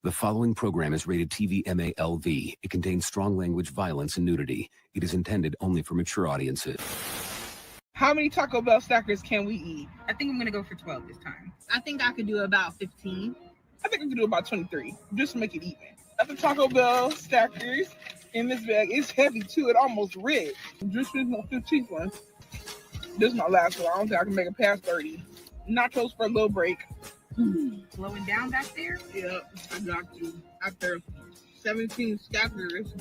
The following program is rated TV MALV. It contains strong language, violence, and nudity. It is intended only for mature audiences. How many Taco Bell stackers can we eat? I think I'm going to go for 12 this time. I think I could do about 15. I think I could do about 23, just to make it even. Got the Taco Bell stackers in this bag. It's heavy, too. It almost ripped. Just finished my 15th one. This is my last one. I don't think I can make it past 30. Nachos for a little break. Slowing down back there? Yep, I got you. After 17 stackers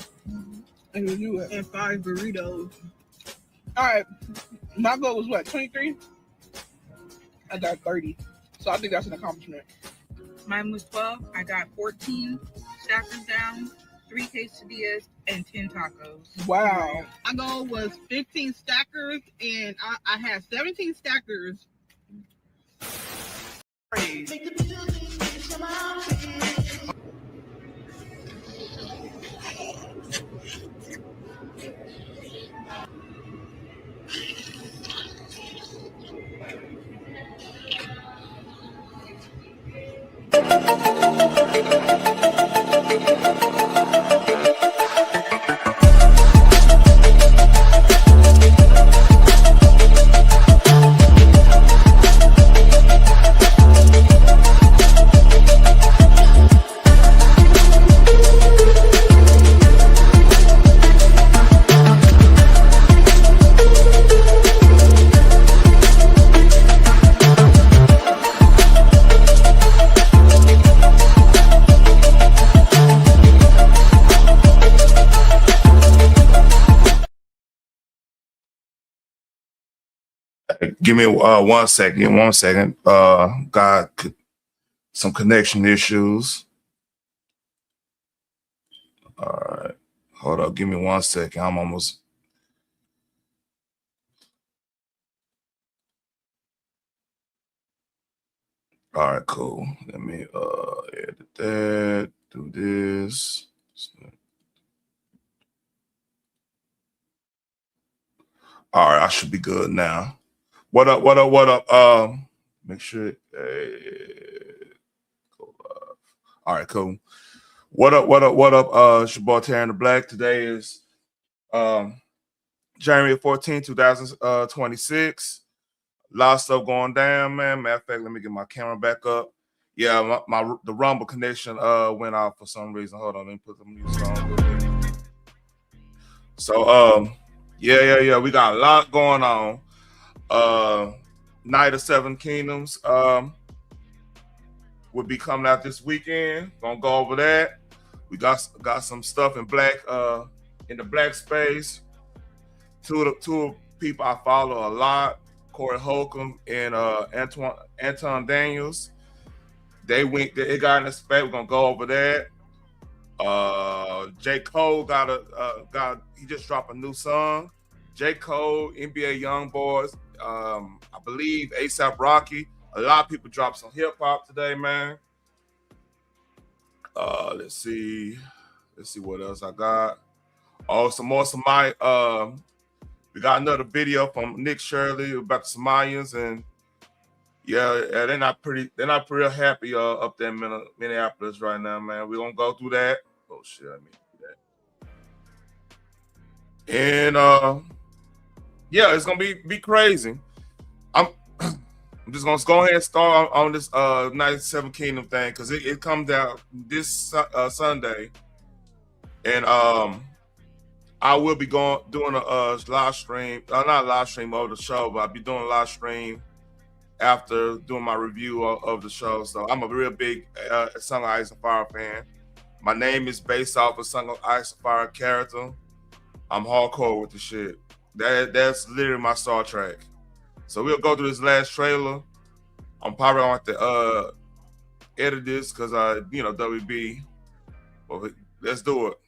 and 5 burritos. All right, my goal was what, 23? I got 30, so I think that's an accomplishment. Mine was 12. I got 14 stackers down, 3 quesadillas, and 10 tacos. Wow. My goal was 15 stackers, and I had 17 stackers. Give me 1 second. 1 second. Got some connection issues. All right. Hold up. Give me 1 second. I'm almost. All right, cool. Let me edit that. Do this. All right, I should be good now. What up? What up? What up? Make sure. Go live. All right, cool. What up? What up? What up? It's your boy Terry the Black. Today is January 14, 2026. A lot of stuff going down, man. Matter of fact, let me get my camera back up. Yeah, the Rumble connection went off for some reason. Hold on, let me put the music on. So yeah. We got a lot going on. Night of Seven Kingdoms will be coming out this weekend. Gonna go over that. We got some stuff in black in the black space. Two people I follow a lot, Corey Holcomb and Anton Daniels. It got in the spec. We're gonna go over that. J. Cole he just dropped a new song. J. Cole, NBA YoungBoys, I believe ASAP Rocky. A lot of people dropped some hip hop today, man. Let's see what else I got. Oh, some more Somali. We got another video from Nick Shirley about the Somalians, and yeah, they're not real happy up there in Minneapolis right now, man. We're gonna go through that. Oh shit, I mean that. And yeah, it's gonna be crazy. I'm just gonna go ahead and start on this Night of Seven Kingdom thing because it comes out this Sunday, and I will be doing a live stream, not a live stream of the show, but I'll be doing a live stream after doing my review of the show. So I'm a real big Song of Ice and Fire fan. My name is based off of Song of Ice and Fire character. I'm hardcore with the shit. That's literally my Star Trek. So we'll go through this last trailer. I'm probably gonna have to edit this because WB. But let's do it.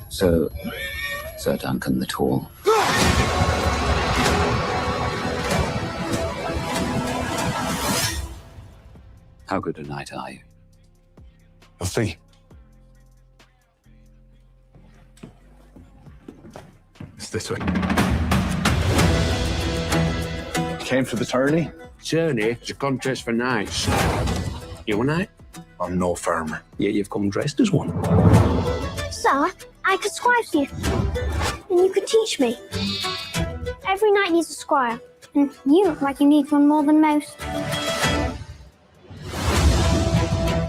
So, Sir Duncan the Tall. How good a knight are you? I'll see. It's this way. You came for the tourney? Journey is a contest for knights. You a knight? I'm no farmer. Yet you've come dressed as one. Sir, I could scribe you. And you could teach me. Every knight needs a squire. And you look like you need one more than most.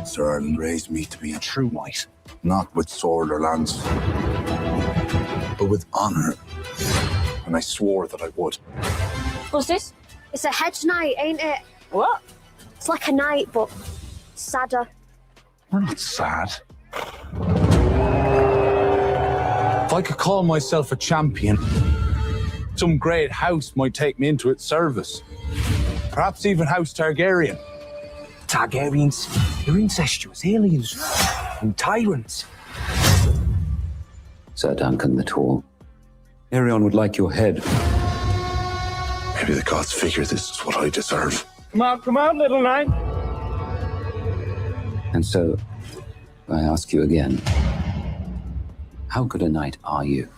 Sir Ireland raised me to be a true knight. Not with sword or lance, but with honor. And I swore that I would. What's this? It's a hedge knight, ain't it? What? It's like a knight, but sadder. We're not sad. If I could call myself a champion, some great house might take me into its service. Perhaps even House Targaryen. Targaryens, they're incestuous aliens and tyrants. Sir Duncan the Tall. Arion would like your head. Maybe the gods figure this is what I deserve. Come on, little knight. And so, I ask you again, how good a knight are you?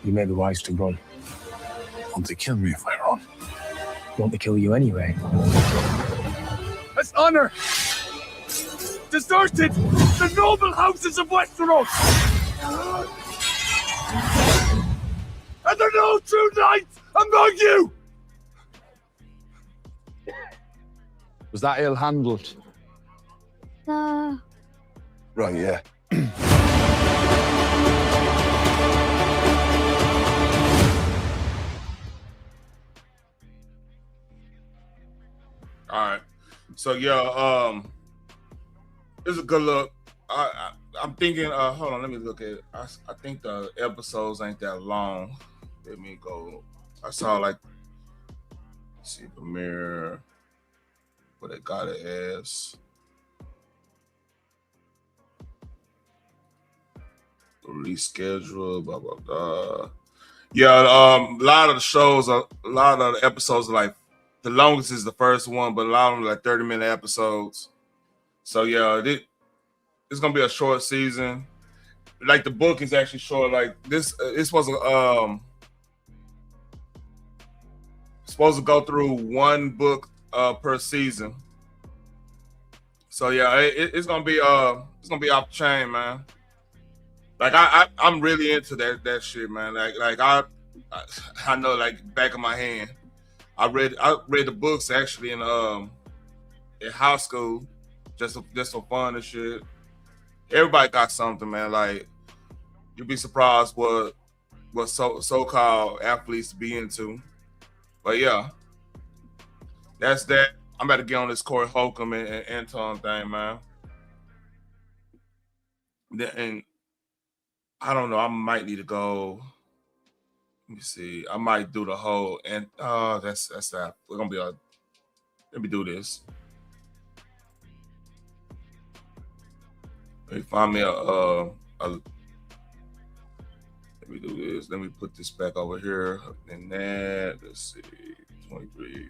You may be wise to run. Won't they kill me if I run? Want to kill you anyway. As honor deserted the noble houses of Westeros! And there are no true knights among you! Was that ill-handled? Right, yeah. All right. So yeah, it's a good look. I'm thinking. Hold on, let me look at it. I think the episodes ain't that long. Let me go. I saw like, let's see, premiere. What they got it as. Release schedule. Blah blah blah. Yeah, a lot of the shows, a lot of the episodes are like. The longest is the first one, but a lot of them are like 30-minute episodes. So yeah, it's gonna be a short season. Like the book is actually short. Like this, it's supposed to go through one book per season. So yeah, it's gonna be off the chain, man. Like I'm really into that shit, man. Like I know like back of my hand. I read the books actually in high school, just for fun and shit. Everybody got something, man. Like you'd be surprised what so-called athletes be into. But yeah, that's that. I'm about to get on this Corey Holcomb and Anton thing, man. And I don't know. I might need to go. Let me see. I might do the whole and that's that. We're gonna be let me do this. Let me find me let me do this. Let me put this back over here. And that, let's see, 23.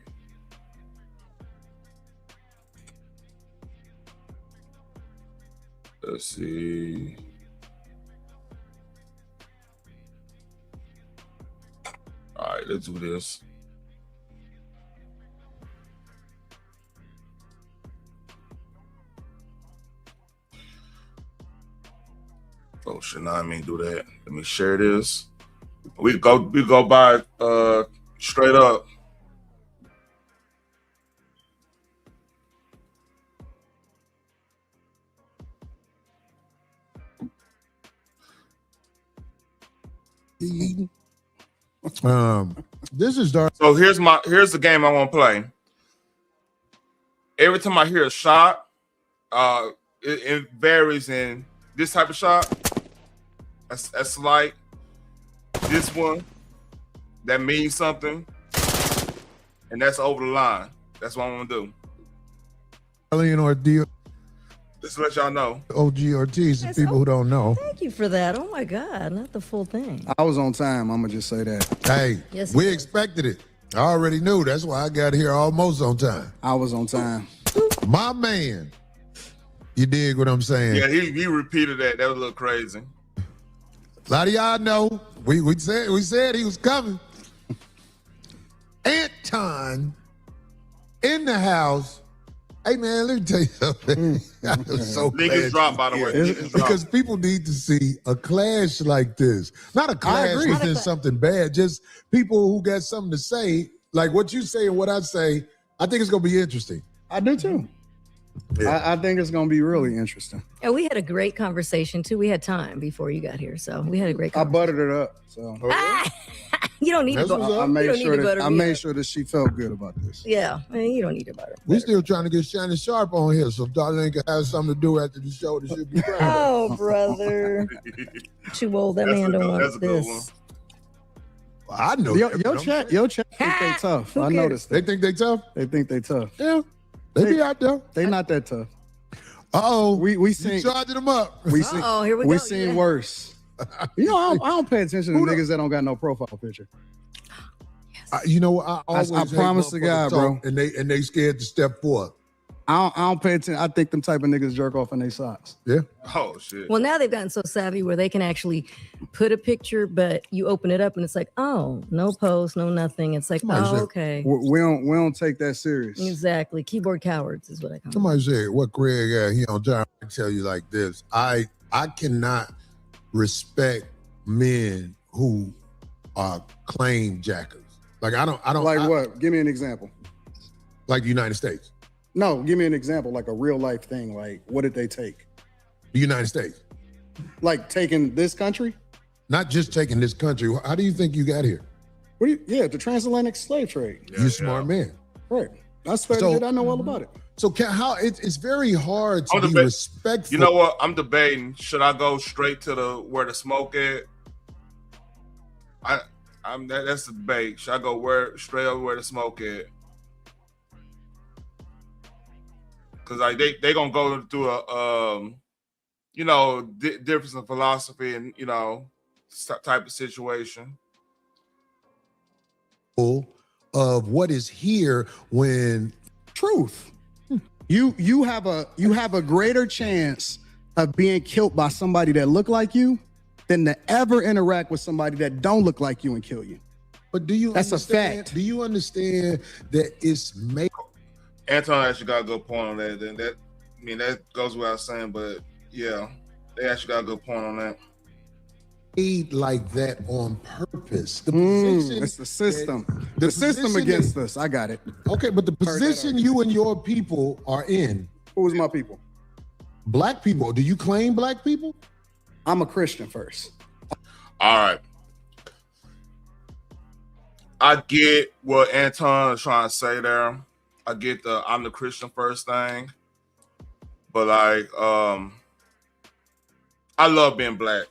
Let's see. All right, let's do this. Oh shit, nah, I mean do that. Let me share this. We go by straight up. This is dark. So here's the game I want to play. Every time I hear a shot, it varies in this type of shot. That's like this one that means something, and that's over the line. That's what I'm gonna do. Alien ordeal. Just to let y'all know. OG Ortiz, and people who don't know. Thank you for that. Oh my God, not the full thing. I was on time. I'm gonna just say that. Hey, Yes, we he is. expected it. I already knew. That's why I got here almost on time. I was on time. My man. You dig what I'm saying? Yeah, he repeated that. That was a little crazy. A lot of y'all know. We said he was coming. Anton in the house. Hey man, let me tell you something. I was so glad Niggas dropped, by the way. you're here. Niggas Because dropped. people need to see a clash like this. Not a clash agree. within something bad, just people who got something to say. Like what you say and what I say, I think it's gonna be interesting. I do too. Yeah. I think it's gonna be really interesting. And we had a great conversation too. We had time before you got here, so we had a great I conversation. buttered it up. So You don't need to That's what's butter. up. I made you don't sure need to that butter I me made up. sure that she felt good about this. Yeah, man, you don't need to butter. We still trying to get Shannon Sharp on here, so Darlene can have something to do after the show that she'll be proud of. Oh, brother. Too old. That That's man a don't good- want that's a good this. I know Your that, but I'm saying- chat think they tough. Who I cares? noticed They that. think they tough? They think they tough. Yeah. They be out there. They not that tough. Uh-oh. We You seen charging them up. we seen Uh-oh, here we we go. seen Yeah. worse. You know, I don't pay attention to Who the- niggas that don't got no profile picture. You know, I always I hate promise to motherfuckers God, talk, bro. And they scared to step forward. I don't pay attention. I think them type of niggas jerk off in their socks. Yeah. Oh shit. Well, now they've gotten so savvy where they can actually put a picture, but you open it up and it's like, oh, no post, no nothing. It's like, Somebody oh, said- okay. We don't take that serious. Exactly. Keyboard cowards is what I call them. Somebody said, what Craig got, he on time. I tell you like this. I cannot respect men who are claim jackers. Like I don't Like what? Give me an example. like the United States. No, give me an example, like a real life thing. Like, what did they take? The United States. Like taking this country? Not just taking this country. How do you think you got here? The transatlantic slave trade. Yeah, You're a smart man. Right. I swear So- to God, I know all about it. So it's very hard to I'm be debate- respectful. You know what? I'm debating. Should I go straight to the where the smoke at? That's the debate. Should I go straight over where the smoke at? Because like they gonna go through a difference in philosophy and type of situation. Of what is here when Truth. You have a greater chance of being killed by somebody that look like you than to ever interact with somebody that don't look like you and kill you. But do you That's a understand? fact. Do you understand that it's made Anton actually got a good point on that. Then that goes without saying, but yeah, they actually got a good point on that. like that on purpose? The position, It's the system. the The system position against us. I got it. okay, but the position you and your people are in, Who's my people? black people. Do you claim black people? I'm a Christian first. All right. I get what Anton is trying to say there. I get the I'm the Christian first thing. But like I love being black.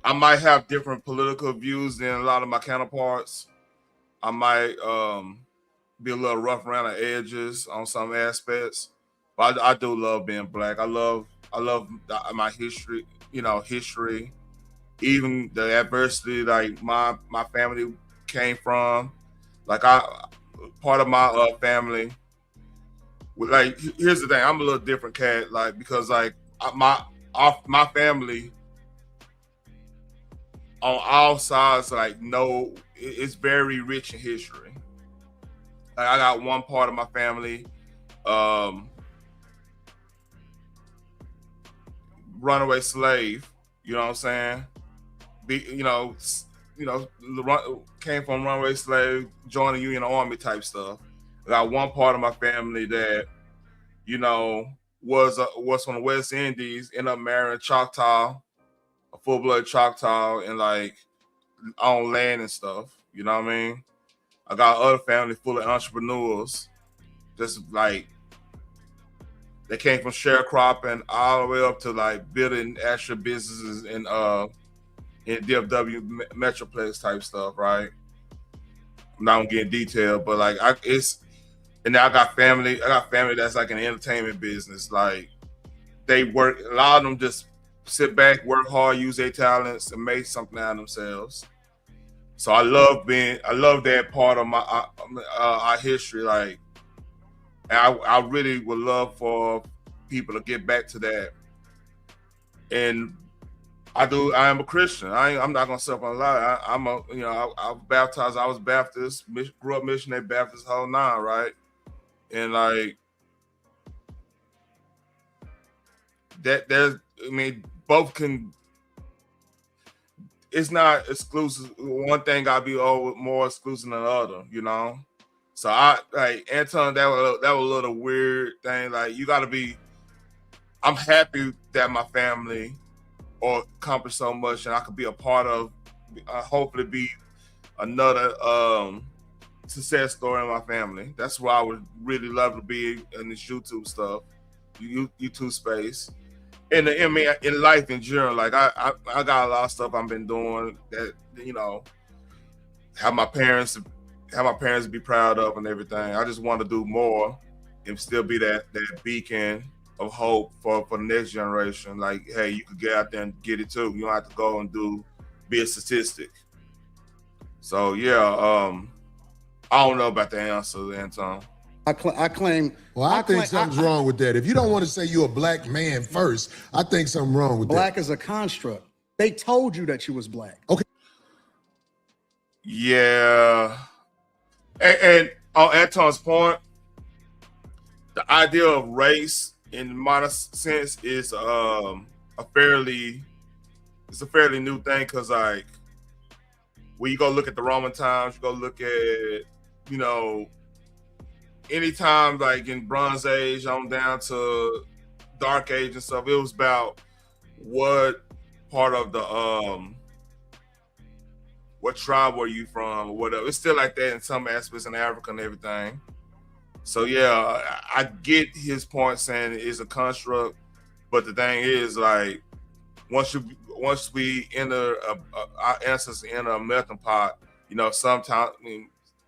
I might have different political views than a lot of my counterparts. I might be a little rough around the edges on some aspects. But I do love being black. I love my history, history, even the adversity like my family came from. Like part of my family. Like here's the thing, I'm a little different cat. Like because like my family on all sides, like it's very rich in history. Like I got one part of my family, runaway slave. You know what I'm saying? Came from runaway slave, joined the Union Army type stuff. I got one part of my family that, was from the West Indies, ended up marrying Choctaw, a full-blood Choctaw, and like on land and stuff. You know what I mean? I got other family full of entrepreneurs, just like they came from sharecropping all the way up to like building actual businesses in DFW Metroplex type stuff, right? I'm not gonna get in detail, but like and now I got family that's like an entertainment business, like they work. A lot of them just sit back, work hard, use their talents, and make something out of themselves. So I love that part of our history. Like, and I really would love for people to get back to that. And I am a Christian. I'm not gonna say a lie. I was baptized. I was Baptist. Grew up missionary Baptist, whole nine, right? And like that, both can. It's not exclusive. One thing gotta be more exclusive than the other, you know. So I like Anton. That was a little weird thing. Like you gotta be. I'm happy that my family accomplished so much, and I could be a part of. Hopefully, be another success story in my family. That's why I would really love to be in this YouTube stuff, YouTube space. In life in general, like I got a lot of stuff I've been doing that, you know, have my parents be proud of and everything. I just want to do more and still be that beacon of hope for the next generation. Like, hey, you could get out there and get it too. You don't have to go and be a statistic. So yeah, I don't know about the answer, Anton. I claim. Well, I think something's wrong with that. If you don't want to say you're a black man first, I think something wrong with black that. is a construct. They told you that you was black. Okay. Yeah. And on Anton's point, the idea of race in modern sense is a fairly new thing, because like when you go look at the Roman times, you go look at, you know, anytime like in Bronze Age on down to Dark Age and stuff, it was about what part of the what tribe were you from or whatever. It's still like that in some aspects in Africa and everything. So yeah, I get his point saying it's a construct, but the thing is, like, once we enter our ancestors enter a melting pot, you know, sometimes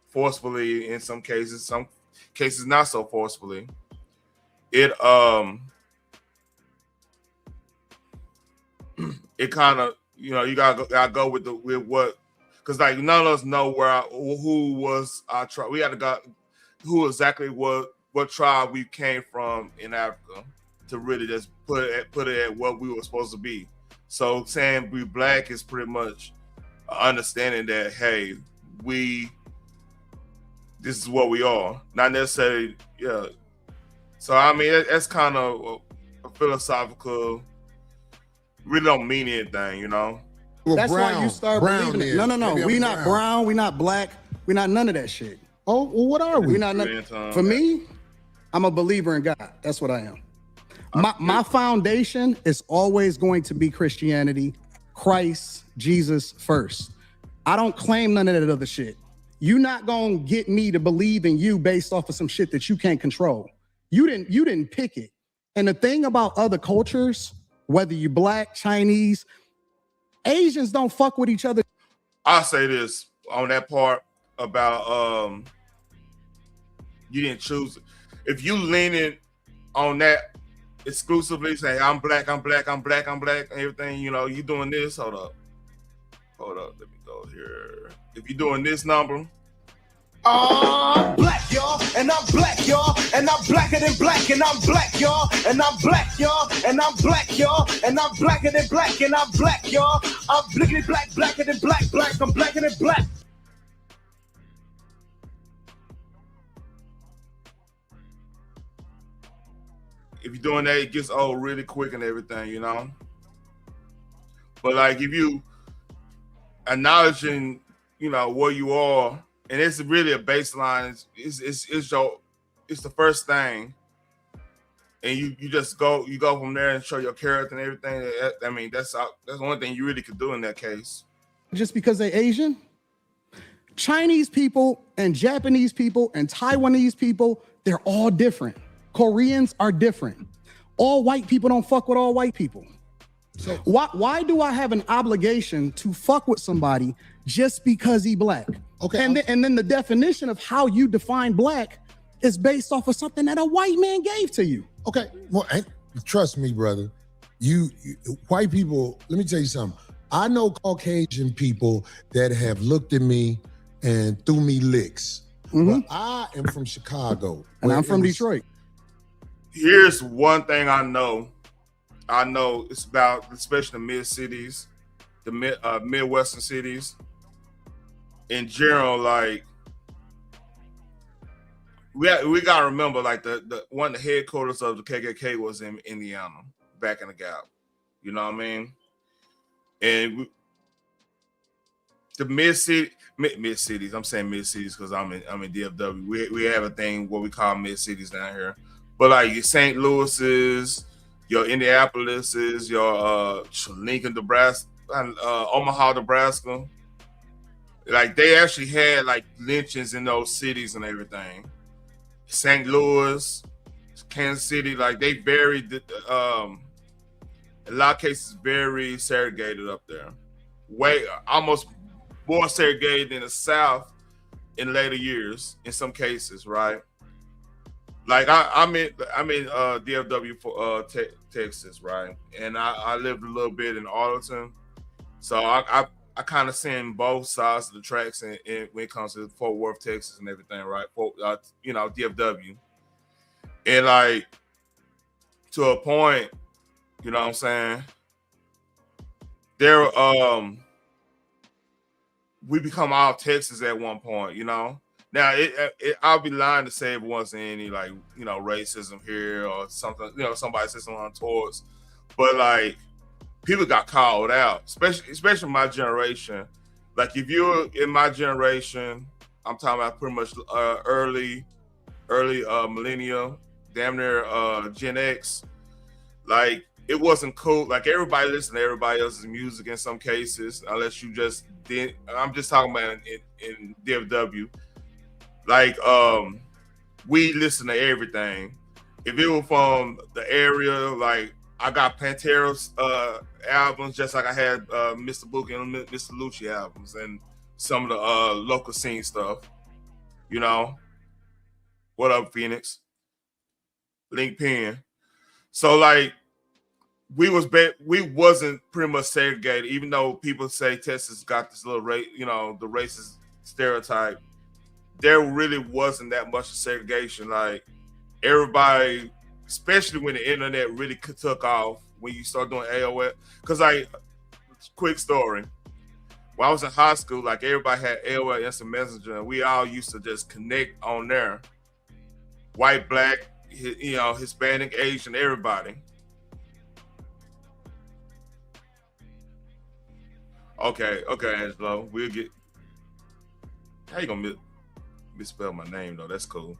forcefully in some cases not so forcefully, it kind of, you know, you gotta go with what, because like none of us know who was our tribe. We had to go who exactly what tribe we came from in Africa to really just put it at what we were supposed to be. So saying we black is pretty much understanding that, hey, this is what we are, not necessarily, yeah. So I mean, that's kind of a philosophical. Really don't mean anything, you know. Well, that's why you start believing it. No. Maybe We not brown. We not black. We not none of that shit. Oh, well, what are we? We not. For me, I'm a believer in God. That's what I am. My foundation is always going to be Christianity, Christ, Jesus first. I don't claim none of that other shit. You're not gonna get me to believe in you based off of some shit that you can't control. You didn't pick it. And the thing about other cultures, whether you black, Chinese, Asians don't fuck with each other. I'll say this on that part about you didn't choose it. If you leaning on that exclusively, say I'm black, and everything, you know, you doing this, hold up, let me go here. If you're doing this number, I'm black, y'all, and I'm black, y'all, and I'm blacker than black, and I'm black, y'all, and I'm black, y'all, and I'm black, y'all, and I'm blacker than black, and I'm black, y'all. I'm blickety black, blacker than black, I'm blacker than black. if you're doing that, it gets old really quick and everything, you know. But like if you acknowledging, you know, where you are, and it's really a baseline. It's the first thing, and you just go from there and show your character and everything. I mean, that's the only thing you really could do in that case. Just because they're Asian, Chinese people and Japanese people and Taiwanese people, they're all different. Koreans are different. All white people don't fuck with all white people. So why do I have an obligation to fuck with somebody just because he black? Okay. And then the definition of how you define black is based off of something that a white man gave to you. Okay. Well, trust me, brother. You white people. Let me tell you something. I know Caucasian people that have looked at me and threw me licks. But I am from Chicago. And I'm from Detroit. Here's one thing I know. I know it's about, especially the mid cities, the Midwestern cities. In general, like we gotta remember, like the one of the headquarters of the KKK was in Indiana, back in the Gap. You know what I mean? And the mid cities. I'm saying mid cities because I'm in DFW. We have a thing what we call mid cities down here, but like your St. Louis's, your Indianapolis's, your Lincoln, Nebraska, Omaha, Nebraska. Like they actually had like lynchings in those cities and everything. St. Louis, Kansas City, like they buried a lot of cases very segregated up there. Way almost more segregated in the South in later years in some cases, right? Like I'm in DFW for Texas, right? And I lived a little bit in Arlington, so I kind of seen both sides of the tracks when it comes to Fort Worth, Texas, and everything, right? DFW, and like to a point, you know what I'm saying? There, we become all Texas at one point, you know. Now, I'll be lying to say it wasn't any like racism here or something, somebody said something untowards, but like people got called out, especially my generation. Like if you're in my generation, I'm talking about pretty much early millennial, damn near Gen X. Like it wasn't cool. Like everybody listened to everybody else's music in some cases, unless you just did. I'm just talking about in DFW. Like we listen to everything. If it was from the area, like I got Pantera's albums, just like I had Mr. Boogie and Mr. Lucci albums, and some of the local scene stuff. You know, what up, Phoenix? Link Pen. So like we wasn't pretty much segregated, even though people say Texas got this little the racist stereotype. There really wasn't that much segregation. Like everybody, especially when the internet really took off, when you start doing AOL. Because like, quick story, when I was in high school, like everybody had AOL Instant Messenger, and we all used to just connect on there. White, black, Hispanic, Asian, everybody. Okay, Angelo, we'll get. How you gonna misspell my name though? That's cool.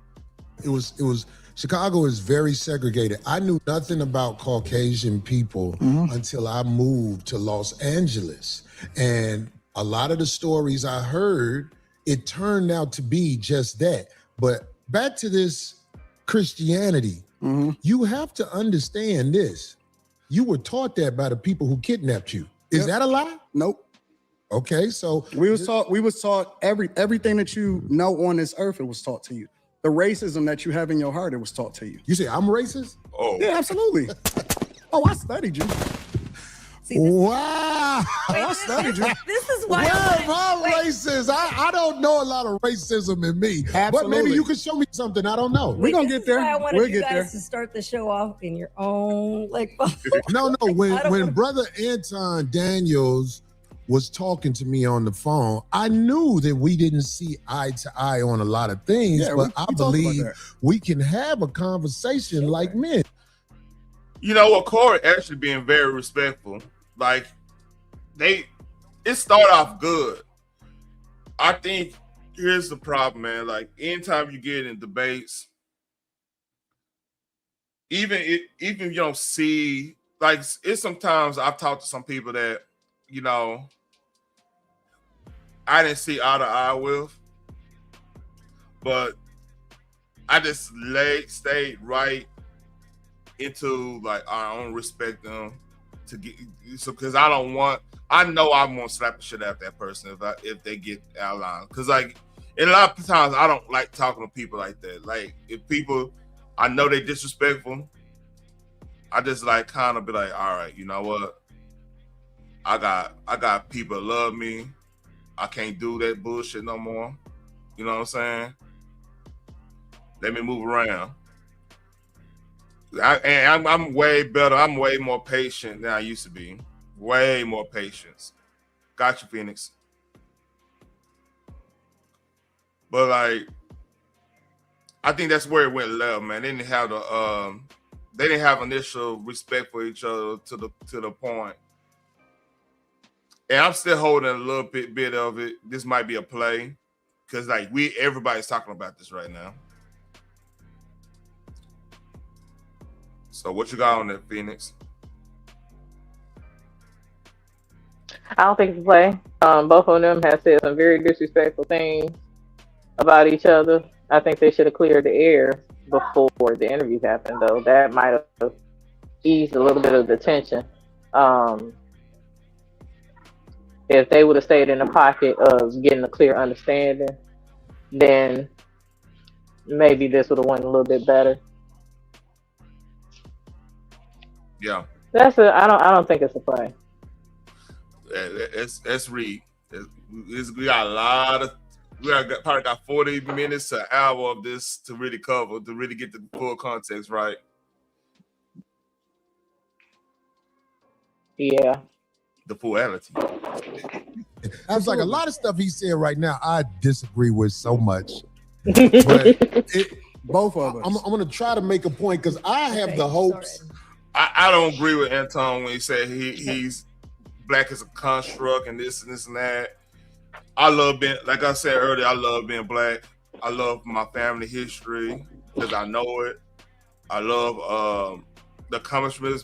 It was Chicago is very segregated. I knew nothing about Caucasian people until I moved to Los Angeles. And a lot of the stories I heard, it turned out to be just that. But back to this Christianity, you have to understand this. You were taught that by the people who kidnapped you. Is that a lie? Nope. Okay, so we was taught everything that you know on this earth, it was taught to you. The racism that you have in your heart, it was taught to you. You say I'm racist? Oh. Yeah, absolutely. Oh, I studied you. Wow. I studied you. This is why I'm racist. I don't know a lot of racism in me. Absolutely. But maybe you can show me something I don't know. We're gonna get there. I wanted We'll you get guys there. to start the show off in your own No. When brother Anton Daniels was talking to me on the phone, I knew that we didn't see eye to eye on a lot of things, but I believe we can have a conversation like men. You know what, Corey actually being very respectful. Like it started off good. I think here's the problem, man. Like anytime you get in debates, even you don't see, like it's sometimes I've talked to some people that, I didn't see eye to eye with, but I just stayed right into like I don't respect them to get because I know I'm gonna slap the shit out of that person if they get out of line. Because like and a lot of times I don't like talking to people like that. Like if people I know they disrespectful, I just like kind of be like, all right, you know what? I got people that love me. I can't do that bullshit no more. You know what I'm saying? Let me move around. I'm way better. I'm way more patient than I used to be. Way more patience. Got you, Phoenix. But like, I think that's where it went left, man. They didn't have initial respect for each other to the point. And I'm still holding a little bit of it. This might be a play, because like everybody's talking about this right now. So what you got on that, Phoenix? I don't think it's a play. Both of them have said some very disrespectful things about each other. I think they should have cleared the air before the interview happened, though. That might have eased a little bit of the tension. If they would have stayed in the pocket of getting a clear understanding, then maybe this would have went a little bit better. Yeah. I don't think it's a play. Let's read. We got a lot of. Probably got 40 minutes to an hour of this to really cover, to really get the full context right. Yeah. The fullity. I was like, a lot of stuff he said right now, I disagree with so much. But both of us. I'm going to try to make a point because I have the hopes. I don't agree with Anton when he said he's black as a construct and this and that. I love being, like I said earlier, I love being black. I love my family history because I know it. I love the accomplishments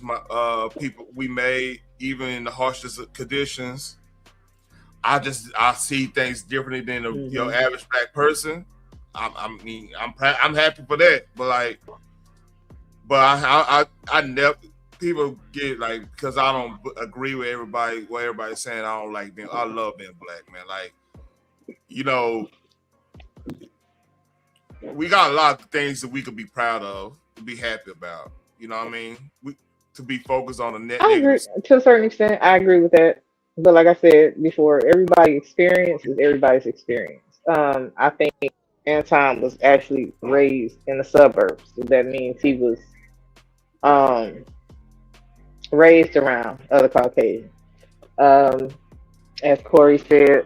people we made, even in the harshest of conditions. I see things differently than your average black person. I'm happy for that, but I never. People get like, because I don't agree with what everybody's saying. I don't like being. I love being black, man. Like, you know, we got a lot of things that we could be proud of, to be happy about. You know what I mean? To be focused on the net. I agree to a certain extent. I agree with that. But like I said before, everybody's experience is everybody's experience. I think Anton was actually raised in the suburbs. So that means he was raised around other Caucasians. As Corey said,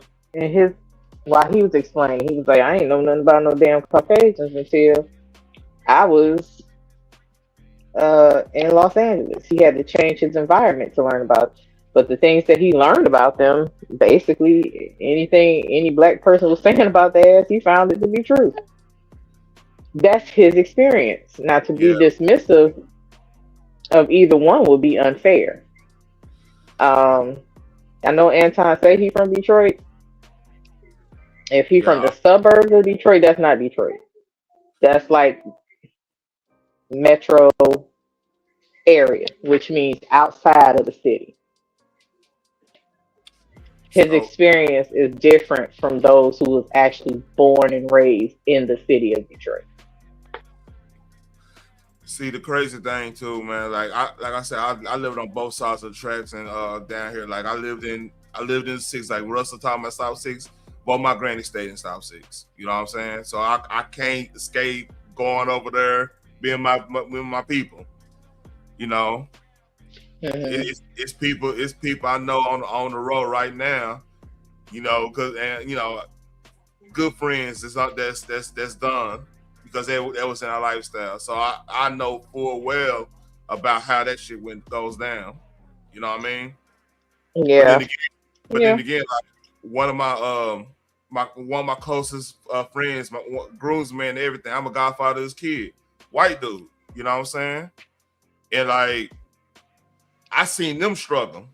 while he was explaining, he was like, I ain't know nothing about no damn Caucasians until I was in Los Angeles. He had to change his environment to learn about. But the things that he learned about them, basically anything any black person was saying about their ass, he found it to be true. That's his experience. Now, to be dismissive of either one would be unfair. I know Anton said he's from Detroit. If he's from the suburbs of Detroit, that's not Detroit. That's like metro area, which means outside of the city. His experience is different from those who was actually born and raised in the city of Detroit. See, the crazy thing too, man. Like I said, I lived on both sides of the tracks and down here. Like I lived in Six, like Russell talking about South Six. Well, my granny stayed in South Six. You know what I'm saying? So I can't escape going over there, being with my people. You know, it's people I know on the road right now. You know, good friends that's done. Because that was in our lifestyle. So I know full well about how that shit goes down. You know what I mean? Yeah. But then again, like one of my closest friends, my groomsman and everything, I'm a godfather of his kid. White dude. You know what I'm saying? And like I seen them struggle.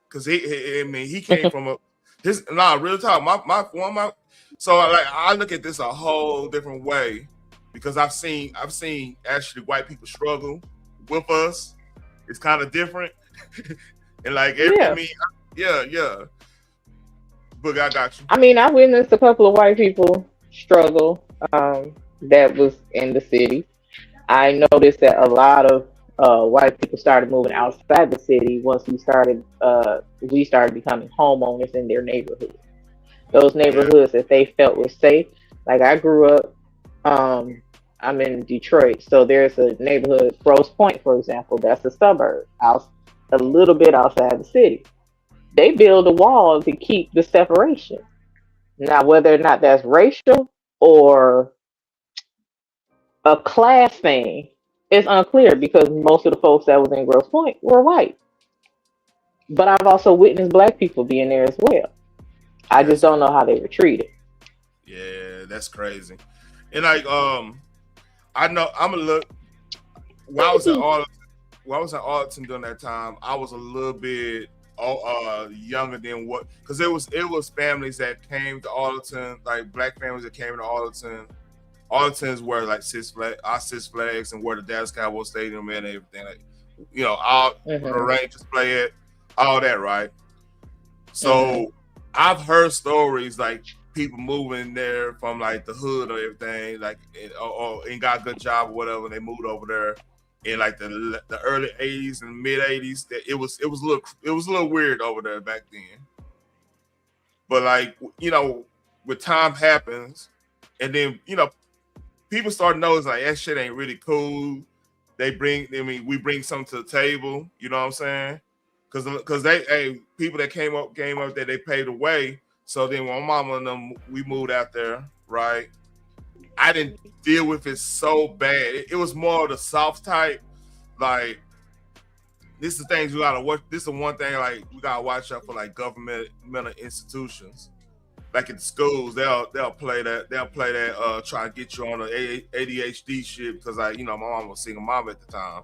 Cause he came from real talk. So like I look at this a whole different way because I've seen actually white people struggle with us. It's kind of different, and like yeah. But I got you. I mean, I witnessed a couple of white people struggle that was in the city. I noticed that a lot of white people started moving outside the city once we started becoming homeowners in their neighborhood. Those Yeah. neighborhoods that they felt was safe. Like I grew up, I'm in Detroit, so there's a neighborhood, Grosse Point, for example. That's a suburb, out a little bit outside the city. They build a wall to keep the separation. Now, whether or not that's racial or a class thing, it's unclear because most of the folks that was in Grosse Point were white. But I've also witnessed black people being there as well. I just That's don't know how they were treated. yeah, that's crazy. And like I know I'm a look when I was at Arlington, when I was at Arlington during that time, I was a little bit younger than what, because it was families that came to Arlington, like black families that came to Arlington. Arlington's where like Six Flags and where the Dallas Cowboys Stadium and everything, like all where the Hmm. Rangers play it, all that, right? Hmm. So I've heard stories like people moving there from like the hood or everything, like and got a good job or whatever, and they moved over there in like the early '80s and mid '80s. That it was a little weird over there back then. But like with time happens, and then people start noticing like that shit ain't really cool. We bring something to the table. You know what I'm saying? Because people that came up there, they paved the way. So then when my mama and them, we moved out there, right? I didn't deal with it so bad. It was more of the soft type. Like, this is the things we gotta watch. This is one thing like we gotta watch out for, like governmental institutions. Like in schools, they'll play that try to get you on the ADHD shit because my mom was a single mom at the time.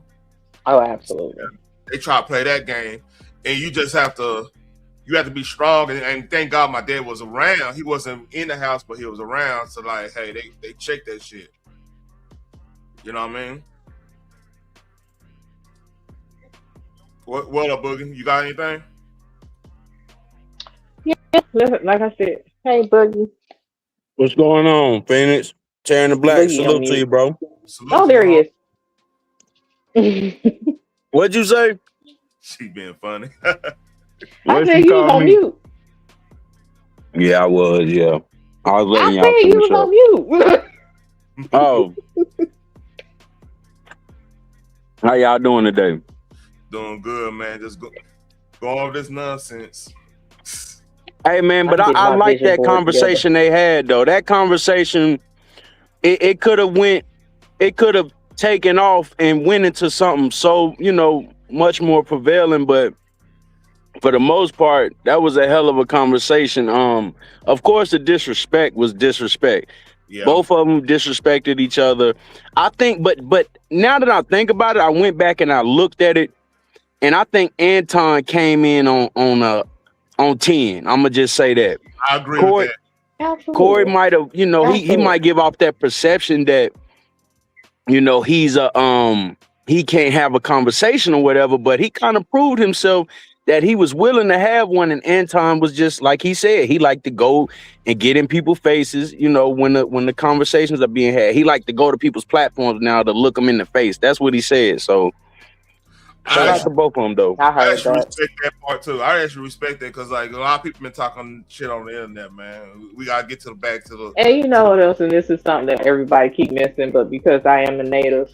Oh, absolutely. They try to play that game, and you just have to be strong. And thank God my dad was around. He wasn't in the house, but he was around. So like, hey, they check that shit. You know what I mean? What up, Boogie? You got anything? Yeah, like I said, hey Boogie, What's going on, Phoenix? Tearing the Black, Boogie on salute to you, mute. bro. Salute Oh, to there you, he mom. is. What'd you say? She being funny. I What said you you was call on me? mute. Yeah, I was, yeah. I was I letting said y'all you finish was up. on mute. Oh, how y'all doing today? Doing good, man. Just go over this nonsense. Hey, man, but I'm getting I my like vision that board together. conversation they had, though. That conversation, it could have taken off and went into something so, much more prevailing, but for the most part, that was a hell of a conversation. Of course, the disrespect was disrespect. Yeah. Both of them disrespected each other. I think, but now that I think about it, I went back and I looked at it, and I think Anton came in on 10. I'm gonna just say that. I agree with Corey, that. Corey Absolutely. might have, he Absolutely. might give off that perception that, he's he can't have a conversation or whatever, but he kind of proved himself that he was willing to have one. And Anton was just like he said, he liked to go and get in people's faces, when the conversations are being had. He liked to go to people's platforms now to look them in the face. That's what he said. So shout out Yeah, to both of them, though. I I heard actually that. respect that part too. I actually respect that because like a lot of people been talking shit on the internet, man. We gotta get back to the And you know what else? And this is something that everybody keep missing, but because I am a native,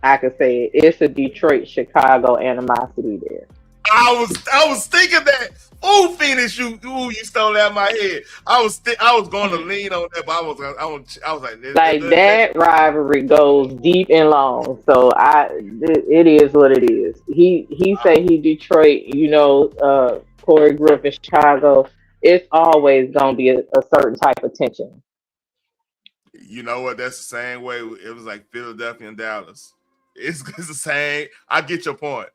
I could say it. It's a Detroit, Chicago animosity there. I was thinking that. Oh, Phoenix, you stole that out of my head. I was going to lean on that, but I was like, Like that rivalry goes deep and long. So it is what it is. He say he Detroit. Corey grew up in Chicago. It's always gonna be a certain type of tension. you know what? That's the same way it was like Philadelphia and Dallas. It's the same. I get your point.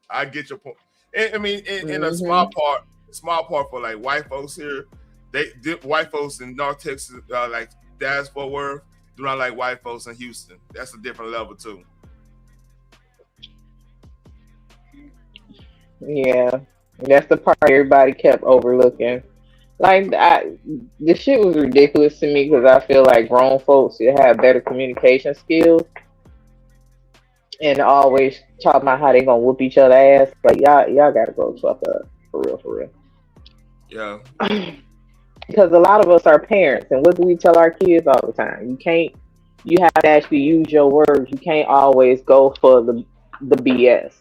And, I mean, in a Hmm. small part for like white folks here, white folks in North Texas, like Dallas Fort Worth, do not like white folks in Houston. That's a different level too. Yeah, that's the part everybody kept overlooking. Like the shit was ridiculous to me because I feel like grown folks should have better communication skills. and always talking about how they gonna whoop each other ass. Like y'all gotta go fuck up for real, for real. Yeah. Because a lot of us are parents, and what do we tell our kids all the time? You have to actually use your words. You can't always go for the BS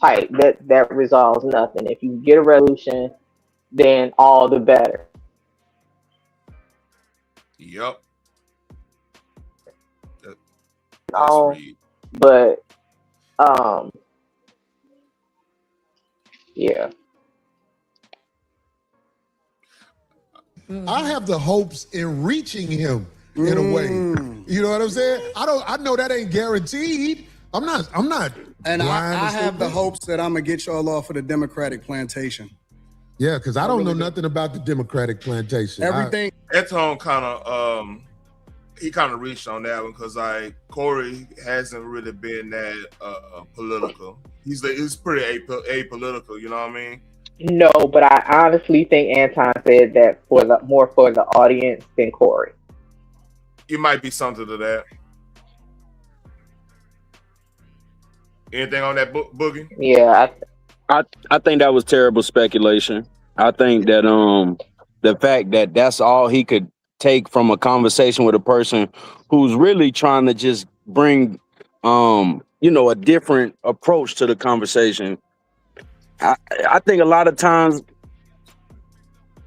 type. That resolves nothing. If you get a resolution, then all the better. Yep. That's Oh, but yeah. I have the hopes in reaching him in a way. You know what I'm saying? I know that ain't guaranteed. I'm not And blind I or have the stupid. hopes that I'm gonna get y'all off of the Democratic plantation. Yeah, because I don't really know do. nothing about the Democratic plantation. Everything. Anton kind of he kind of reached on that one because like Corey hasn't really been that political. He's pretty apolitical. You know what I mean? No, but I honestly think Anton said that for the audience than Corey. It might be something to that. Anything on that boogie? Yeah, I think that was terrible speculation. I think that the fact that that's all he could take from a conversation with a person who's really trying to just bring a different approach to the conversation. I think a lot of times.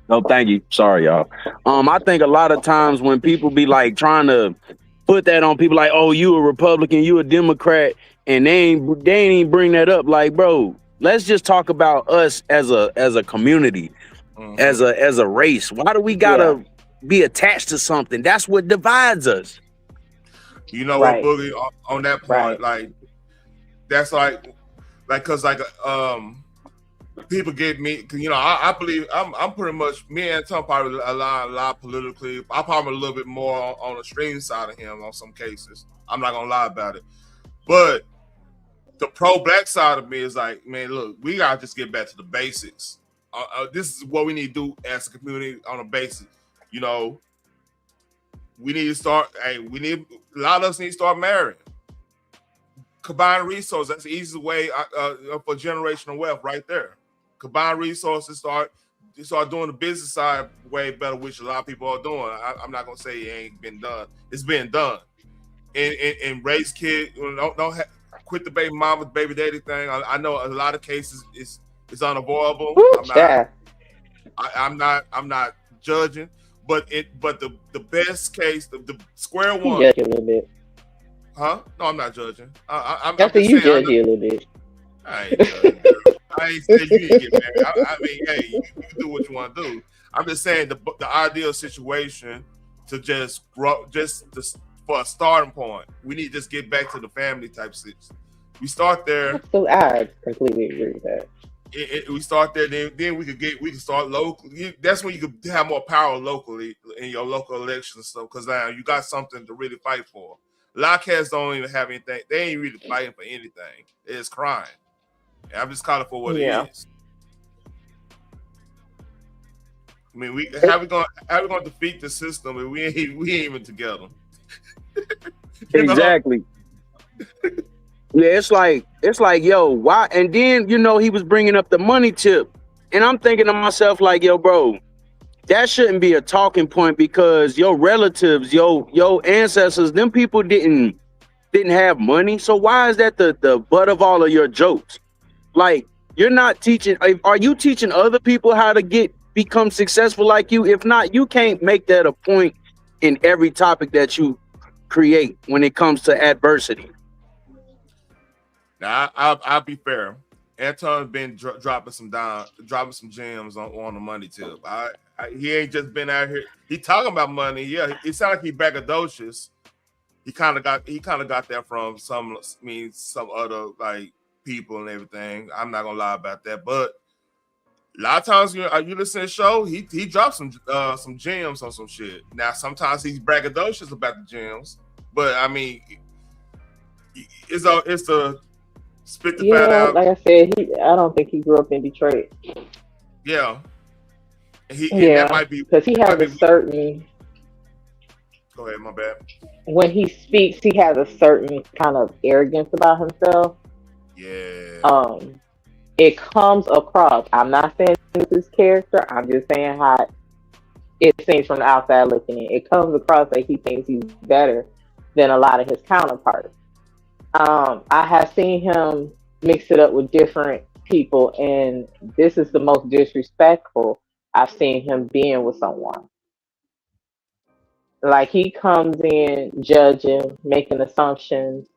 No, thank you. Sorry, y'all. I think a lot of times when people be like trying to put that on people, like, oh, you a Republican, you a Democrat, and they ain't even bring that up. Like, bro, let's just talk about us as a community, as a race. Why do we gotta be attached to something? That's what divides us. You know what, Boogie? On that point, like that's like because people get me. You know, I believe I'm pretty much me and Tom probably a lot politically. I'm probably a little bit more on the extreme side of him on some cases. I'm not gonna lie about it, but the pro-black side of me is like, man, look, we gotta just get back to the basics. This is what we need to do as a community on a basis. You know, we need to start. Hey, a lot of us need to start marrying. Combine resources. That's the easiest way for generational wealth, right there. Combine resources. Start doing the business side way better, which a lot of people are doing. I'm not gonna say it ain't been done. It's been done. And raise kids. Don't quit the baby mama, baby daddy thing. I know a lot of cases it's unavoidable. I'm not judging, but the best case, the square one. You judge a little bit. Huh? No, I'm not judging. I'm That's just you saying, judge you a little bit. I ain't judging. I ain't saying you didn't get married. I mean, hey, you do what you want to do. I'm just saying the ideal situation to just grow, for a starting point, we need to just get back to the family type shit. We start there. So I completely agree with that. We start there, then we can start locally. That's when you could have more power locally in your local elections and stuff, because now you got something to really fight for. A lot of cats don't even have anything. They ain't really fighting for anything. They're just crying. And I'm just calling for what it is. I mean, how we gonna defeat the system and we ain't even together? Exactly. Yeah, it's like, yo, why? And then, he was bringing up the money tip. And I'm thinking to myself, like, yo, bro, that shouldn't be a talking point, because your relatives, your ancestors, them people didn't have money. So why is that the butt of all of your jokes? Like, you're not teaching. Are you teaching other people how to become successful like you? If not, you can't make that a point in every topic that you create when it comes to adversity. Now, I'll be fair. Anton's been dropping some gems on the money tip. He ain't just been out here. He talking about money. Yeah, it sounds like he braggadocious. He kind of got that from some other like people and everything. I'm not gonna lie about that, but a lot of times you listen to the show, he drops some gems on some shit. Now sometimes he's braggadocious about the gems, but I mean, it's the spit the fat out. Like I said, I don't think he grew up in Detroit. Yeah. And that might be because he has a certain. Go ahead, my bad. When he speaks, he has a certain kind of arrogance about himself. Yeah. It comes across. I'm not saying this is character. I'm just saying how it seems from the outside looking in. It comes across that he thinks he's better than a lot of his counterparts. I have seen him mix it up with different people, and this is the most disrespectful I've seen him being with someone. Like he comes in judging, making assumptions,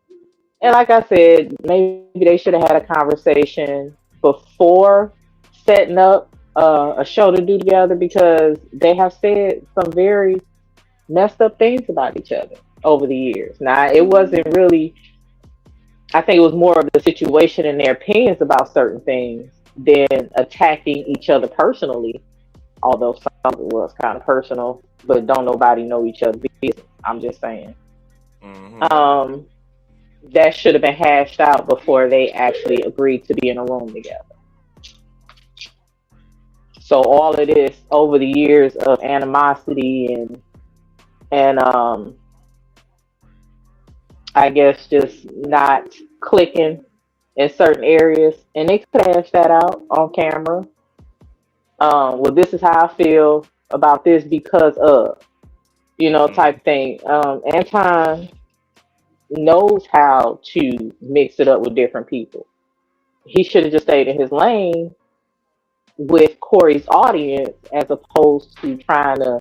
and like I said, maybe they should have had a conversation before setting up a show to do together because they have said some very messed up things about each other over the years. Now, it wasn't really, I think it was more of the situation and their opinions about certain things than attacking each other personally, although some of it was kind of personal, but don't nobody know each other's business. I'm just saying. That should have been hashed out before they actually agreed to be in a room together. So all of this over the years of animosity and I guess just not clicking in certain areas, and they could hash that out on camera. Well, this is how I feel about this because of, type thing. Anton knows how to mix it up with different people. He should have just stayed in his lane with Corey's audience as opposed to trying to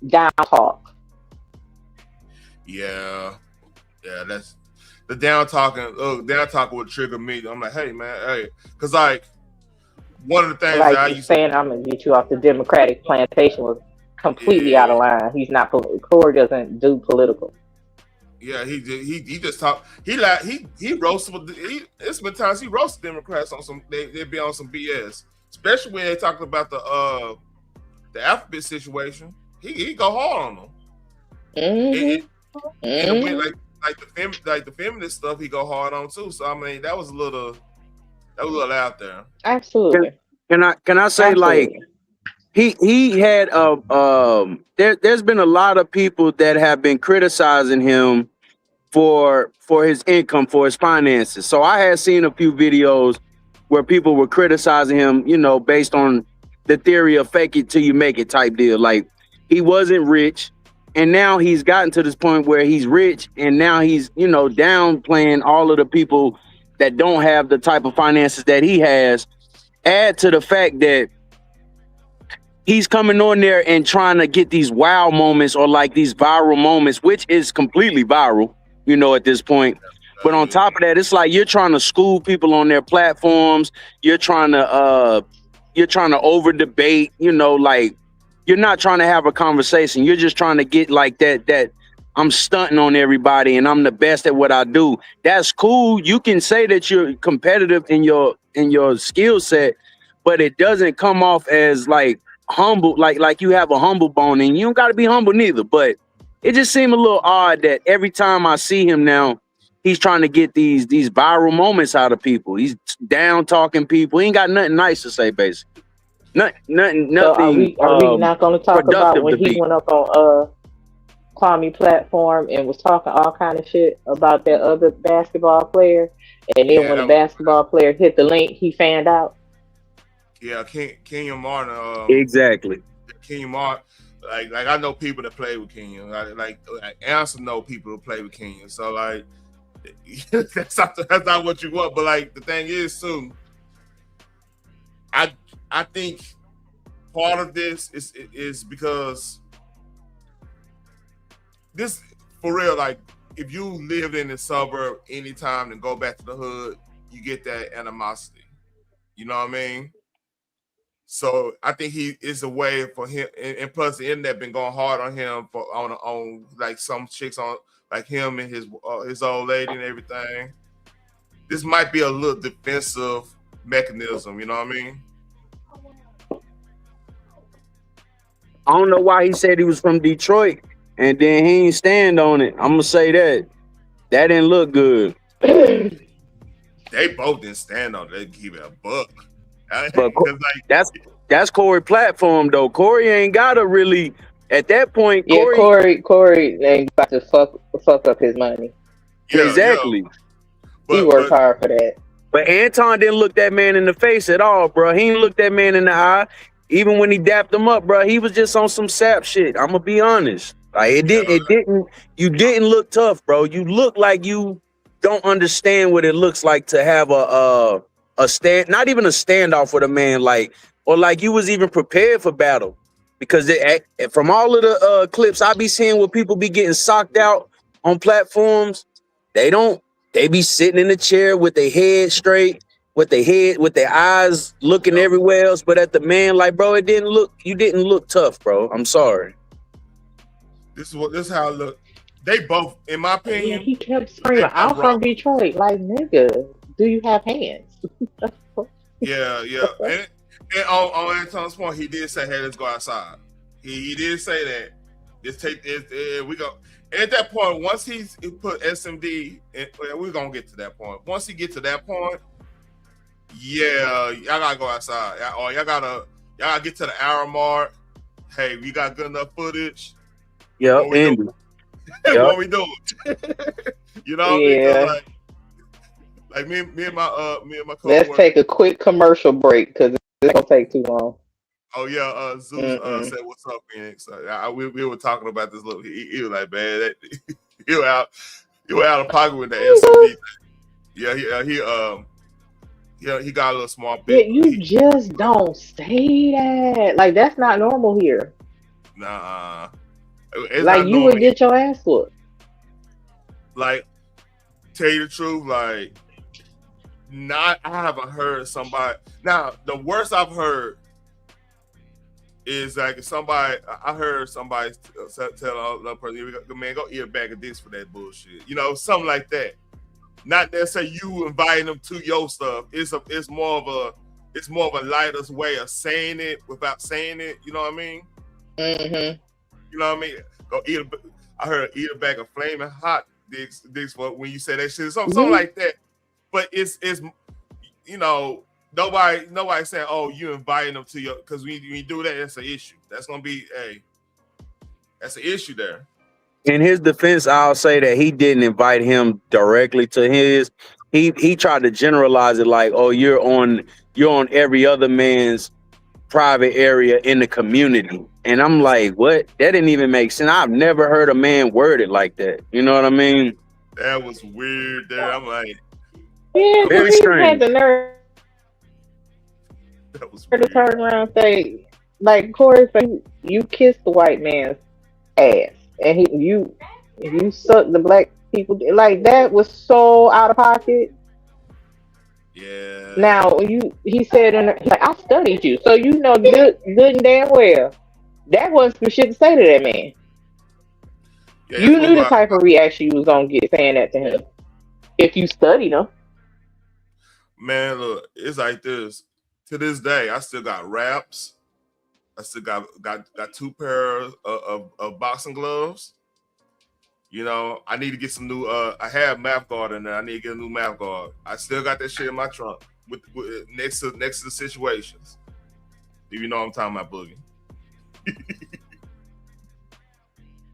down talk. Yeah, that's the down talking. Down talking would trigger me. I'm like, hey man, hey, because like one of the things like that I you're used saying, I'm gonna get you off the Democratic plantation was completely out of line. He's not. Corey doesn't do political. Yeah, he just talk. He roasted. It's been times he roasted Democrats on some. They be on some BS, especially when they talked about the alphabet situation. He go hard on them. In a way, like the feminist stuff, he go hard on too. So I mean, that was a little out there. Absolutely. Can I say like he had there's been a lot of people that have been criticizing him for his income, for his finances. So I had seen a few videos where people were criticizing him, based on the theory of fake it till you make it type deal. Like he wasn't rich, and now he's gotten to this point where he's rich, and now he's downplaying all of the people that don't have the type of finances that he has. Add to the fact that he's coming on there and trying to get these wow moments or like these viral moments, which is completely viral, at this point. But on top of that, it's like you're trying to school people on their platforms. You're trying to over debate, like you're not trying to have a conversation. You're just trying to get like that I'm stunting on everybody and I'm the best at what I do. That's cool. You can say that you're competitive in your skill set, but it doesn't come off as like humble, like you have a humble bone, and you don't got to be humble neither. But it just seemed a little odd that every time I see him now, he's trying to get these viral moments out of people. He's down talking people. He ain't got nothing nice to say, basically. Nothing. So are we not going to talk about when he went up on Kwame platform and was talking all kind of shit about that other basketball player, and then when the basketball player hit the link, he fanned out. Yeah, Kenyon Martin. Exactly. Kenyon Martin. Like I know people that play with Kenyon. Like Anson know people who play with Kenyon. So like that's not what you want. But like the thing is too, I think part of this is because this for real. Like if you lived in the suburb anytime and go back to the hood, you get that animosity. You know what I mean? So I think he is a way for him, and plus the internet been going hard on him on like some chicks on like him and his old lady and everything. This might be a little defensive mechanism, you know what I mean? I don't know why he said he was from Detroit and then he ain't stand on it. I'm gonna say that didn't look good. They both didn't stand on it. They keep it a buck. But that's Corey platform though. Corey ain't gotta really At that point, Yeah, Corey ain't about to fuck up his money. exactly. He worked hard for that. But Anton didn't look that man in the face at all, bro. He didn't look that man in the eye. Even when he dapped him up, bro, he was just on some sap shit. I'm gonna be honest. Like you didn't look tough, bro. You look like you don't understand what it looks like to have a stand, not even a standoff with a man, like, or like you was even prepared for battle. Because from all of the clips I be seeing where people be getting socked out on platforms, they be sitting in the chair with their head straight, with their eyes looking everywhere else, but at the man, like, bro, you didn't look tough, bro. I'm sorry. This is how I look. They both, in my opinion. Yeah, he kept screaming, "I'm from Detroit." Like, nigga, do you have hands? Yeah. And on Anton's point, he did say, "Hey, let's go outside." He did say that. Just take this. We go. And at that point, once he put SMD, we're gonna get to that point. Once he get to that point, yeah, y'all gotta go outside. Y'all gotta get to the hour mark. Hey, we got good enough footage. Yeah, what we doing? You know what I mean? Yeah. Like me and my co-worker. Let's take a quick commercial break because it's gonna take too long. Oh yeah, Zeus said, "What's up, Phoenix?" So, we were talking about this little. He was like, "Man, you were out of pocket with the SMD." Yeah, he got a little small bit. Yeah, you just don't say that. Like, that's not normal here. Nah, like you would get your ass whooped. Like, tell you the truth, like, I haven't heard somebody. Now, the worst I've heard is like I heard somebody tell another person, "Man, go eat a bag of dicks for that bullshit." You know, something like that. Not necessarily you inviting them to your stuff. It's more of a lighter way of saying it without saying it. You know what I mean? Mm-hmm. You know what I mean? Go I heard eat a bag of flaming hot dicks for when you say that shit, something like that. But it's you know, nobody saying, "Oh, you inviting them to your," because when you do that, that's an issue. That's gonna be that's an issue there. In his defense, I'll say that he didn't invite him directly to his. He tried to generalize it like, "Oh, you're on every other man's private area in the community," and I'm like, "What? That didn't even make sense. I've never heard a man word it like that." You know what I mean? That was weird. There, I'm like, yeah, very strange. Had the nerve to turn around and say, like, Corey, you kissed the white man's ass, and you sucked the black people. Like, that was so out of pocket. Yeah. Now he said, like, "I studied you, so you know good and damn well that wasn't some shit to say to that man." Yeah, you knew the type of reaction you was gonna get saying that to him if you studied him. Man, look, it's like this. To this day, I still got wraps. I still got 2 pairs of boxing gloves. You know, I need to get some new. I have mouth guard in there. I need to get a new mouth guard. I still got that shit in my trunk with next to the situations. If you know what I'm talking about, Boogie.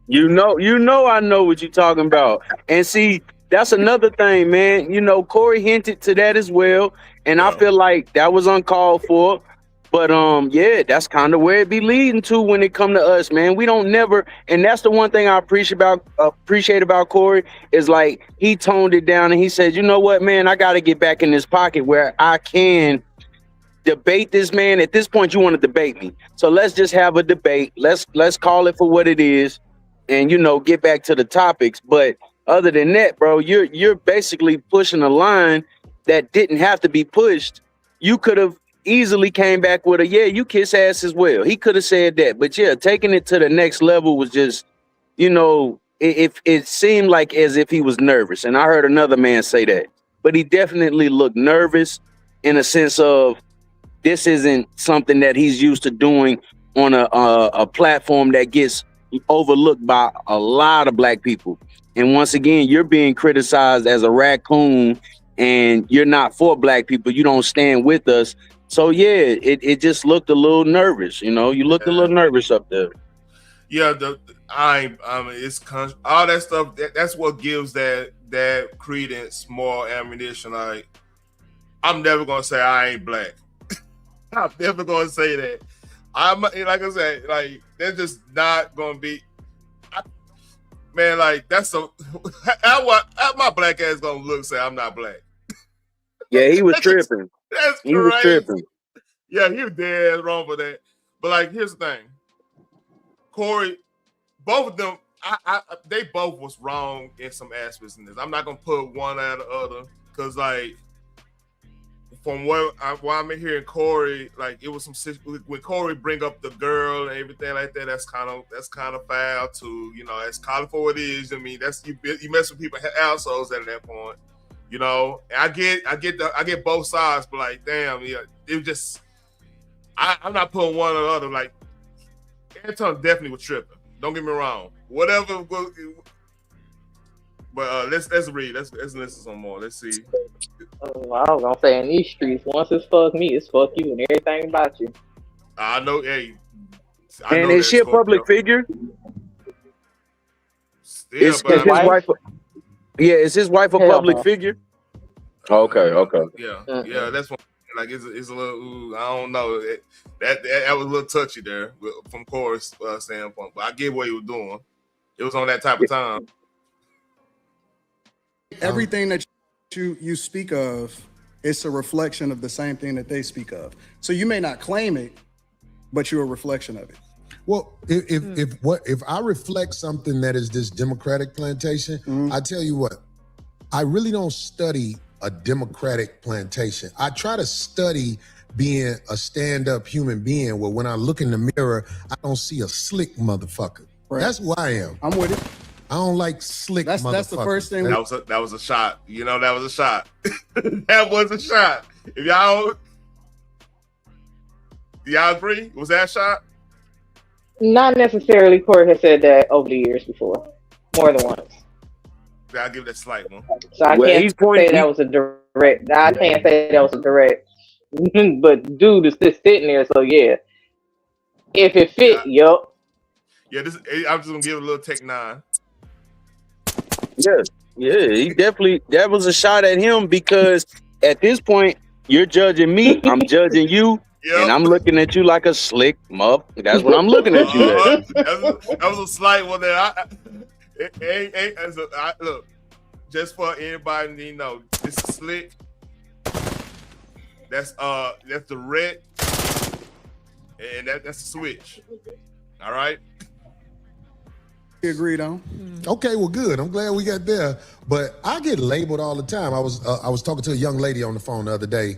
You know, I know what you're talking about. And see, that's another thing, man. You know, Corey hinted to that as well, and I feel like that was uncalled for. But yeah, that's kind of where it be leading to when it come to us, man. We don't never, and that's the one thing I appreciate about Corey is like he toned it down and he said, "You know what, man, I got to get back in this pocket where I can debate this man. At this point, you want to debate me, so let's just have a debate. Let's call it for what it is, and you know, get back to the topics. But other than that, bro, you're basically pushing a line that didn't have to be pushed. You could have easily came back with you kiss ass as well. He could have said that, but yeah, taking it to the next level was just, you know, it seemed like as if he was nervous. And I heard another man say that, but he definitely looked nervous in a sense of this isn't something that he's used to doing on a platform that gets overlooked by a lot of black people. And once again, you're being criticized as a raccoon and you're not for black people. You don't stand with us. So yeah, it just looked a little nervous, you know. You looked a little nervous up there. Yeah, it's all that stuff. That's what gives that credence more ammunition. Like, I'm never gonna say I ain't black. I'm never gonna say that. I'm like I said, like that's just not gonna be. Man, like that's so. How my black ass gonna look? Say I'm not black. Yeah, he was tripping. That's He was crazy. tripping. Yeah, he was dead wrong for that. But like, here's the thing, Corey. Both of them, they both was wrong in some aspects in this. I'm not gonna put one out of the other because, like, from what I'm hearing, Corey, like, it was some when Corey bring up the girl and everything like that. That's kind of foul too. You know, as colorful it is. I mean, that's you mess with people assholes at that point. You know, and I get both sides, but like, damn, yeah, it was just I'm not putting one or the other. Like, Anton definitely was tripping. Don't get me wrong. Whatever, but let's read. Let's listen some more. Let's see. I was gonna say, in these streets, once it's fuck me, it's fuck you and everything about you. I know. Hey, and is she a public figure? Still, is his wife? Yeah, is his wife a public figure? Okay. Yeah. That's one. Like it's a little. I don't know. That was a little touchy there from Corey's standpoint, but I get what he was doing. It was on that type of time. Everything that you speak of, it's a reflection of the same thing that they speak of. So you may not claim it, but you're a reflection of it. Well, if I reflect something that is this Democratic plantation, I tell you what, I really don't study a Democratic plantation. I try to study being a stand-up human being where when I look in the mirror, I don't see a slick motherfucker. Right. That's who I am. I'm with it. I don't like slick motherfuckers. That's the first thing. That was a shot. You know, that was a shot. That was a shot. If y'all agree? Was that a shot? Not necessarily. Corey has said that over the years before, more than once. I'll give that slight one. So I can't say that was a direct. I can't say that was a direct. But dude is just sitting there, so yeah. If it fit, yup. Yeah, I'm just gonna give it a little Tech 9. Yeah, he definitely, that was a shot at him because at this point, you're judging me, I'm judging you, and I'm looking at you like a slick muff. That's what I'm looking at you at. That was a slight one there. Look, just for anybody to know, this is slick. That's the red, and that's the switch. All right. Agreed on. Okay, well, good. I'm glad we got there. But I get labeled all the time. I was talking to a young lady on the phone the other day,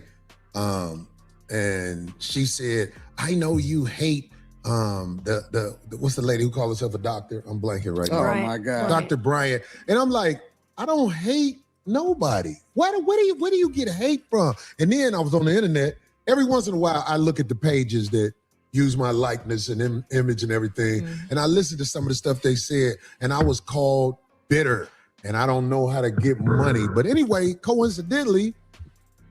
and she said, "I know you hate the what's the lady who calls herself a doctor? I'm blanking right now. Oh my God, Dr. Bryant." And I'm like, I don't hate nobody. Where do you get hate from? And then I was on the internet. Every once in a while, I look at the pages that use my likeness and image and everything. And I listened to some of the stuff they said, and I was called bitter, and I don't know how to get money. But anyway, coincidentally,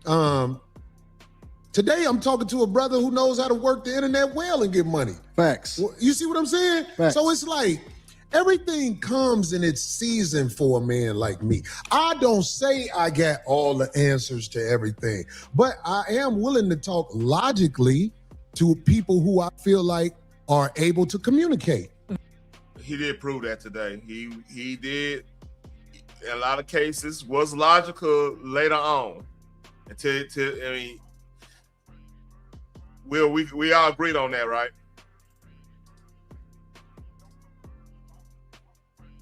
today I'm talking to a brother who knows how to work the internet well and get money. Facts. Well, you see what I'm saying? Facts. So it's like, everything comes in its season for a man like me. I don't say I got all the answers to everything, but I am willing to talk logically to people who I feel like are able to communicate. He did prove that today. He did, in a lot of cases, was logical later on. I mean, we all agreed on that, right?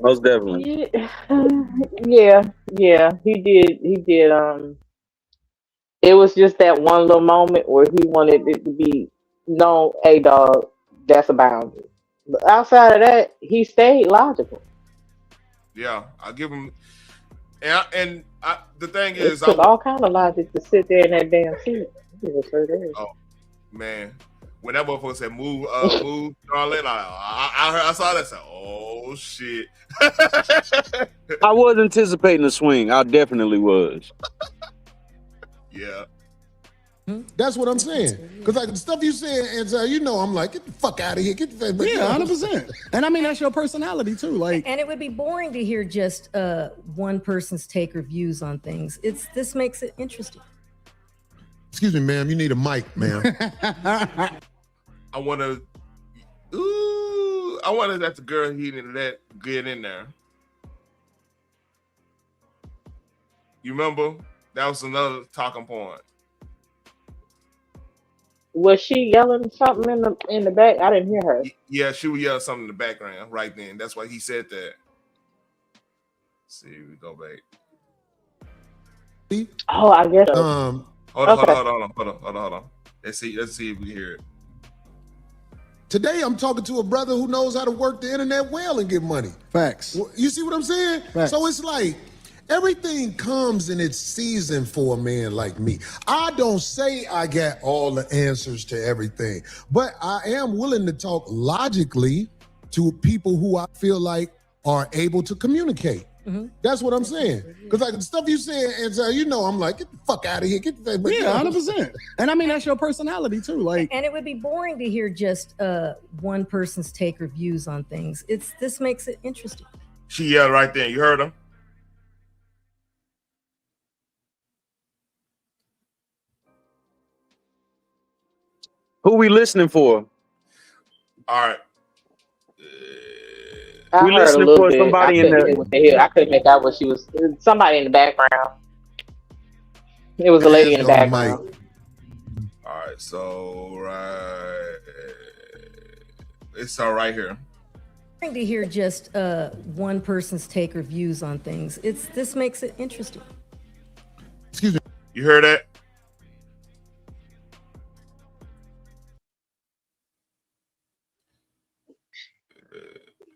Most definitely. Yeah, he did. It was just that one little moment where he wanted it to be known, hey dog, that's a boundary. But outside of that, he stayed logical. Yeah, I give him. And the thing It is, took all kind of logic to sit there in that damn seat. Oh man, when that motherfucker said move, Charlotte, I saw that. I said, oh shit. I was anticipating a swing. I definitely was. Yeah. That's what I'm saying. Because like the stuff you saying, and you know, I'm like, get the fuck out of here. Get the fuck. Yeah, 100%. And I mean, that's your personality too. Like, and it would be boring to hear just one person's take or views on things. This makes it interesting. Excuse me, ma'am. You need a mic, ma'am. I want to. Ooh, I wanted that the girl he needed that get in there. You remember? That was another talking point. Was she yelling something in the back? I didn't hear her. Yeah, she would yell something in the background right then. That's why he said that. Let's see, we go back. Oh, I guess. Hold on. Let's see if we hear it. Today, I'm talking to a brother who knows how to work the internet well and get money. Facts. You see what I'm saying? Facts. So it's like everything comes in its season for a man like me. I don't say I got all the answers to everything, but I am willing to talk logically to people who I feel like are able to communicate. That's what I'm saying. Because like the stuff you saying, and you know, I'm like, get the fuck out of here. Get the fuck. Yeah, 100%. And I mean, that's your personality too. Like, and it would be boring to hear just one person's take or views on things. This makes it interesting. She yelled right there. You heard him? Who we listening for? All right. I We heard a listening little for bit. somebody in I couldn't make out what she was. Somebody in the background. It was a lady in the background. All right, so it's all right here. To hear just one person's take or views on things. This makes it interesting. Excuse me. You heard that?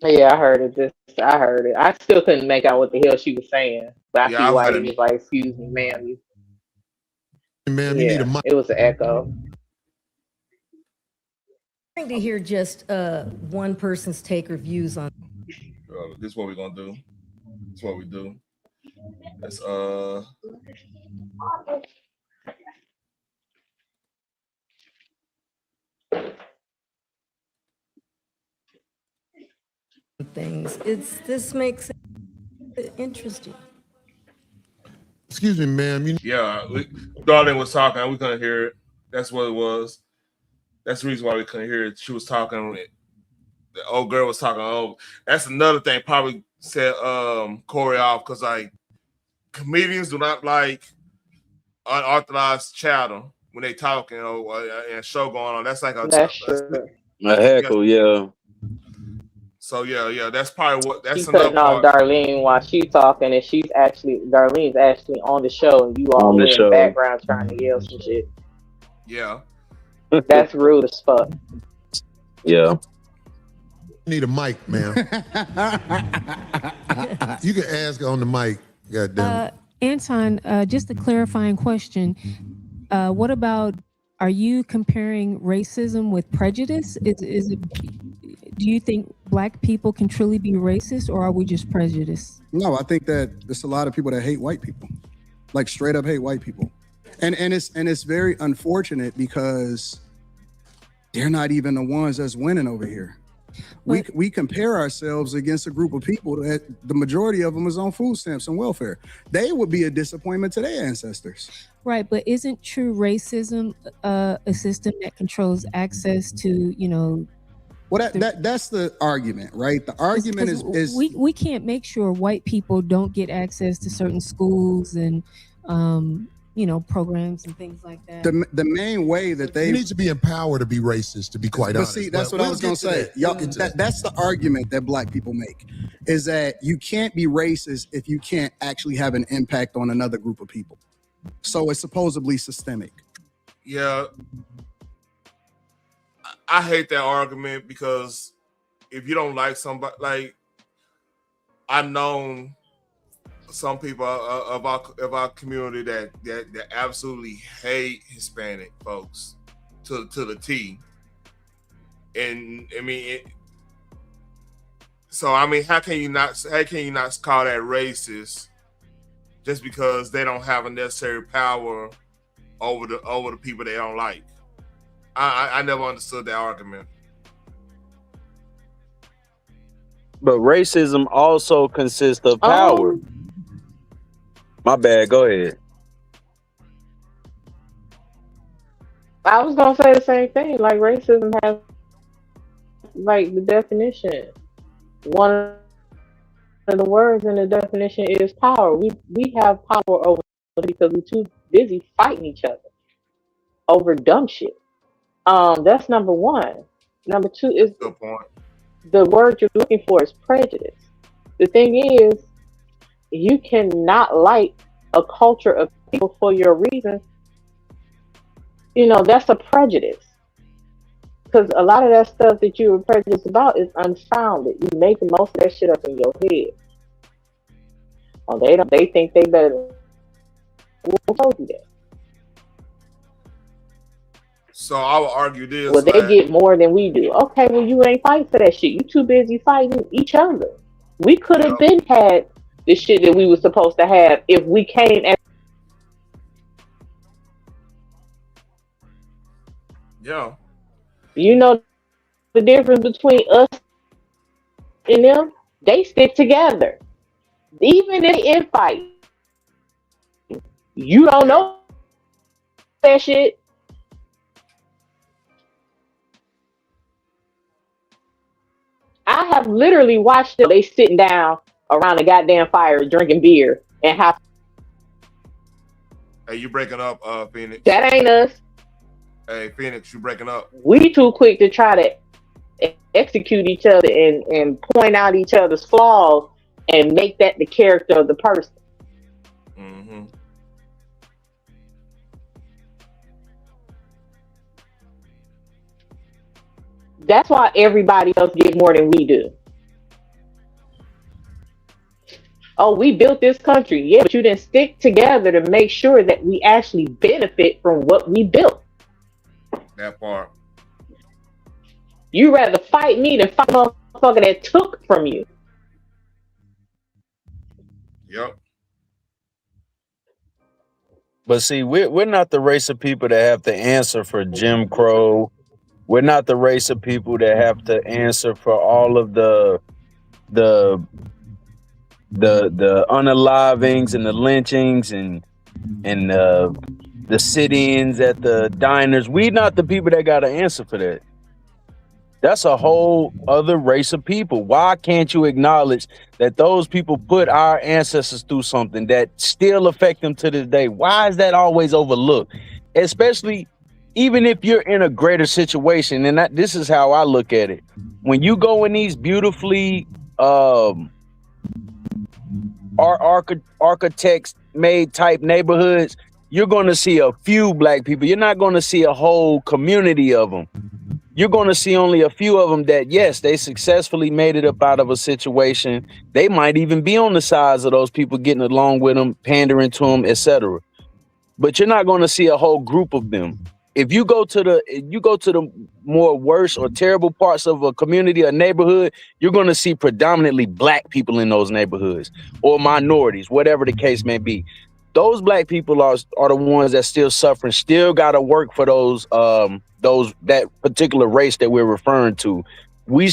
Yeah, I heard it. I heard it. I still couldn't make out what the hell she was saying, but I see why he was like, "Excuse me, ma'am." Ma'am, you need a mic. It was an echo. To hear just one person's take or views on. This is what we're gonna do. This is what we do. That's things. This makes it interesting. Excuse me, ma'am. Darlene was talking. We couldn't hear it. That's what it was. That's the reason why we couldn't hear it. She was talking. The old girl was talking. Oh, that's another thing. Probably set Corey off because like comedians do not like unauthorized chatter when they talk. You know, and a show going on. That's like That's true. A heckle, yeah. So yeah, that's probably what. That's She's another cutting off part. Darlene while she's talking, and Darlene's actually on the show, and you all On the in show. the background trying to yell some shit. Yeah. That's rude as fuck. Yeah. You need a mic, ma'am. You can ask on the mic. God damn it. Anton, just a clarifying question. What about, are you comparing racism with prejudice? Is it, do you think Black people can truly be racist, or are we just prejudiced? no, I think that there's a lot of people that hate white people, like straight up hate white people. And it's very unfortunate because they're not even the ones that's winning over here. We compare ourselves against a group of people that the majority of them is on food stamps and welfare. They would be a disappointment to their ancestors. Right, but isn't true racism a system that controls access to, Well, that's the argument, right? The argument is we can't make sure white people don't get access to certain schools and programs and things like that. the main way that they You need to be empowered to be racist, to be quite But honest. see, that's what We'll I was get gonna to say. that. Y'all, We'll get to that. that's the argument that Black people make, is that you can't be racist if you can't actually have an impact on another group of people. So it's supposedly systemic. Yeah. I hate that argument because if you don't like somebody, like I've known some people of our community that absolutely hate Hispanic folks to the T. And I mean, how can you not call that racist just because they don't have a necessary power over the people they don't like. I never understood that argument. But racism also consists of power. My bad. Go ahead. I was gonna say the same thing. Like racism has like the definition. One of the words in the definition is power. We have power over because we're too busy fighting each other over dumb shit. That's number one. Number two is Good point. the word you're looking for is prejudice. The thing is, you cannot like a culture of people for your reasons. You know, that's a prejudice. Because a lot of that stuff that you were prejudiced about is unfounded. You making most of that shit up in your head. Oh, they don't. They think they better. Who told you that? So I would argue this. Well, they get more than we do. Okay, well, you ain't fighting for that shit. You too busy fighting each other. We could have been had the shit that we were supposed to have if we came as. Yeah. You know the difference between us and them? They stick together. Even if they infight, you don't know that shit. I have literally watched them. They sitting down around a goddamn fire drinking beer and have. Hey, you breaking up, Phoenix? That ain't us. Hey, Phoenix, you breaking up? We too quick to try to execute each other and point out each other's flaws and make that the character of the person. Mm-hmm. That's why everybody else gets more than we do. Oh, we built this country. Yeah, but you didn't stick together to make sure that we actually benefit from what we built. That part. You rather fight me than fight a motherfucker that took from you. Yep. But see, we're not the race of people that have to answer for Jim Crow. We're not the race of people that have to answer for all of the unalivings and the lynchings and the sit-ins at the diners. We're not the people that got to answer for that. That's a whole other race of people. Why can't you acknowledge that those people put our ancestors through something that still affect them to this day? Why is that always overlooked? Especially even if you're in a greater situation, and this is how I look at it. When you go in these beautifully architects made type neighborhoods, you're going to see a few black people. You're not going to see a whole community of them. You're going to see only a few of them that, yes, they successfully made it up out of a situation. They might even be on the sides of those people, getting along with them, pandering to them, etc. But you're not going to see a whole group of them. If you go to the more worse or terrible parts of a community or neighborhood, you're going to see predominantly black people in those neighborhoods or minorities, whatever the case may be. Those black people are the ones that still suffering, still got to work for that particular race that we're referring to.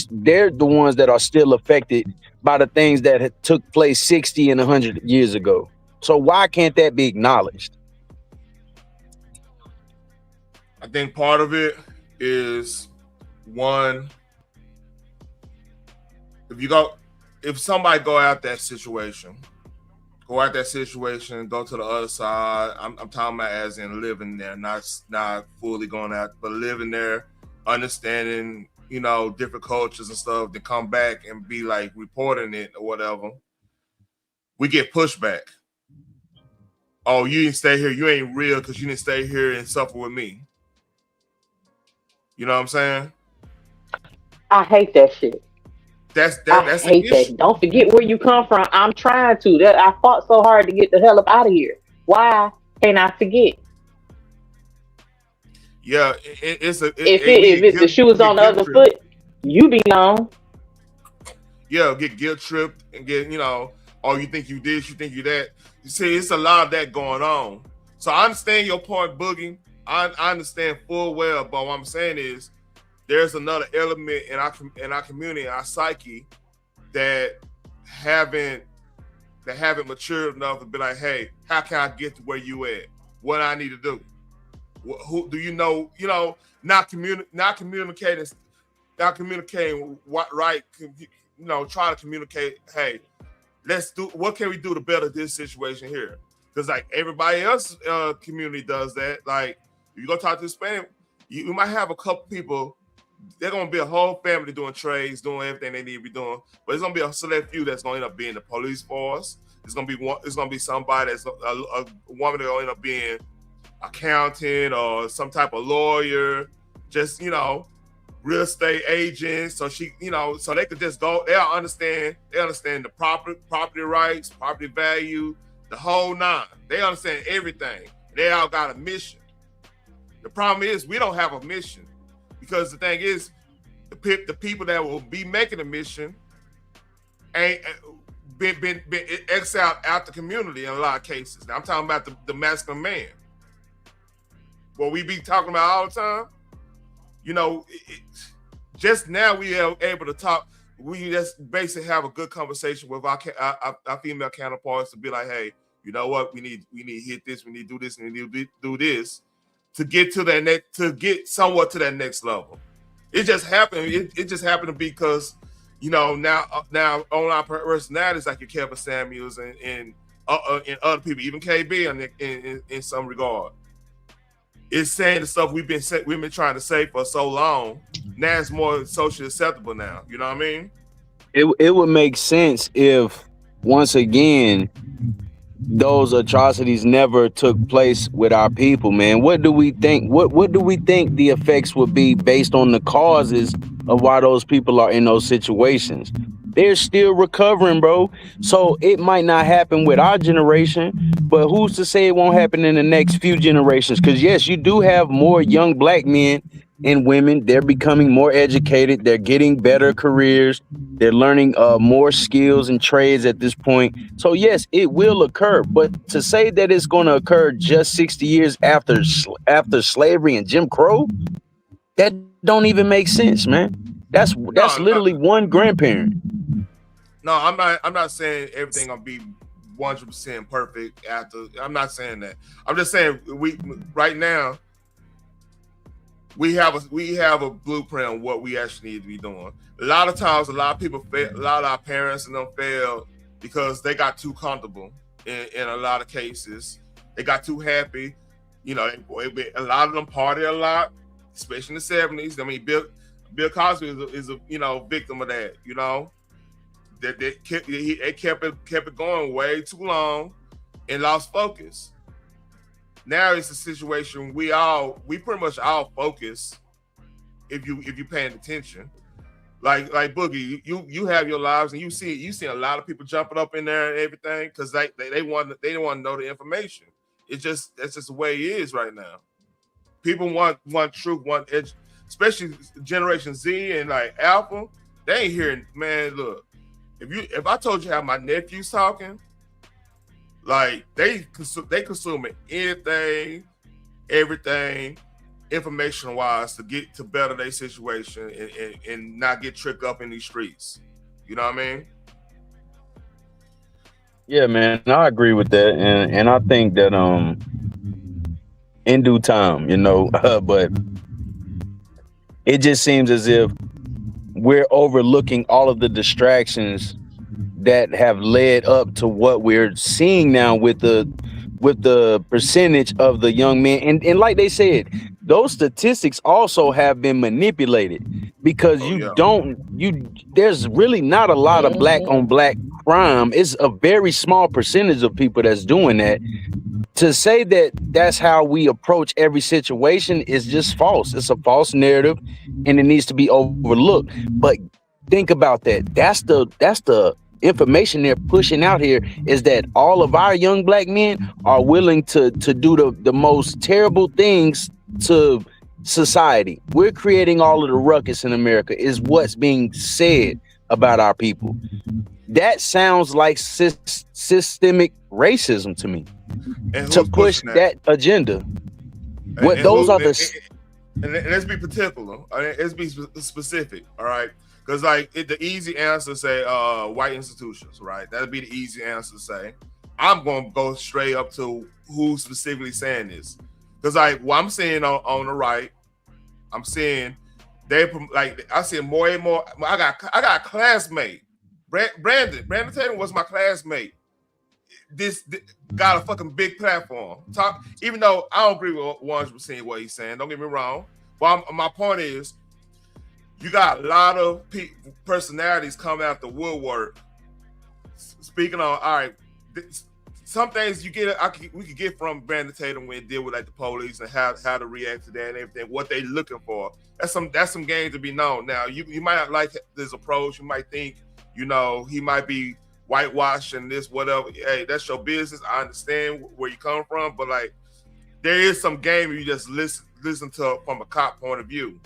They're the ones that are still affected by the things that had took place 60 and 100 years ago. So why can't that be acknowledged? I think part of it is one. If somebody go out that situation, go to the other side. I'm talking about as in living there, not fully going out, but living there, understanding, different cultures and stuff, to come back and be like reporting it or whatever. We get pushback. Oh, you didn't stay here. You ain't real because you didn't stay here and suffer with me. You know what I'm saying? I hate that shit. That's I hate that. Don't forget where you come from. I'm trying to. I fought so hard to get the hell up out of here. Why can't I forget? Yeah, if the shoe was on the other foot, you be on. Yeah, get guilt tripped and get, oh, you think you this, you think you that. You see, it's a lot of that going on. So I understand your point, Boogie. I understand full well, but what I'm saying is there's another element in our community, our psyche, that haven't matured enough to be like, hey, how can I get to where you at? What I need to do? Who do you know? You know, not communicating right. You know, try to communicate. Hey, let's do. What can we do to better this situation here? Because like everybody else community does that. Like if you go talk to Hispanic, you might have a couple people. They're gonna be a whole family doing trades, doing everything they need to be doing. But it's gonna be a select few that's gonna end up being the police force. It's gonna be somebody that's a woman that's gonna end up being accountant or some type of lawyer, just real estate agent. So she, so they could just go. They understand the property rights, property value, the whole nine. They understand everything. They all got a mission. The problem is we don't have a mission. Because the thing is, the people that will be making a mission ain't been exiled out the community in a lot of cases. Now I'm talking about the masculine man. What we be talking about all the time. Just now we are able to talk. We just basically have a good conversation with our female counterparts to be like, hey, you know what? We need to hit this. We need to do this. We need to do this. To get to that to get somewhat to that next level. It just happened. It just happened to be because, now on our personalities like your Kevin Samuels and other people, even KB in some regard, it's saying the stuff we've been trying to say for so long. Now it's more socially acceptable now. You know what I mean? It would make sense if once again those atrocities never took place with our people, man. What do we think? What do we think the effects would be based on the causes of why those people are in those situations? They're still recovering, bro. So it might not happen with our generation, but who's to say it won't happen in the next few generations? Because yes, you do have more young black men and women. They're becoming more educated. They're getting better careers. They're learning more skills and trades at this point. So yes, it will occur. But to say that it's going to occur just 60 years after slavery and Jim Crow, that don't even make sense, man. That's literally one grandparent. No, I'm not saying everything gonna be 100% perfect after. I'm not saying that. I'm just saying right now we have a blueprint on what we actually need to be doing. A lot of times, a lot of people fail. A lot of our parents and them fail because they got too comfortable. In a lot of cases, they got too happy. A lot of them party a lot, especially in the 70s. I mean, Bill Cosby is a victim of that. That they kept it going way too long and lost focus. Now it's a situation we pretty much all focus if you paying attention. Like Boogie, you have your lives and you see a lot of people jumping up in there and everything because they don't want to know the information. That's just the way it is right now. People want truth, want edge, especially Generation Z and like Alpha. They ain't hearing, man. Look, if I told you how my nephew's talking, like they consuming anything, everything, information wise to better their situation and not get tricked up in these streets. You know what I mean? Yeah, man, I agree with that, and I think that in due time, but it just seems as if we're overlooking all of the distractions that have led up to what we're seeing now with the percentage of the young men. And like they said, those statistics also have been manipulated because there's really not a lot of black on black crime. It's a very small percentage of people that's doing that. To say that that's how we approach every situation is just false. It's a false narrative and it needs to be overlooked. But think about that. That's the information they're pushing out here, is that all of our young black men are willing to do the most terrible things to society. We're creating all of the ruckus in America is what's being said about our people. That sounds like systemic racism to me. And to who's push pushing that agenda. What And those who, are the and let's be particular. Let's be specific. All right, because like the easy answer say white institutions, right? That'd be the easy answer to say. I'm gonna go straight up to who's specifically saying this, because like what I'm seeing on the right, I'm seeing they like I see more and more. I got a classmate, Brandon Tatum was my classmate. This got a fucking big platform. Even though I don't agree with 100% what he's saying, don't get me wrong. But my point is, you got a lot of personalities coming out the woodwork. Speaking on, all right, some things we could get from Brandon Tatum when he deal with like the police and how to react to that and everything, what they looking for. That's some game to be known. Now you might not like this approach. You might think, he might be whitewashing this, whatever. Hey, that's your business. I understand where you come from, but like there is some game you just listen to from a cop point of view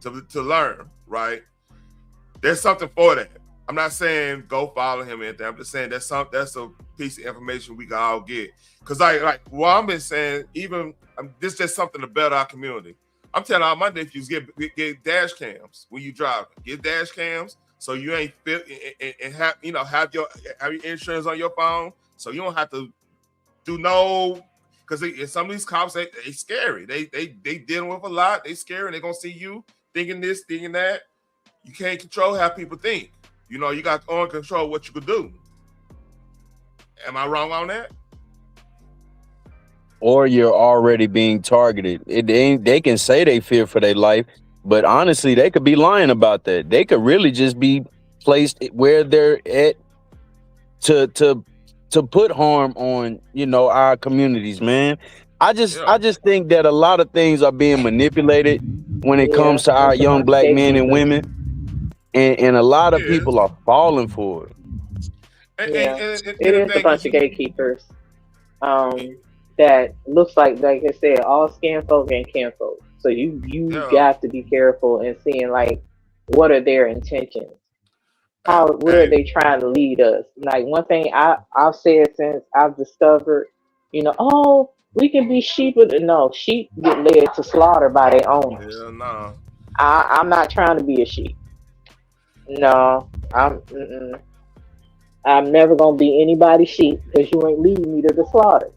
to learn, right? There's something for that. I'm not saying go follow him or anything. I'm just saying that's a piece of information we can all get. Because like what I've been saying, even this is just something to better our community. I'm telling all my nephews get dash cams when you drive. Get dash cams so you ain't fit and have your insurance on your phone, so you don't have to do no. Because some of these cops they scary. They dealing with a lot. They scary and they gonna see you thinking this, thinking that. You can't control how people think. You got to control what you could do. Am I wrong on that? Or you're already being targeted. They can say they fear for their life, but honestly, they could be lying about that. They could really just be placed where they're at to put harm on, our communities, man. I just think that a lot of things are being manipulated when it comes to our young black men and women. And a lot of people are falling for it. It is a bunch of gatekeepers that looks like I said, all skin folk and kin folk. So you got to be careful and seeing like what are their intentions. Where are they trying to lead us? Like one thing I've said since I've discovered, we can be sheep. No, sheep get led to slaughter by their owners. Yeah, no. I'm not trying to be a sheep. No, I'm never gonna be anybody's sheep because you ain't leading me to the slaughter.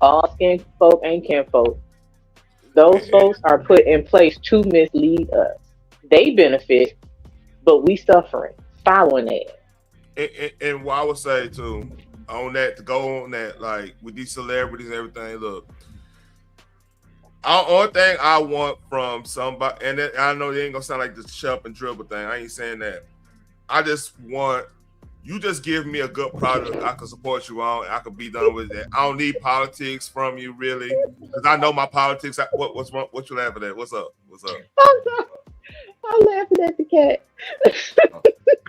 All skin folk and kin folk. Those folks are put in place to mislead us. They benefit, but we suffering following that. And what I would say too on that, to go on that, like with these celebrities and everything, look. Only thing I want from somebody, and I know it ain't gonna sound like this chub and dribble thing. I ain't saying that. I just want you just give me a good product I can support you on. I could be done with that. I don't need politics from you really, because I know my politics. What's wrong? What you laughing at? What's up? What's up? I'm laughing at the cat.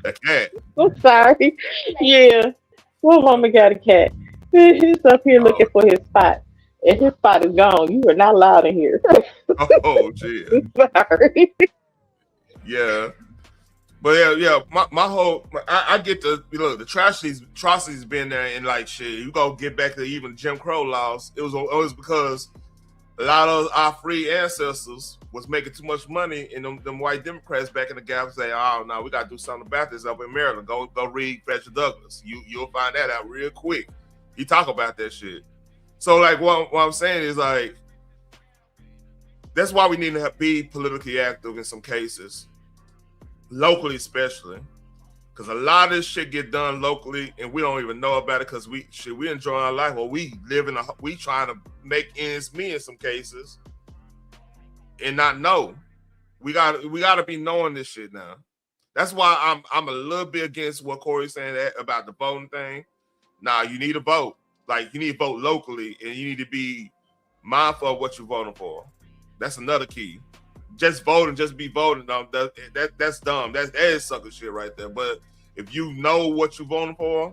The cat. I'm sorry. Yeah, one woman got a cat. He's up here looking for his spot. And his spot is gone. You are not allowed in here. Oh, gee. Sorry. Yeah. But yeah. My whole, I get the atrocities been there, and like shit. You go get back to even Jim Crow laws. It was because a lot of our free ancestors was making too much money, and them white Democrats back in the gap say, "Oh no, we got to do something about this up in Maryland." Go read Fletcher Douglass. You'll find that out real quick. He talk about that shit. So like what I'm saying is like that's why we need to be politically active in some cases, locally especially, because a lot of this shit get done locally and we don't even know about it because we enjoy our life, or we trying to make ends meet in some cases and not know. We gotta be knowing this shit now. That's why I'm a little bit against what Corey's saying about the voting thing. Nah, you need to vote. Like, you need to vote locally, and you need to be mindful of what you're voting for. That's another key. Just vote and just be voting. No, that's dumb. That is sucker shit right there. But if you know what you're voting for,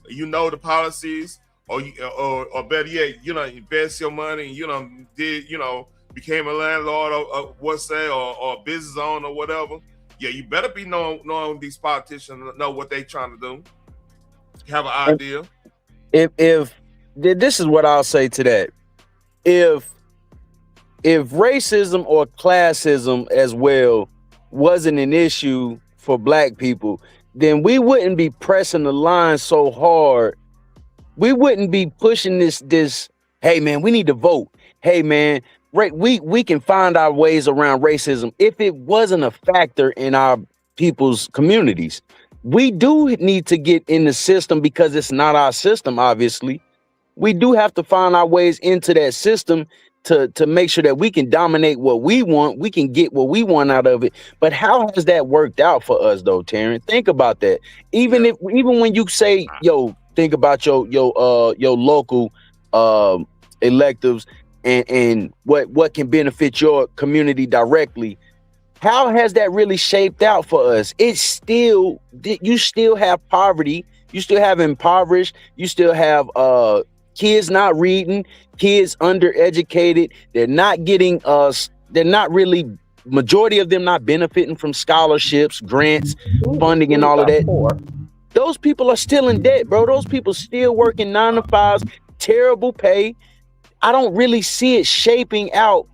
you know the policies, or better yet, invest your money, and became a landlord or a business owner or whatever. Yeah, you better be knowing these politicians, know what they trying to do. Have an idea. If this is what I'll say to that. If racism or classism as well wasn't an issue for black people, then we wouldn't be pressing the line so hard. We wouldn't be pushing this, hey man, we need to vote. Hey man, right, we can find our ways around racism if it wasn't a factor in our people's communities. We do need to get in the system because it's not our system, obviously. We do have to find our ways into that system to make sure that we can dominate what we want. We can get what we want out of it. But how has that worked out for us though, Taryn? Think about that. Even when you say, yo, think about your local electives and what can benefit your community directly. How has that really shaped out for us? It's still, you still have poverty, you still have impoverished, you still have kids not reading, kids undereducated, they're not getting they're not really, majority of them not benefiting from scholarships, grants, funding, and all of that. Those people are still in debt, bro. Those people still working 9 to 5s, terrible pay. I don't really see it shaping out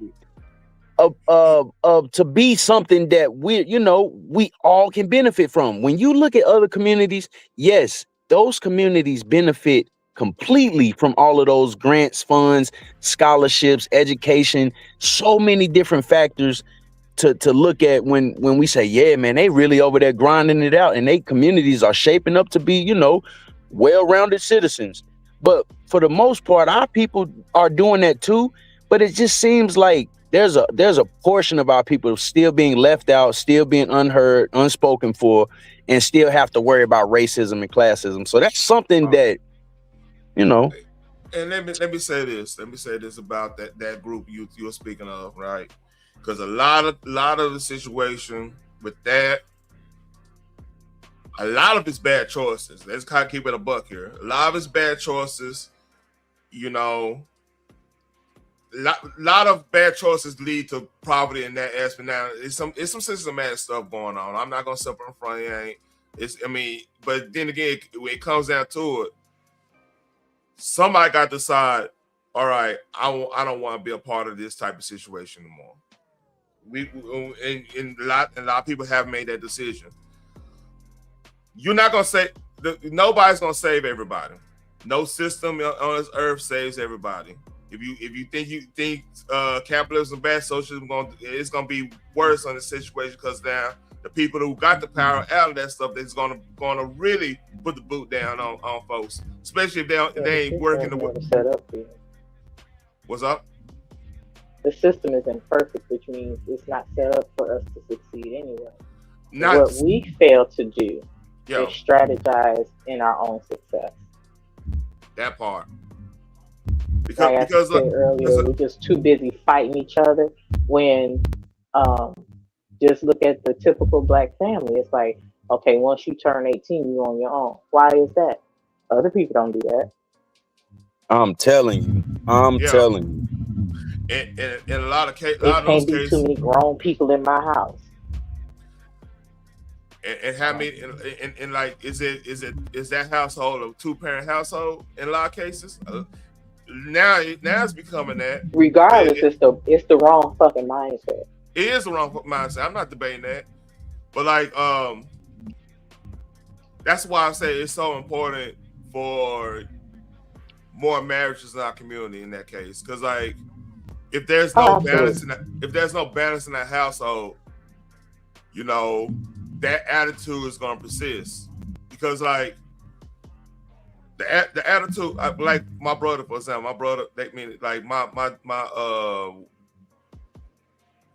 to be something that we all can benefit from. When you look at other communities, yes, those communities benefit completely from all of those grants, funds, scholarships, education, so many different factors to look at when we say, yeah, man, they really over there grinding it out and they communities are shaping up to be, well-rounded citizens. But for the most part, our people are doing that too. But it just seems like there's a portion of our people still being left out, still being unheard, unspoken for, and still have to worry about racism and classism. So that's something that, And let me say this. Let me say this about that group you're speaking of, right? Because a lot of the situation with that, a lot of it's bad choices. Let's kind of keep it a buck here. A lot of it's bad choices. Lot of bad choices lead to poverty in that aspect. Now, it's some systematic stuff going on. I'm not gonna step in front of it. But then again, when it comes down to it, somebody got to decide. All right, I don't want to be a part of this type of situation anymore. A lot of people have made that decision. You're not gonna say nobody's gonna save everybody. No system on this earth saves everybody. If you think capitalism bad, socialism it's gonna be worse on the situation because now the people who got the power out of that stuff that's gonna really put the boot down on folks, especially if they ain't working the way. Set up for you. What's up? The system is imperfect, which means it's not set up for us to succeed anyway. What we fail to do is strategize in our own success. That part. Because I said earlier, we're just too busy fighting each other when just look at the typical black family. It's like, okay, once you turn 18, you're on your own. Why is that? Other people don't do that. I'm telling you. Telling you. In a lot of cases, there can't be too many grown people in my house. And how many? And like, is that household a 2-parent household in a lot of cases? Now it's becoming that. Regardless, it's the wrong fucking mindset. It is the wrong mindset. I'm not debating that, but like, that's why I say it's so important for more marriages in our community in that case. Because like, if there's no balance in that household, that attitude is gonna persist. Because like the attitude, like my brother, for example,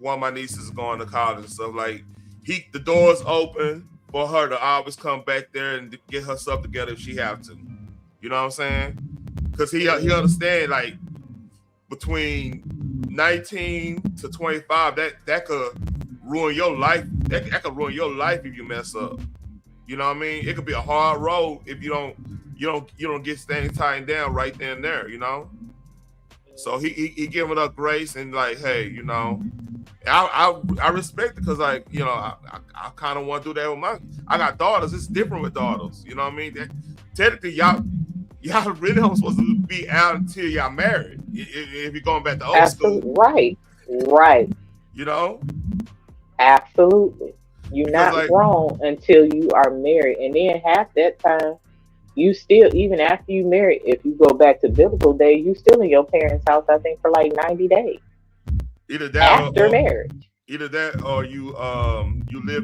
one of my nieces is going to college and stuff. Like the door's open for her to always come back there and get her stuff together if she have to. You know what I'm saying? Because he understand like between 19 to 25, that could ruin your life. That could ruin your life if you mess up. You know what I mean? It could be a hard road if you don't get things tightened down right then and there. So he giving her grace and like, hey, I respect it because like I kind of want to do that with I got daughters. It's different with daughters. You know what I mean? Technically, y'all y'all really don't supposed to be out until y'all married. If you're going back to old Absolutely. school, Right. you know, Absolutely. You're because not like grown until you are married. And then half that time, you still, even after you marry, if you go back to biblical days, you still in your parents' house, I think, for like 90 days either that after marriage. you live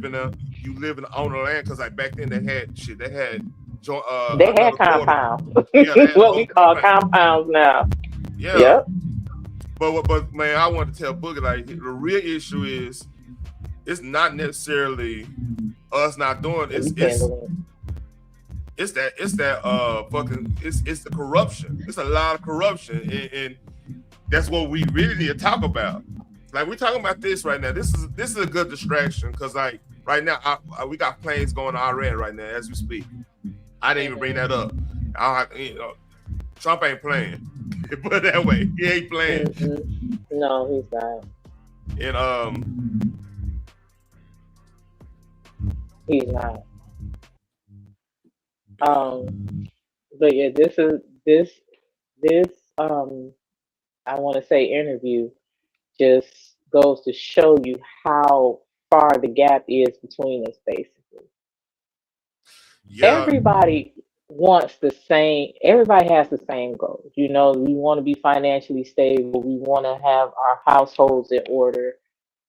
in on the land because like back then they had They another had quarter. compounds. Yeah, they had What whole we call compound. compounds now. Yeah, Yep. but man, I want to tell Boogie like the real issue is it's not necessarily us not doing it. It's that fucking it's the corruption. It's a lot of corruption, and that's what we really need to talk about. Like we're talking about this right now. This is a good distraction because like right now we got planes going to Iran right now as we speak. I didn't even bring that up. Trump ain't playing. Put it that way. He ain't playing. Mm-hmm. No, he's not. And he's not. But yeah, this I want to say interview just goes to show you how far the gap is between us, basically. Yeah. Everybody wants the same, everybody has the same goals. You know, we want to be financially stable, we want to have our households in order,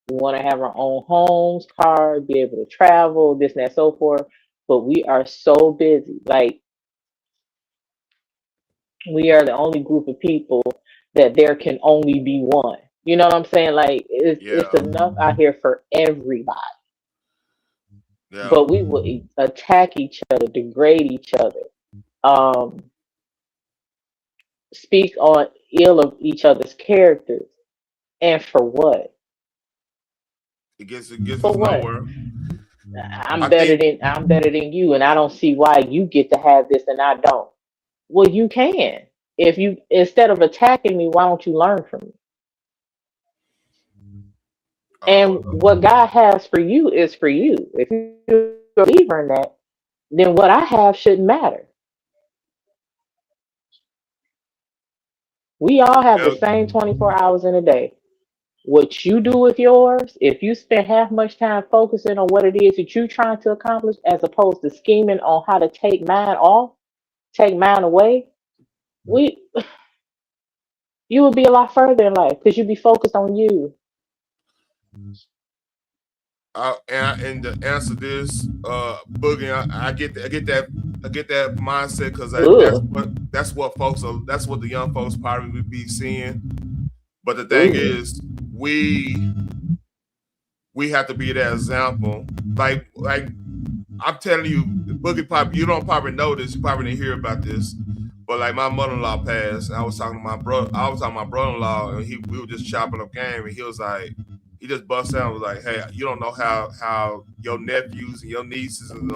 we want to have our own homes, cars, be able to travel, this and that, so forth. But we are so busy. Like, we are the only group of people that there can only be one. You know what I'm saying? Like, it's enough out here for everybody. Yeah. But we will attack each other, degrade each other, speak on ill of each other's characters, and for what? It gets us For what? nowhere. I'm better than you, and I don't see why you get to have this and I don't. Well, you can. If you, instead of attacking me, why don't you learn from me? And what God has for you is for you. If you're a believer in that, then what I have shouldn't matter. We all have the same 24 hours in a day. What you do with yours, if you spend half much time focusing on what it is that you're trying to accomplish, as opposed to scheming on how to take mine off, take mine away, you would be a lot further in life because you'd be focused on you. And to answer this, Boogie, I get that mindset because that's what the young folks probably would be seeing. But the thing is, we have to be that example. Like I'm telling you, Boogie, you don't probably know this, you probably didn't hear about this. But like my mother-in-law passed, and I was talking to my brother-in-law, and we were just chopping up game, and he was like, he just busted out and was like, "Hey, you don't know how your nephews and your nieces and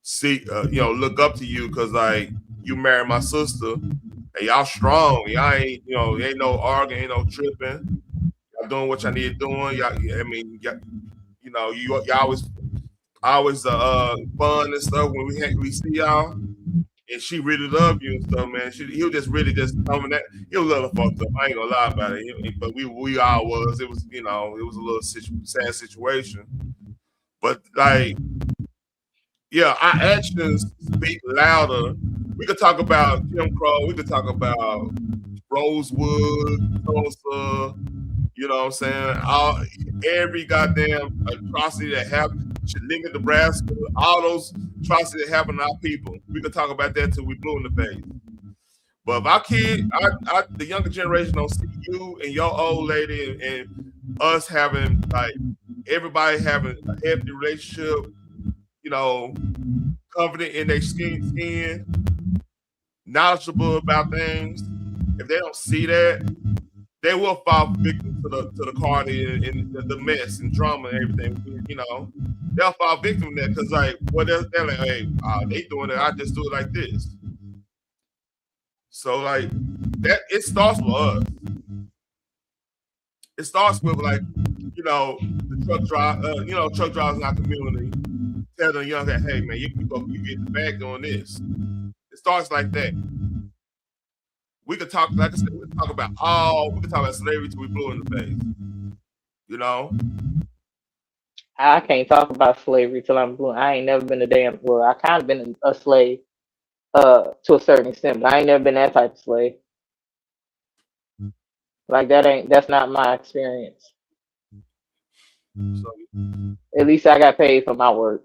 see, look up to you because like you married my sister, and y'all strong. Y'all ain't, ain't no arguing, ain't no tripping. Y'all doing what y'all need doing. Y'all, I mean, you always fun and stuff when we see y'all." And she really loved you and stuff, man. He was just really just coming at. He was a little fucked up. I ain't gonna lie about it. But we all was. It was it was a little sad situation. But like, yeah, our actions speak louder. We could talk about Jim Crow. We could talk about Rosewood, Tulsa. You know what I'm saying? Every goddamn atrocity that happened. Lincoln, Nebraska, all those atrocities that happen to our people. We can talk about that till we blue in the face. But if our kid, the younger generation don't see you and your old lady and us having like everybody having a healthy relationship, confident in their skin, knowledgeable about things. If they don't see that, they will fall victim to the party and the mess and drama and everything. They'll fall victim to that because like, they're like, hey, they doing it. I just do it like this. So like that, it starts with us. It starts with like, the truck drivers in our community tell the young, hey man, you get the bag doing this. It starts like that. we could talk, like I said, we could talk about slavery till we blue in the face. You know? I can't talk about slavery till I'm blue. I ain't never been I kind of been a slave to a certain extent, but I ain't never been that type of slave. Like that's not my experience. So, At least I got paid for my work.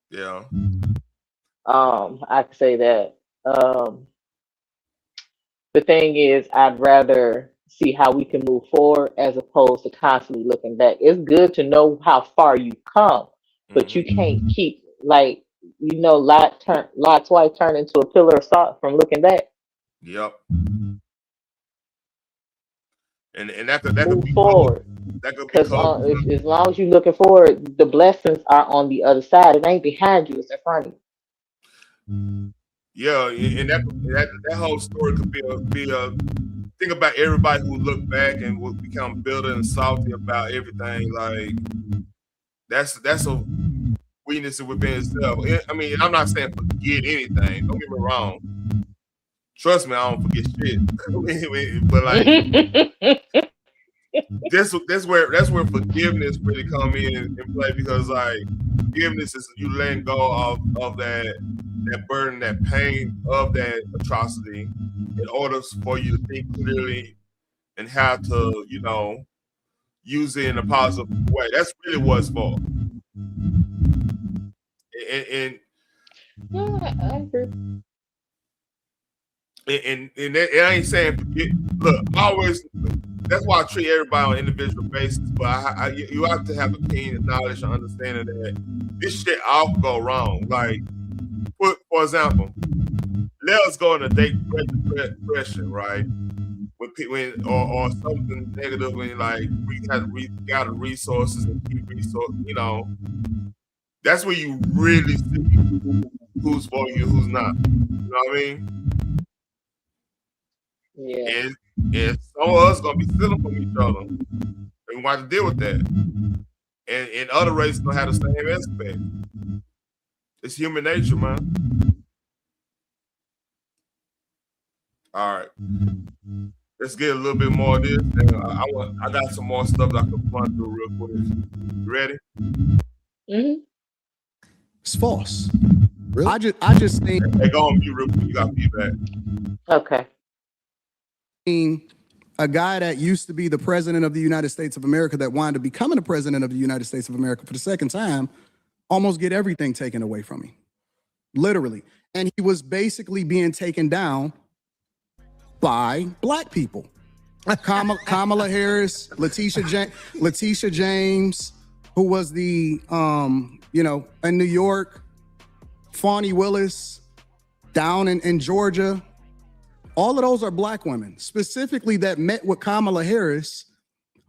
yeah. I can say that. The thing is, I'd rather see how we can move forward as opposed to constantly looking back. It's good to know how far you come, but you can't keep Lot's wife turned into a pillar of salt from looking back. Yep. And that could Move be forward. Because as long as you're looking forward, the blessings are on the other side. It ain't behind you; it's in front of you. Yeah, and that whole story could be a think about everybody who look back and will become bitter and salty about everything. Like that's a weakness within itself. I mean, I'm not saying forget anything. Don't get me wrong. Trust me, I don't forget shit. But like that's where forgiveness really come in play, because like forgiveness is you letting go of that burden, that pain of that atrocity, in order for you to think clearly and how to, use it in a positive way. That's really what it's for. And I agree. And I ain't saying forget. Look, that's why I treat everybody on an individual basis. But you have to have a keen knowledge and understanding that this shit all can go wrong. Like, for example, let us go on a date depression, right? Or something negative, when like we got the resources and keep resources, that's where you really see who's for you, who's not. You know what I mean? Yeah. And some of us gonna be stealing from each other, and we want to deal with that. And other races don't have the same aspect. It's human nature, man. All right, let's get a little bit more of this. And I got some more stuff that I can run through real quick. You ready? Mm-hmm. It's false. Really? I just think. Hey, go on mute real quick. You got feedback. Okay. A guy that used to be the president of the United States of America, that wanted to becoming the president of the United States of America for the second time, almost get everything taken away from him, literally. And he was basically being taken down by black people. Kamala Harris, Letitia James, who was the in New York, Fani Willis down in Georgia. All of those are black women, specifically that met with Kamala Harris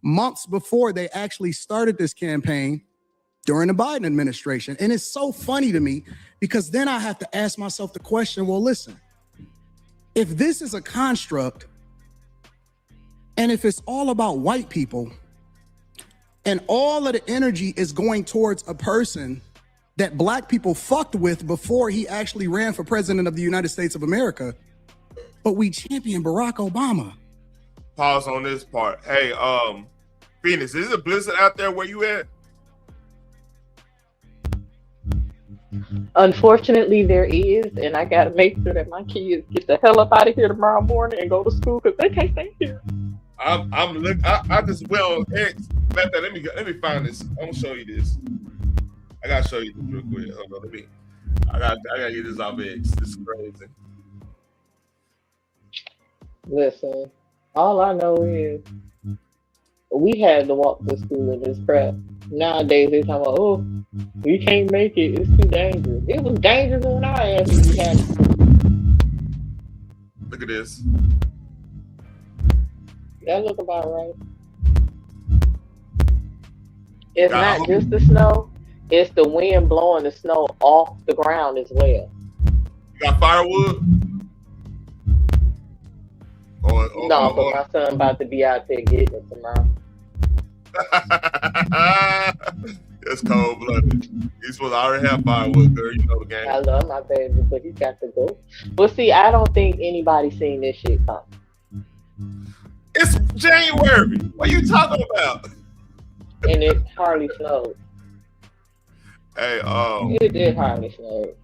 months before they actually started this campaign during the Biden administration. And it's so funny to me, because then I have to ask myself the question, well, listen, if this is a construct, and if it's all about white people, and all of the energy is going towards a person that black people fucked with before he actually ran for president of the United States of America, but we champion Barack Obama. Pause on this part. Hey, Phoenix, is it a blizzard out there where you at? Unfortunately, there is, and I gotta make sure that my kids get the hell up out of here tomorrow morning and go to school, because they can't stay here. I just went on X. Let me find this. I'm gonna show you this. I gotta show you this real quick. Hold on, I gotta get this off X. This is crazy. Listen, all I know is we had to walk to school in this crap. Nowadays they talking about, oh, we can't make it. It's too dangerous. It was dangerous when I asked you had it. Look at this. That look about right. It's not just the snow, it's the wind blowing the snow off the ground as well. You got firewood? No, but my son about to be out there getting it tomorrow. Yes, that's cold blooded. He's supposed to already have firewood, girl. You know the game. I love my baby, but he got to go. Well, see, I don't think anybody's seen this shit come. It's January. What are you talking about? And it hardly snowed. Hey, It did hardly snow.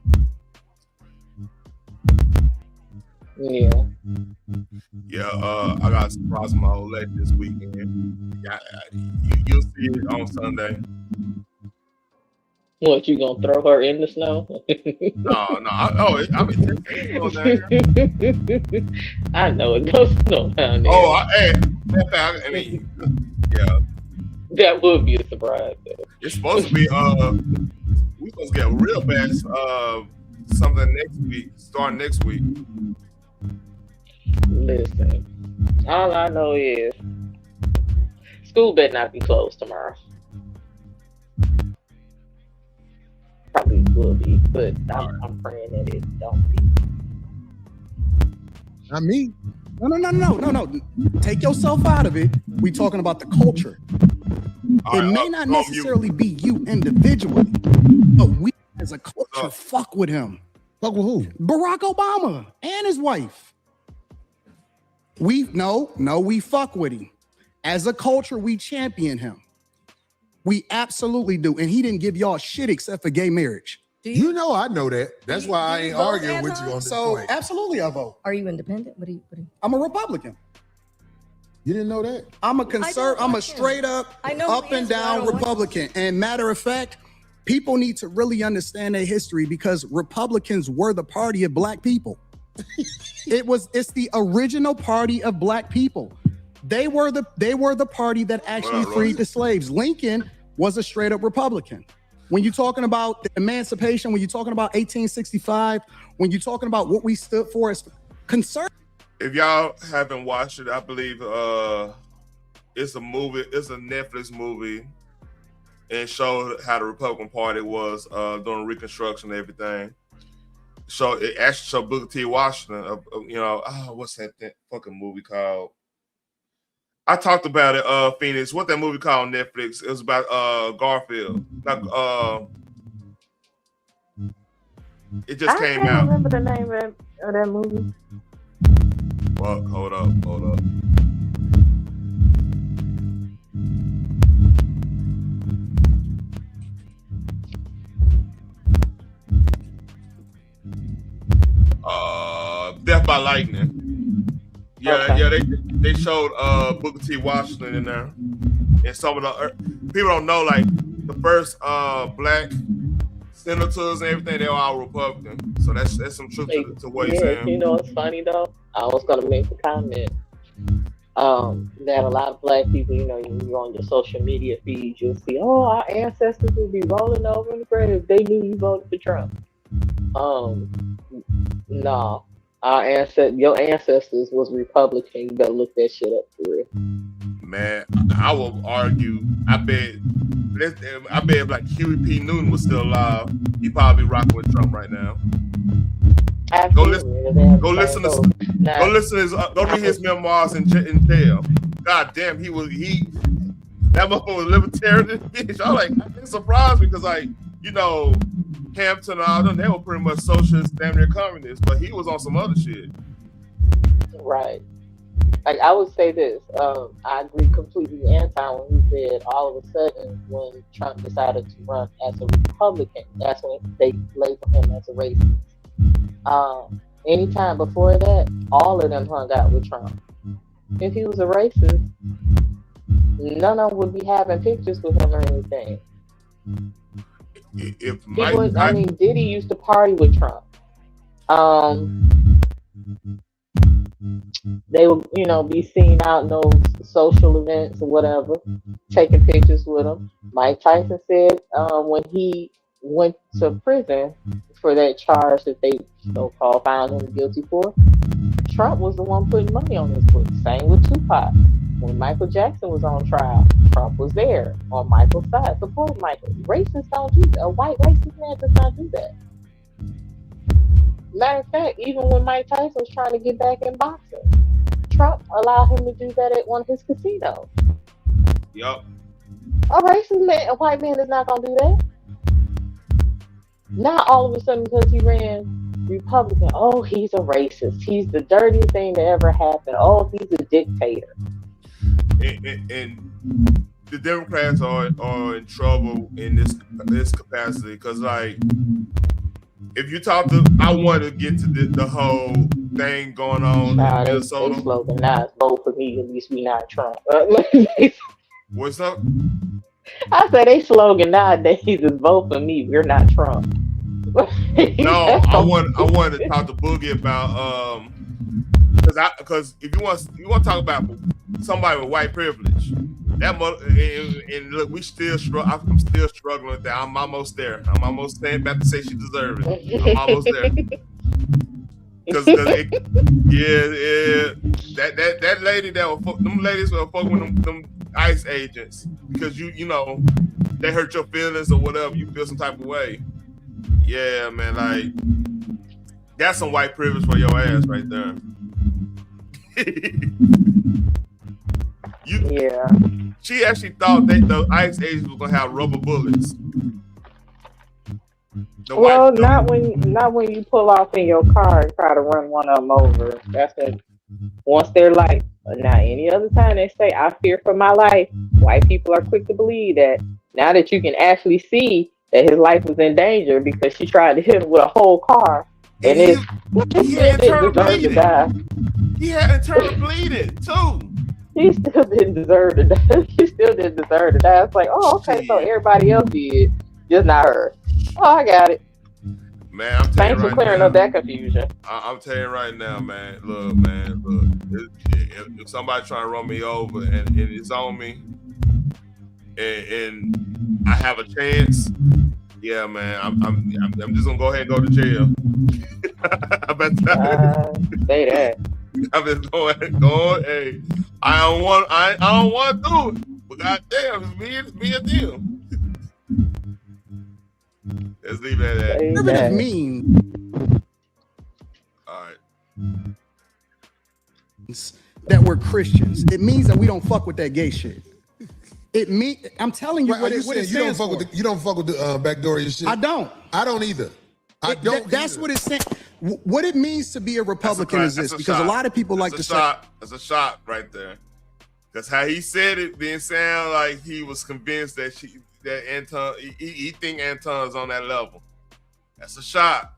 Yeah. Yeah, I got a surprise for my old lady this weekend. Yeah, you'll see it on Sunday. What, you gonna throw her in the snow? I know it goes snow down there. I mean, yeah. That would be a surprise. It's supposed to be we're supposed to get real bad something next week, starting next week. Listen, all I know is school better not be closed tomorrow. Probably will be, but I'm praying that it don't be. Not me. No. Take yourself out of it. We talking about the culture. It may not necessarily be you individually, but we as a culture fuck with him. Fuck with who? Barack Obama and his wife. We fuck with him. As a culture, we champion him. We absolutely do. And he didn't give y'all shit except for gay marriage. You know I know that. That's why I ain't arguing with you on this point. Absolutely I vote. Are you independent? What do you? I'm a Republican. You didn't know that? I'm a straight up, up and down Republican. And matter of fact, people need to really understand their history because Republicans were the party of black people. It's the original party of black people. They were the party that actually freed the slaves. Lincoln was a straight up Republican. When you're talking about the emancipation, when you're talking about 1865, when you're talking about what we stood for as concern. If y'all haven't watched it, I believe it's a movie. It's a Netflix movie, and showed how the Republican Party was during Reconstruction and everything. So it actually showed Booker T. Washington. What's that fucking movie called? I talked about it, Phoenix. What that movie called on Netflix? It was about Garfield. It just came out. I can't remember the name of that movie. Well, hold up. Death by Lightning. Yeah, they showed Booker T. Washington in there, and some of the people don't know, like the first black senators and everything, they were all Republican. So that's some truth to what he's saying. You know what's funny though? I was gonna make the comment that a lot of black people, you're on your social media feed, you'll see, our ancestors will be rolling over in the grave if they knew you voted for Trump. No. Your ancestors was Republican. You better look that shit up for real. Man, I will argue. I bet like Huey P. Newton was still alive. He probably rocking with Trump right now. Absolutely. Go read his memoirs in jail. God damn, that motherfucker was libertarian. I'm like, I'm surprised because Hampton and all them, they were pretty much socialist, damn near communists, but he was on some other shit. Right. Like, I would say this, I agree completely with Anton when he said all of a sudden when Trump decided to run as a Republican, that's when they labeled him as a racist. Anytime before that, all of them hung out with Trump. If he was a racist, none of them would be having pictures with him or anything. Diddy used to party with Trump. They would, be seen out in those social events or whatever, taking pictures with him. Mike Tyson said when he went to prison for that charge that they so-called found him guilty for, Trump was the one putting money on his books. Same with Tupac. When Michael Jackson was on trial, Trump was there on Michael's side, supporting Michael. Racists don't do that. A white racist man does not do that. Matter of fact, even when Mike Tyson was trying to get back in boxing, Trump allowed him to do that at one of his casinos. Yup. A racist man, a white man is not gonna do that. Not all of a sudden because he ran Republican. Oh, he's a racist. He's the dirtiest thing to ever happen. Oh, he's a dictator. And the Democrats are in trouble in this capacity because, like, if you talk to, I want to get to the whole thing going on in Minnesota. They slogan now is vote for me. At least we not Trump. What's up? I said they slogan nowadays is vote for me. We're not Trump. No, I wanted to talk to Boogie about because if you want to talk about somebody with white privilege, that and look, I'm still struggling with that. I'm almost there. I'm almost about to say she deserves it. I'm almost there. Because that lady that was them ladies were fucking with them ICE agents because you know they hurt your feelings or whatever, you feel some type of way. Yeah, man, like that's some white privilege for your ass right there. Yeah. She actually thought that the ICE agents were gonna have rubber bullets. Not when you pull off in your car and try to run one of them over. That's it. Once they're like, now any other time they say, I fear for my life, white people are quick to believe that. Now that you can actually see that his life was in danger because she tried to hit him with a whole car, and he had internal bleeding. To die. He had internal bleeding too. He still didn't deserve to die. He still didn't deserve to die. It's like, oh, okay, so everybody else did, just not her. Oh, I got it. Man, I'm thanks for clearing up that confusion. I'm telling you right now, man. Look. If somebody trying to run me over and it's on me, and I have a chance, yeah, man, I'm just gonna go ahead and go to jail. I bet say that. I'm just going. Hey, I don't want to do it, but goddamn, it's me and them. Let's leave it at that. Conservative means. All right. That we're Christians. It means that we don't fuck with that gay shit. It mean I'm telling you what it stands for. You don't fuck with the backdoor shit. I don't either. That's what it's saying. What it means to be a Republican is this, because a lot of people like to say that's a shot right there. Because how he said it didn't sound like he was convinced that Anton, he think Anton's on that level. That's a shot.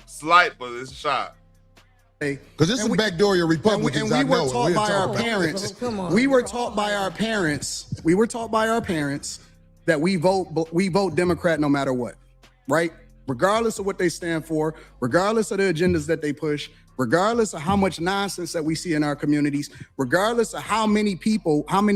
Slight, but it's a shot. Because this is backdoor your Republicans. And we were taught by our parents. We were taught by our parents. We were taught by our parents that we vote Democrat no matter what, right? Regardless of what they stand for, regardless of the agendas that they push, regardless of how much nonsense that we see in our communities, regardless of how many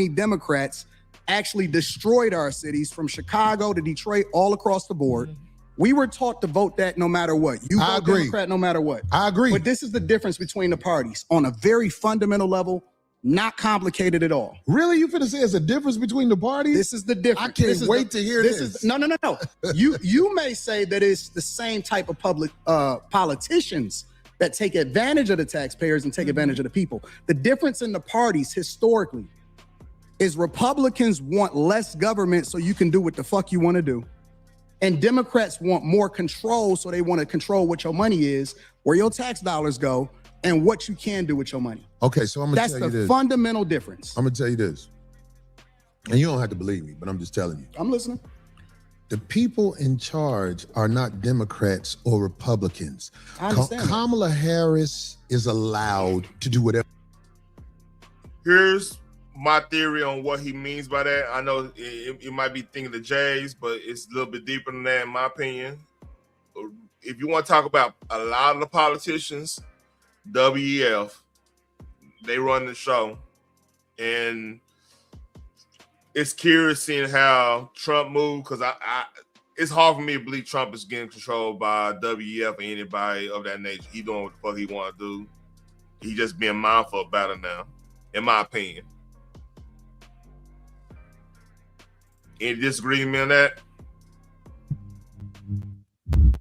Democrats actually destroyed our cities from Chicago to Detroit, all across the board. We were taught to vote that no matter what. You vote Democrat no matter what. I agree. But this is the difference between the parties on a very fundamental level, not complicated at all. Really? You finna say it's a difference between the parties? This is the difference. I can't wait to hear this. No. You may say that it's the same type of public politicians that take advantage of the taxpayers and take advantage of the people. The difference in the parties historically is Republicans want less government so you can do what the fuck you want to do. And Democrats want more control, so they want to control what your money is, where your tax dollars go, and what you can do with your money. Okay, so I'm going to tell you this. That's the fundamental difference. I'm going to tell you this. And you don't have to believe me, but I'm just telling you. I'm listening. The people in charge are not Democrats or Republicans. I understand that. Kamala Harris is allowed to do whatever. Here's my theory on what he means by that. I know it might be thinking the Jays, but it's a little bit deeper than that, in my opinion. If you want to talk about a lot of the politicians, WEF, they run the show. And it's curious seeing how Trump moved, because it's hard for me to believe Trump is getting controlled by WEF or anybody of that nature. He doing what the fuck he want to do. He just being mindful about it now, in my opinion. Any disagreement on that?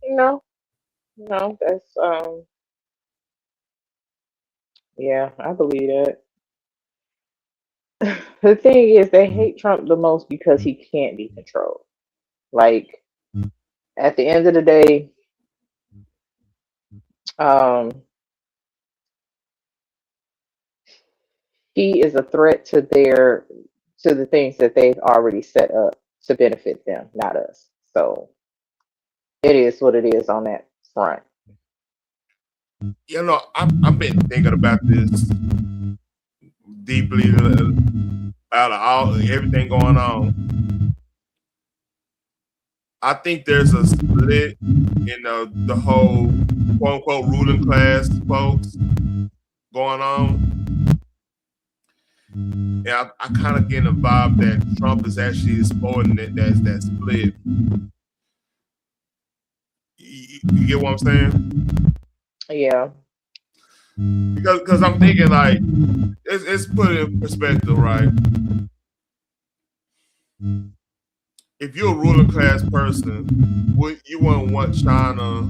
No, that's yeah, I believe that. The thing is, they hate Trump the most because he can't be controlled. Like, at the end of the day, um, he is a threat to the things that they've already set up to benefit them, not us. So it is what it is on that front. You know, I've been thinking about this deeply out of all everything going on. I think there's a split in the whole quote unquote ruling class folks going on. And I kind of getting a vibe that Trump is actually exploiting it as that split. You get what I'm saying? Yeah. Because I'm thinking like it's put in perspective, right? If you're a ruling class person, you wouldn't want China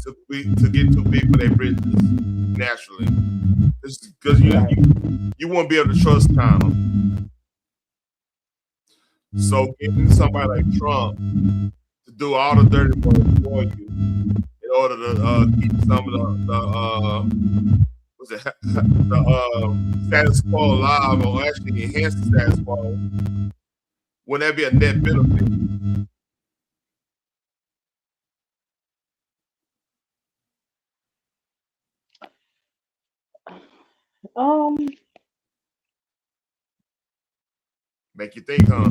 to get too big for their britches naturally. Because you won't be able to trust China. So getting somebody like Trump to do all the dirty work for you in order to keep some of the status quo alive, or actually enhance the status quo, would that be a net benefit? Make you think, huh?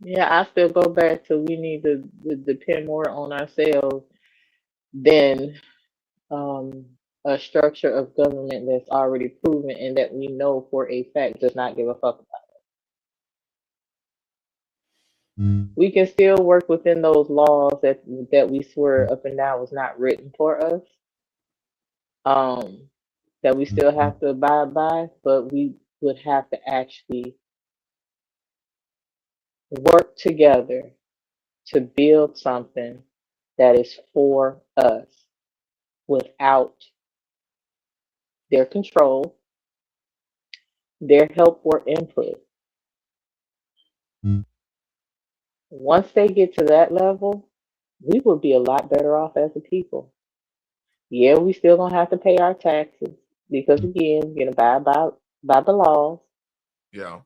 Yeah, I still go back to we need to depend more on ourselves than a structure of government that's already proven and that we know for a fact does not give a fuck about. We can still work within those laws that we swear up and down was not written for us. That we still have to abide by, but we would have to actually work together to build something that is for us without their control, their help or input. Once they get to that level, we would be a lot better off as a people. Yeah, we still gonna have to pay our taxes because again, we're gonna abide by the laws, Yeah.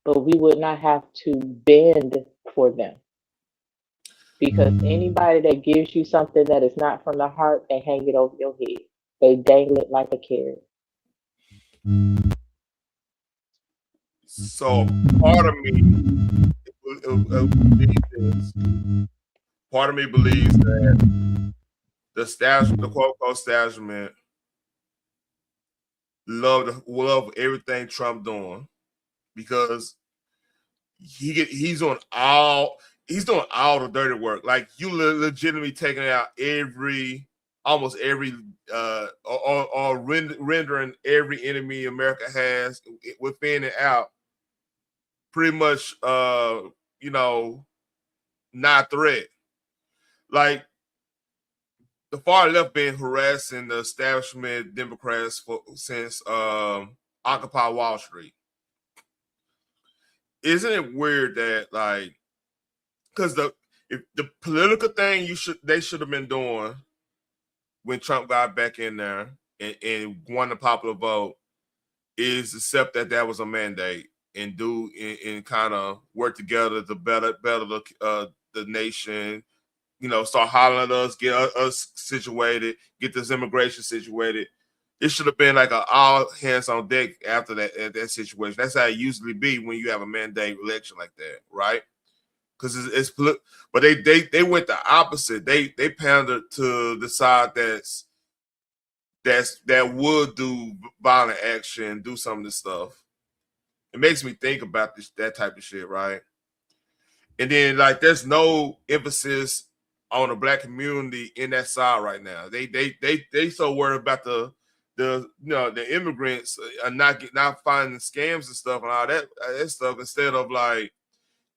but we would not have to bend for them. Because anybody that gives you something that is not from the heart, they hang it over your head. They dangle it like a carrot. So part of me believes this. Part of me believes that the quote unquote establishment love everything Trump doing because he's doing all the dirty work. Like you legitimately taking out almost every or rendering every enemy America has within and out pretty much not a threat. Like the far left been harassing the establishment Democrats since Occupy Wall Street. Isn't it weird that like because the political thing they should have been doing when Trump got back in there and won the popular vote is accept that was a mandate and and kind of work together to better the nation. Start hollering at us, get us situated, get this immigration situated. It should have been like an all hands on deck after that situation. That's how it usually be when you have a mandate election like that, right? Because it's but they went the opposite. They pandered to the side that would do violent action, do some of this stuff. It makes me think about that type of shit, right? And then like there's no emphasis on the black community in that side right now. They so worried about the immigrants are not finding scams and stuff and all that stuff instead of like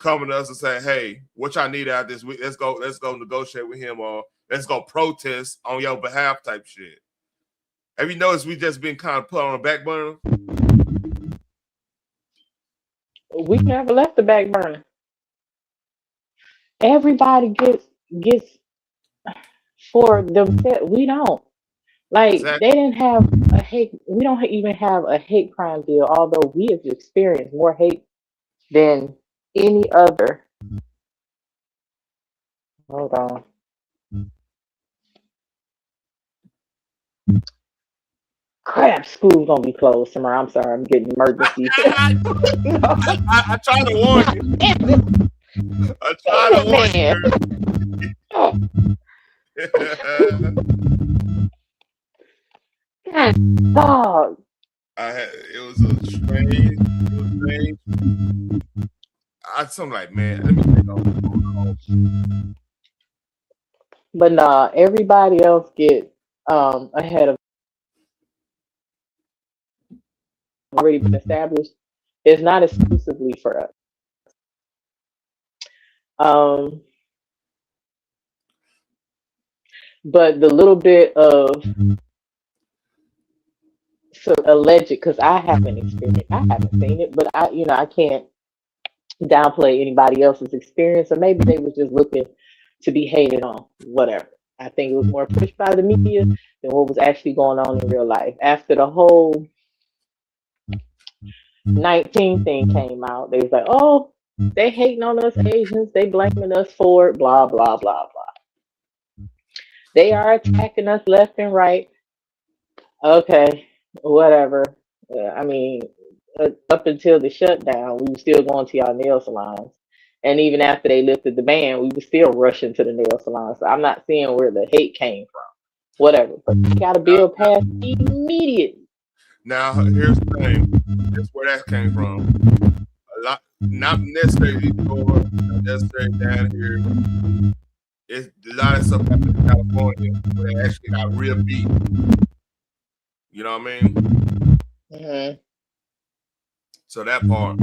coming to us and saying, hey, what y'all need out this week? Let's go negotiate with him or let's go protest on your behalf type shit. Have you noticed we just been kind of put on a back burner? We never left the back burner. Everybody gets for themselves. We don't. Like they Exactly. didn't have a hate. We don't even have a hate crime bill, although we have experienced more hate than any other. Hold on. Crap, school's gonna be closed tomorrow. I'm sorry, I'm getting emergency. I tried to warn you. I tried to warn you. Dog. It was a strange. I'm like, man, let me think on. But nah, everybody else get ahead of already been established. It's not exclusively for us. But the little bit of alleged, because I haven't experienced, I haven't seen it, but I can't downplay anybody else's experience, or maybe they were just looking to be hated on, whatever. I think it was more pushed by the media than what was actually going on in real life. After the whole 19 thing came out, they was like, oh, they hating on us Asians, they blaming us for it, blah, blah, blah, blah. They are attacking us left and right. Okay, whatever. I mean, up until the shutdown, we were still going to our nail salons. And even after they lifted the ban, we were still rushing to the nail salons. So I'm not seeing where the hate came from. Whatever. But they got a bill passed immediately. Now, here's the thing. That's where that came from. A lot, not necessarily Florida, not necessarily down here. It's a lot of stuff happened in California where they actually got real beat. You know what I mean? Mm-hmm. So that part.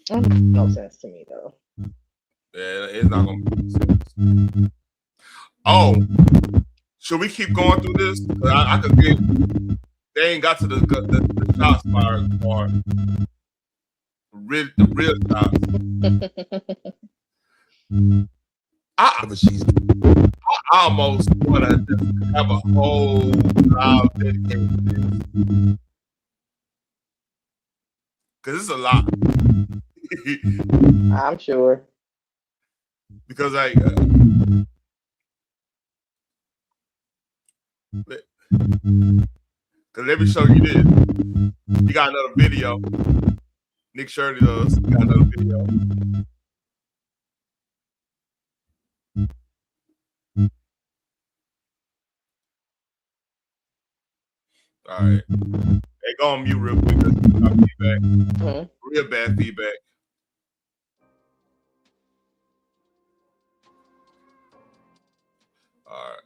No sense to me though. Yeah, it's not gonna make sense. Oh, should we keep going through this? I could get. They ain't got to the shots fired part. The real shots. I almost want to just have a whole live dedication to this. Because it's a lot. I'm sure. Because let me show you this. You got another video. Nick Shirley does. You got another video. All right. Hey, go on mute real quick. Feedback. Mm-hmm. Real bad feedback. All right.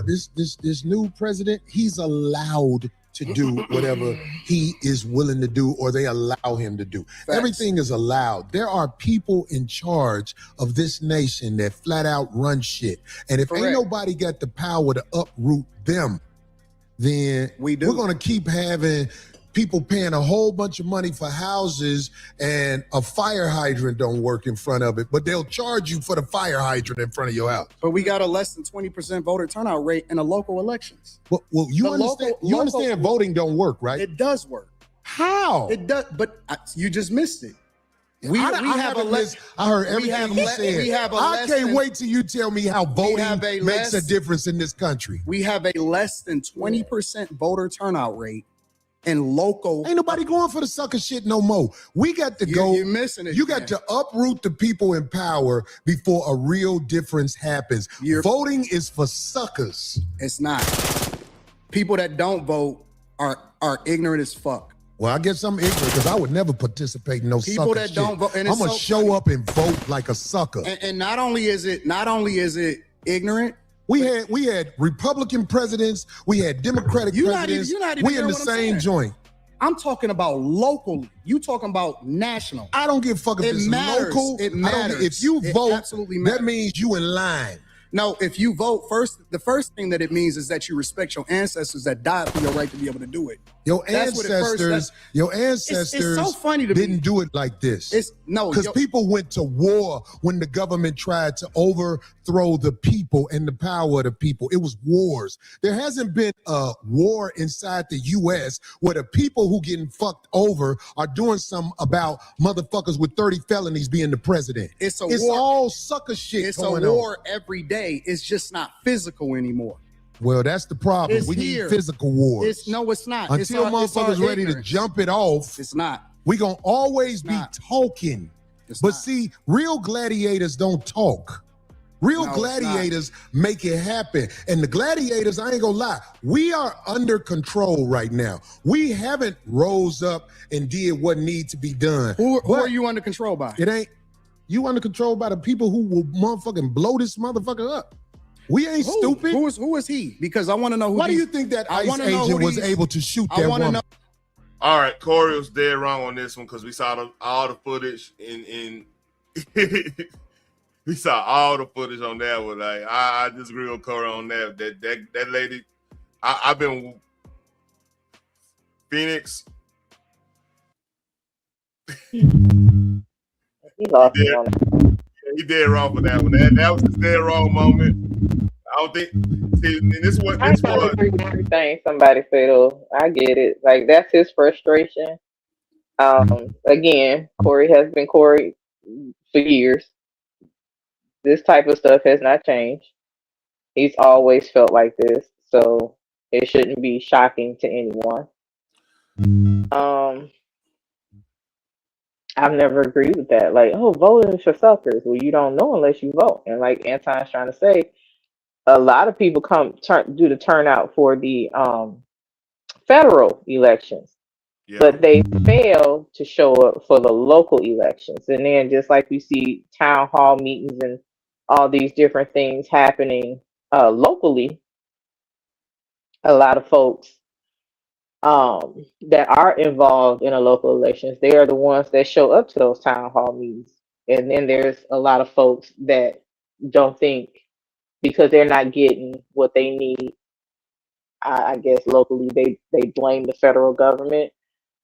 This new president, he's allowed to do whatever he is willing to do, or they allow him to do. Facts. Everything is allowed. There are people in charge of this nation that flat out run shit. And if ain't nobody got the power to uproot them, then we're going to keep having people paying a whole bunch of money for houses and a fire hydrant don't work in front of it, but they'll charge you for the fire hydrant in front of your house. But we got a less than 20% voter turnout rate in the local elections. Well, you understand voting don't work, right? It does work. How? It does, but you just missed it. I heard everything you said. I can't wait till you tell me how voting makes a difference in this country. We have a less than 20% voter turnout rate. And local, ain't nobody going for the sucker shit no more. We got to go. You're missing it. You got to uproot the people in power before a real difference happens. Voting is for suckers. It's not. People that don't vote are ignorant as fuck. Well, I guess I'm ignorant because I would never participate in no people sucker that shit. Don't vote. And I'm gonna show up and vote like a sucker. And not only is it ignorant. We had Republican presidents. We had Democratic presidents. We in the same joint. I'm talking about locally. You talking about national. I don't give a fuck if It it's matters. local. It I don't, matters. if you It vote, absolutely that matters. means you in line. No, if you vote first, the first thing that it means is that you respect your ancestors that died for your right to be able to do it. Your That's what it first- ancestors, It's so funny to didn't me. do it like this. It's no, because people went to war when the government tried to overthrow the people and the power of the people. It was wars. There hasn't been a war inside the U.S. where the people who getting fucked over are doing something about motherfuckers with 30 felonies being the president. It's war. All sucker shit It's going a war on. every day. It's just not physical anymore. Well, that's the problem. It's we here. need physical wars. It's not. Until it's our motherfuckers ready to ignorance. jump it off, It's not. we gonna always be not. talking. It's But not. see, real gladiators don't talk. Real No, it's gladiators make it happen. And the gladiators, I ain't gonna lie, we are under control right now. We haven't rose up and did what needs to be done. Who But are you under control by? it ain't, you under control by the people who will motherfucking blow this motherfucker up. We ain't stupid. Who is he? Because I want to know who. Why do these- you think that I ICE wanna know agent who was these- able to shoot I that want to woman? know. All right, Corey was dead wrong on this one because we saw all the footage in we saw all the footage on that one. Like I disagree with Corey on that. That lady, I've been Phoenix. He lost me on that. He did wrong for that one. That was his dead wrong moment. I don't think. See, and this is what I this ain't gonna was. agree with everything somebody said though. I get it. Like that's his frustration. Again, Corey has been Corey for years. This type of stuff has not changed. He's always felt like this, so it shouldn't be shocking to anyone. I've never agreed with that. Like, oh, voting is for suckers. Well, you don't know unless you vote. And like Anton's trying to say, a lot of people do the turnout for the federal elections, but they fail to show up for the local elections. And then just like we see town hall meetings and all these different things happening locally, a lot of folks that are involved in a local elections, they are the ones that show up to those town hall meetings. And then there's a lot of folks that don't think because they're not getting what they need. I guess locally they blame the federal government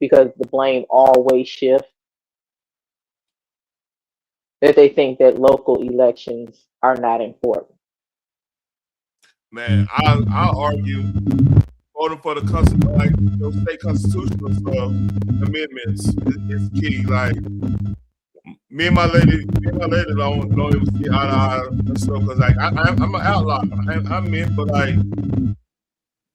because the blame always shifts. That they think that local elections are not important. Man, I argue voting for the like state constitutional stuff, amendments is key. Like me and my lady don't even see eye to eye and stuff because like I'm an outlaw. I'm in, but like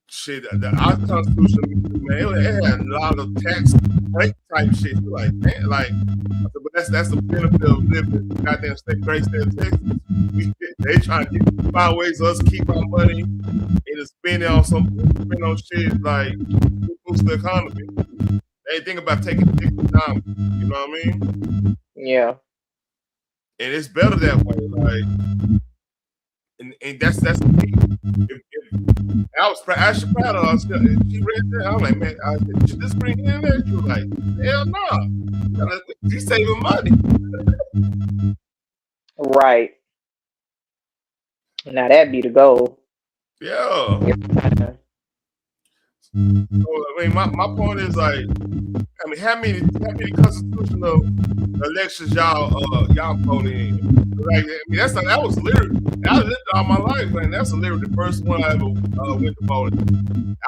shit, our constitution, man, it had a lot of tax break type shit. You're like, man, like, but that's the benefit of living in the goddamn great state of Texas. They trying to find ways to us keep our money and to spend it on spend on shit like boost the economy. They think about taking down. You know what I mean? Yeah. And it's better that way. Like, and that's the key. If I was actually proud of her. She read that. I was like, man, I said, should this bring in there? She was like, hell no. She's saving money. Right. Now that'd be the goal. Yeah. So, I mean, my point is like, I mean, how many constitutional elections y'all voted in? Like, I mean, that was literally I lived all my life, man. That's literally the first one I ever went to vote.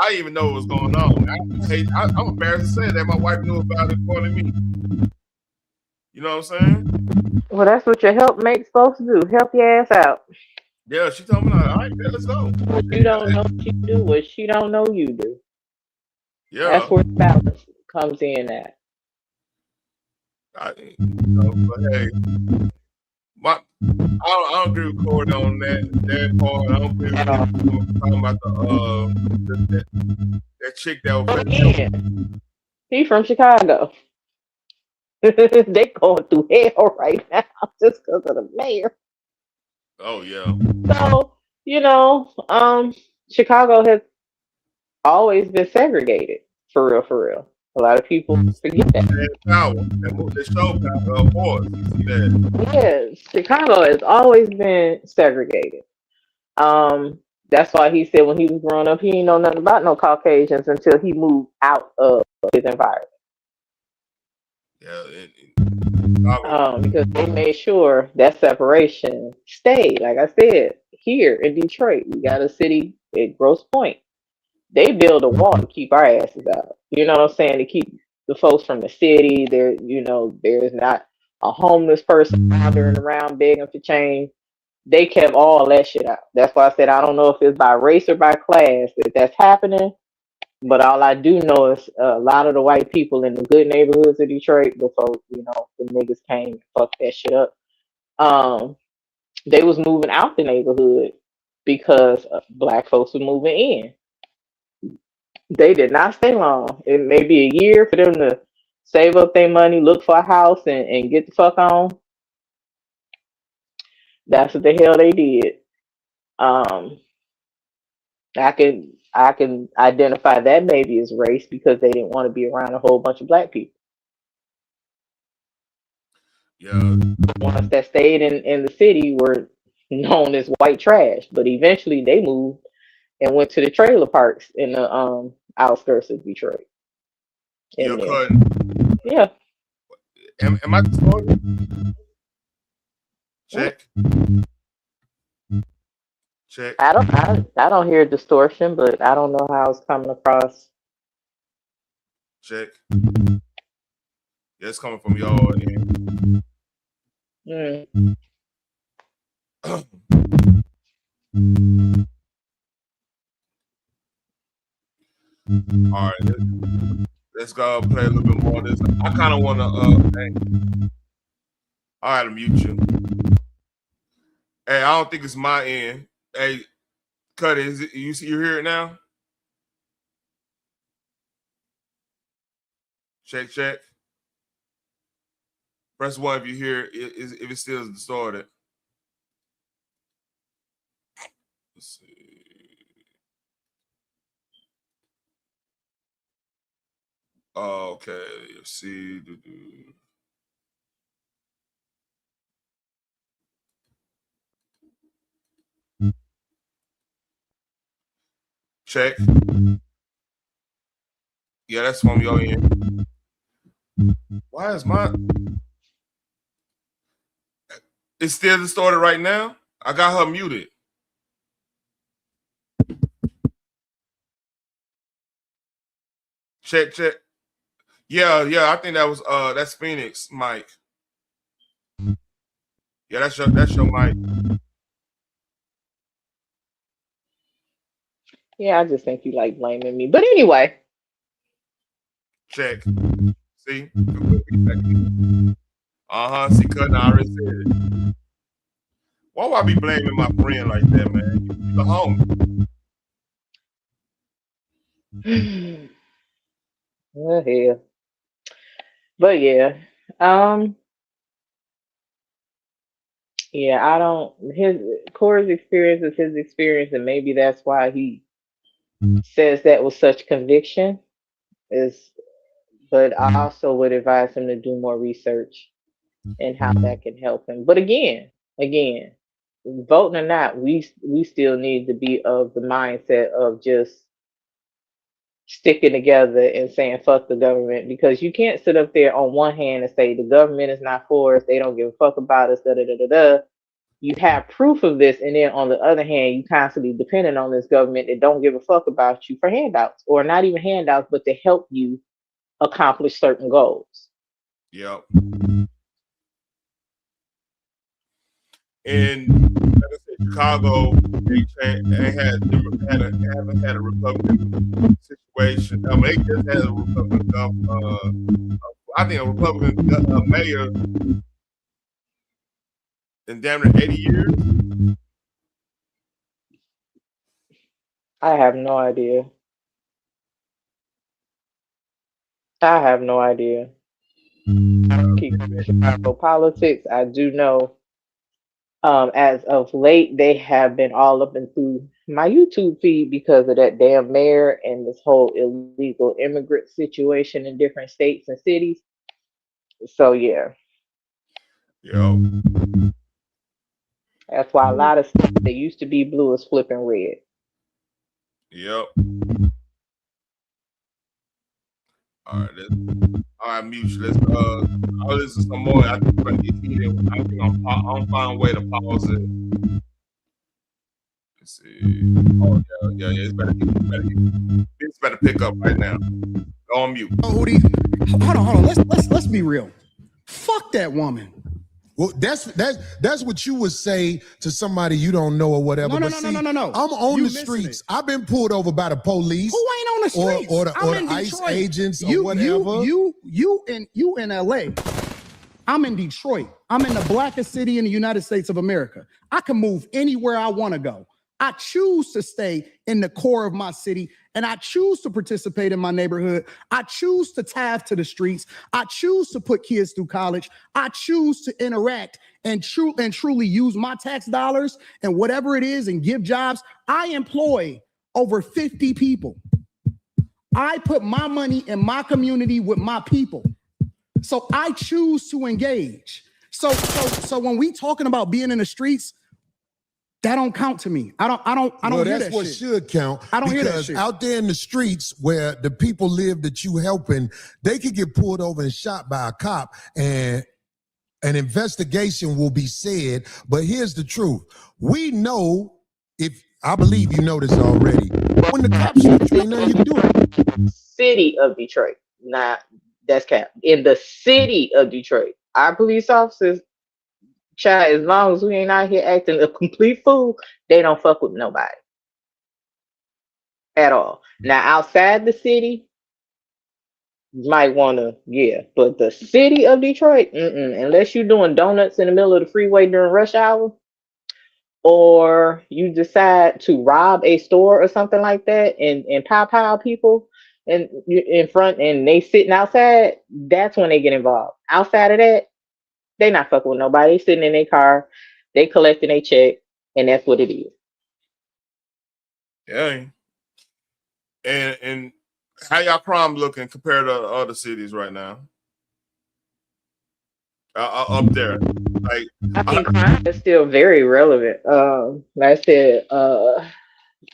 I didn't even know what was going on. I'm embarrassed to say that my wife knew about it before than me. You know what I'm saying? Well, that's what your helpmate's supposed to do. Help your ass out. Yeah, she told me, like, all right, let's go. What you don't know what you do, what she don't know you do. Yeah. That's where the balance comes in at. But hey, I don't agree with Corey on that part. I don't agree with him talking about that chick that was. Again, he from Chicago. They going through hell right now just because of the mayor. Oh yeah. So Chicago has always been segregated for real. A lot of people forget that. Power. They show power, force. You see that? Yeah, Chicago has always been segregated. That's why he said when he was growing up, he didn't know nothing about no Caucasians until he moved out of his environment. Because they made sure that separation stayed. Like I said, here in Detroit, we got a city at Grosse Pointe. They build a wall to keep our asses out. You know what I'm saying? To keep the folks from the city. There's not a homeless person wandering around begging for change. They kept all that shit out. That's why I said I don't know if it's by race or by class that's happening. But all I do know is a lot of the white people in the good neighborhoods of Detroit, before the niggas came and fucked that shit up, they was moving out the neighborhood because black folks were moving in. They did not stay long. It may be a year for them to save up their money, look for a house, and get the fuck on. That's what the hell they did. Um, I can identify that maybe as race because they didn't want to be around a whole bunch of black people. Yeah. The ones that stayed in the city were known as white trash, but eventually they moved and went to the trailer parks in the outskirts of Detroit. You're cutting. Yeah. Am I distorted? Check. Check. I don't hear distortion, but I don't know how it's coming across. Check. Yeah, it's coming from y'all again. All right, let's go play a little bit more of this. I kind of want to. All right, I'll mute you. Hey, I don't think it's my end. Hey, cut it. Is it you hear it now? Check, check. Press 1 if you hear it, if it still is distorted. Let's see. Okay, let's see. Check. Yeah, that's from your end. Why is my... It's still distorted right now? I got her muted. Check, check. Yeah, I think that was that's Phoenix Mike. Yeah, that's your mic. Yeah, I just think you like blaming me. But anyway. Check. See? See, cutting, I already said it. Why would I be blaming my friend like that, man? You the homie. Oh, hell. But yeah. Yeah, I don't Corey's experience is his experience, and maybe that's why he says that with such conviction. But I also would advise him to do more research and how that can help him. But again, voting or not, we still need to be of the mindset of just sticking together and saying fuck the government, because you can't sit up there on one hand and say the government is not for us, they don't give a fuck about us, da da da da da. You have proof of this, and then on the other hand, you constantly dependent on this government that don't give a fuck about you for handouts, or not even handouts, but to help you accomplish certain goals. Yep. In like I said, Chicago, they haven't had a Republican situation. I mean, they just had a Republican I think a Republican mayor in damn near 80 years. I have no idea. I have no idea. I don't keep Chicago politics. I do know As of late, they have been all up and through my YouTube feed because of that damn mayor and this whole illegal immigrant situation in different states and cities. So yeah, Yo. that's why a lot of stuff that used to be blue is flipping red. Yep. All right. All right, Muse. Let's I'll listen to some more. I think I'm gonna find a way to pause it. Let's see. Oh yeah. It's better pick up right now. Go on mute. Oh, hold on. Let's be real. Fuck that woman. Well, that's what you would say to somebody you don't know or whatever. No. I'm on the streets. I've been pulled over by the police. Who ain't on the streets? Or the ICE agents or whatever. You in LA. I'm in Detroit. I'm in the blackest city in the United States of America. I can move anywhere I want to go. I choose to stay in the core of my city, and I choose to participate in my neighborhood. I choose to tithe to the streets. I choose to put kids through college. I choose to interact and truly use my tax dollars and whatever it is and give jobs. I employ over 50 people. I put my money in my community with my people. So I choose to engage. So when we talking about being in the streets, that don't count to me. I don't hear that's that what shit. should count. I don't hear that because shit. out there in the streets where the people live that you helping, they could get pulled over and shot by a cop, and an investigation will be said. But here's the truth: we know, if I believe you know this already, when the cops shoot you, ain't nothing you can do. City of Detroit, not that's cap. In the city of Detroit, our police officers, child, as long as we ain't out here acting a complete fool, they don't fuck with nobody at all. Now, outside the city, you might want to, yeah, but the city of Detroit, unless you're doing donuts in the middle of the freeway during rush hour, or you decide to rob a store or something like that and pow people and in front and they sitting outside, that's when they get involved. Outside of that, they not fucking with nobody. They sitting in their car, they collecting a check, and that's what it is. Yeah. And how y'all crime looking compared to other cities right now? Up there, like I think crime is still very relevant. Like I said,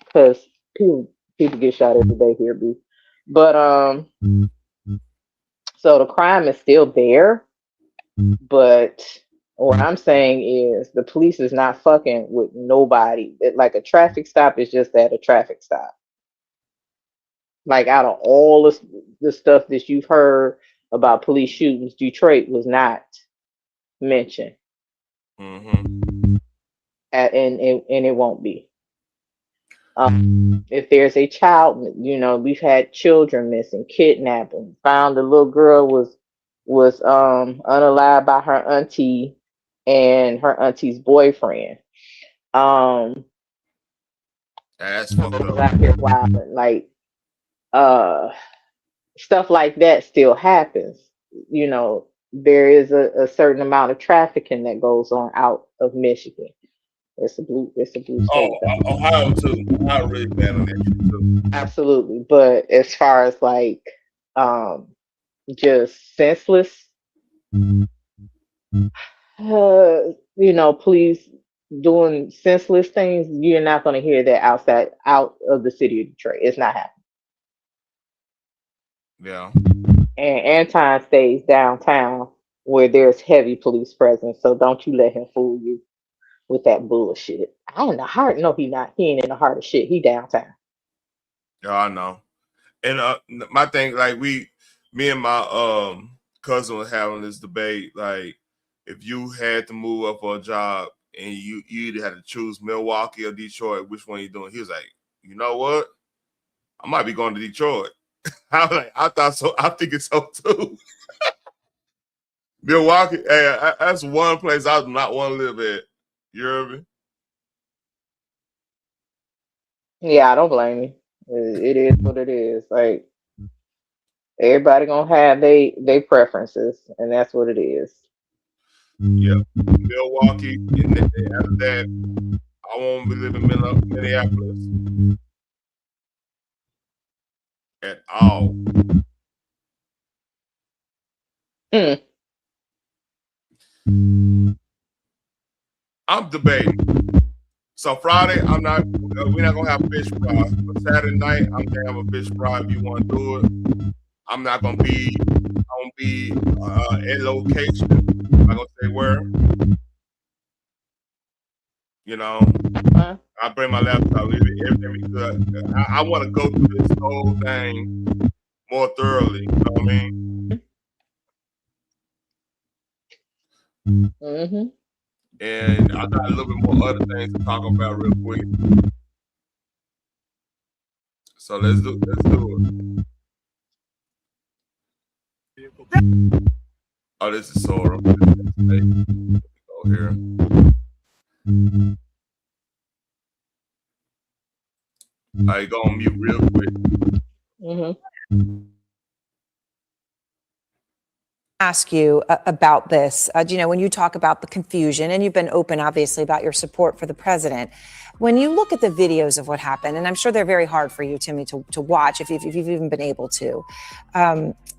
because people get shot every day here, B. But so the crime is still there. But what I'm saying is the police is not fucking with nobody. Like a traffic stop is just that, a traffic stop. Like out of all the stuff that you've heard about police shootings, Detroit was not mentioned. Mm-hmm. And it won't be. If there's a child, we've had children missing, kidnapping. Found the little girl was unalived by her auntie and her auntie's boyfriend. That's fucked up. Out here wilding, like stuff like that still happens. There is a certain amount of trafficking that goes on out of Michigan. It's a blue state. Ohio too. Ohio really bad on that shit too. Absolutely. But as far as like just senseless police doing senseless things, you're not gonna hear that out of the city of Detroit. It's not happening. Yeah. And Anton stays downtown where there's heavy police presence, so don't you let him fool you with that bullshit. I don't know how. No, he ain't in the heart of shit. He downtown. Yeah, I know. And my thing, like me and my cousin was having this debate. Like, if you had to move up for a job and you either had to choose Milwaukee or Detroit, which one you doing? He was like, you know what? I might be going to Detroit. I was like, I thought so. I think it's so too. Milwaukee, hey, that's one place I do not want to live at. You hear me? Yeah, I don't blame you. It is what it is. Like everybody gonna have they preferences, and that's what it is. Yeah, Milwaukee. And then after that, I won't be living in Minneapolis at all. I'm debating. So Friday, we're not gonna have fish fry. But Saturday night, I'm gonna have a fish fry if you want to do it. I'm not gonna be in location. I'm not gonna say where. You know, I bring my laptop. Everything be good. I want to go through this whole thing more thoroughly. You know what I mean? Mm-hmm. And I got a little bit more other things to talk about real quick. So let's do it. Oh, this is Sora. Go here. I go on mute real quick. Mm-hmm. Ask you about this. You know, when you talk about the confusion, and you've been open, obviously, about your support for the president, when you look at the videos of what happened, and I'm sure they're very hard for you, Timmy, to watch if you've even been able to.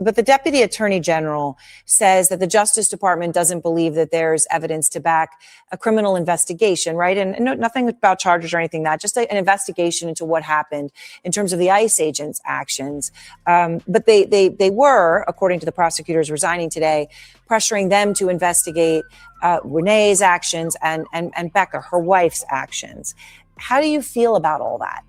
But the Deputy Attorney General says that the Justice Department doesn't believe that there's evidence to back a criminal investigation, right? And nothing about charges or anything, that just an investigation into what happened in terms of the ICE agents' actions. But they were, according to the prosecutors resigning today, pressuring them to investigate Renee's actions and Becca, her wife's actions. How do you feel about all that?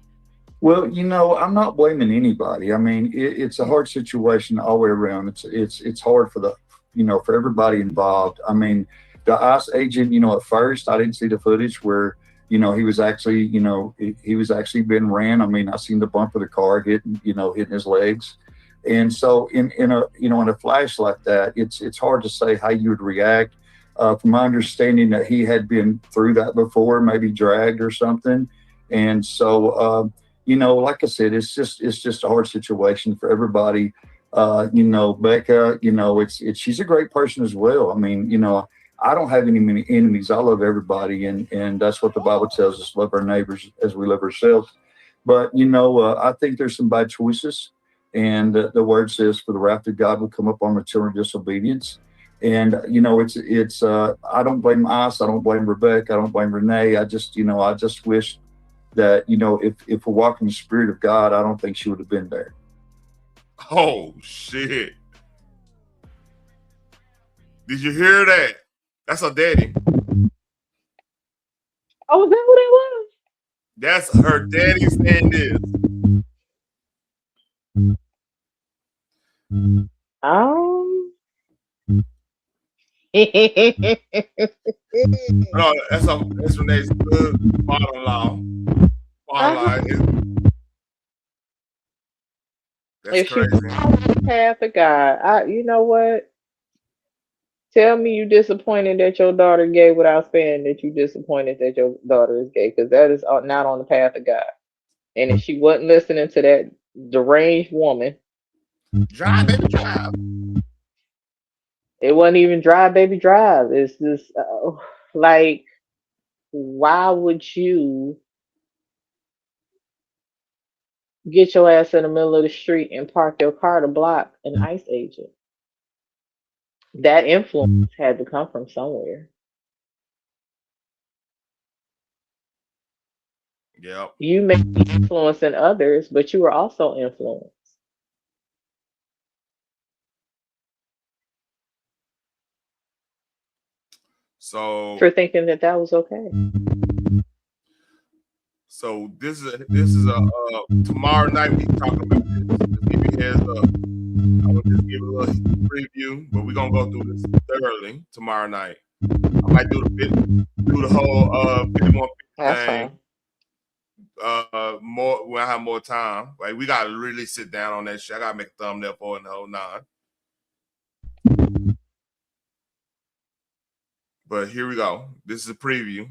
Well, you know, I'm not blaming anybody. I mean, it's a hard situation all the way around. It's hard for for everybody involved. I mean, the ICE agent, at first I didn't see the footage where, he was actually, he was actually being ran. I mean, I seen the bump of the car hitting his legs. And so in a flash like that, it's hard to say how you would react. From my understanding that he had been through that before, maybe dragged or something. And so, like I said, it's just a hard situation for everybody. Becca, she's a great person as well. I mean, I don't have many enemies. I love everybody. And that's what the Bible tells us, love our neighbors as we love ourselves. But, I think there's some bad choices. And the word says, for the wrath of God will come upon the children of disobedience. And, I don't blame ICE. I don't blame Rebecca. I don't blame Renee. I just wish that, if we're walking the Spirit of God, I don't think she would have been there. Oh, shit. Did you hear that? That's her daddy. Oh, is that who that was? That's her daddy saying this. No, that's Renee's good father-in-law. That's if crazy. she follows the path of God, you know what? Tell me you disappointed that your daughter gay without saying that you disappointed that your daughter is gay, because that is not on the path of God. And if she wasn't listening to that deranged woman, drive, baby, drive. It wasn't even drive, baby, drive. It's just like, why would you get your ass in the middle of the street and park your car to block an ICE agent? That influence had to come from somewhere. Yep. You may be influencing others, but you were also influenced. So for thinking that was okay. So this is a tomorrow night we talking about this. Just give you a heads up. I will just give a little preview, but we're gonna go through this thoroughly tomorrow night. I might do the whole 51 thing. More when I have more time. Like, we gotta really sit down on that shit. I gotta make a thumbnail for it and the whole nine. But here we go. This is a preview.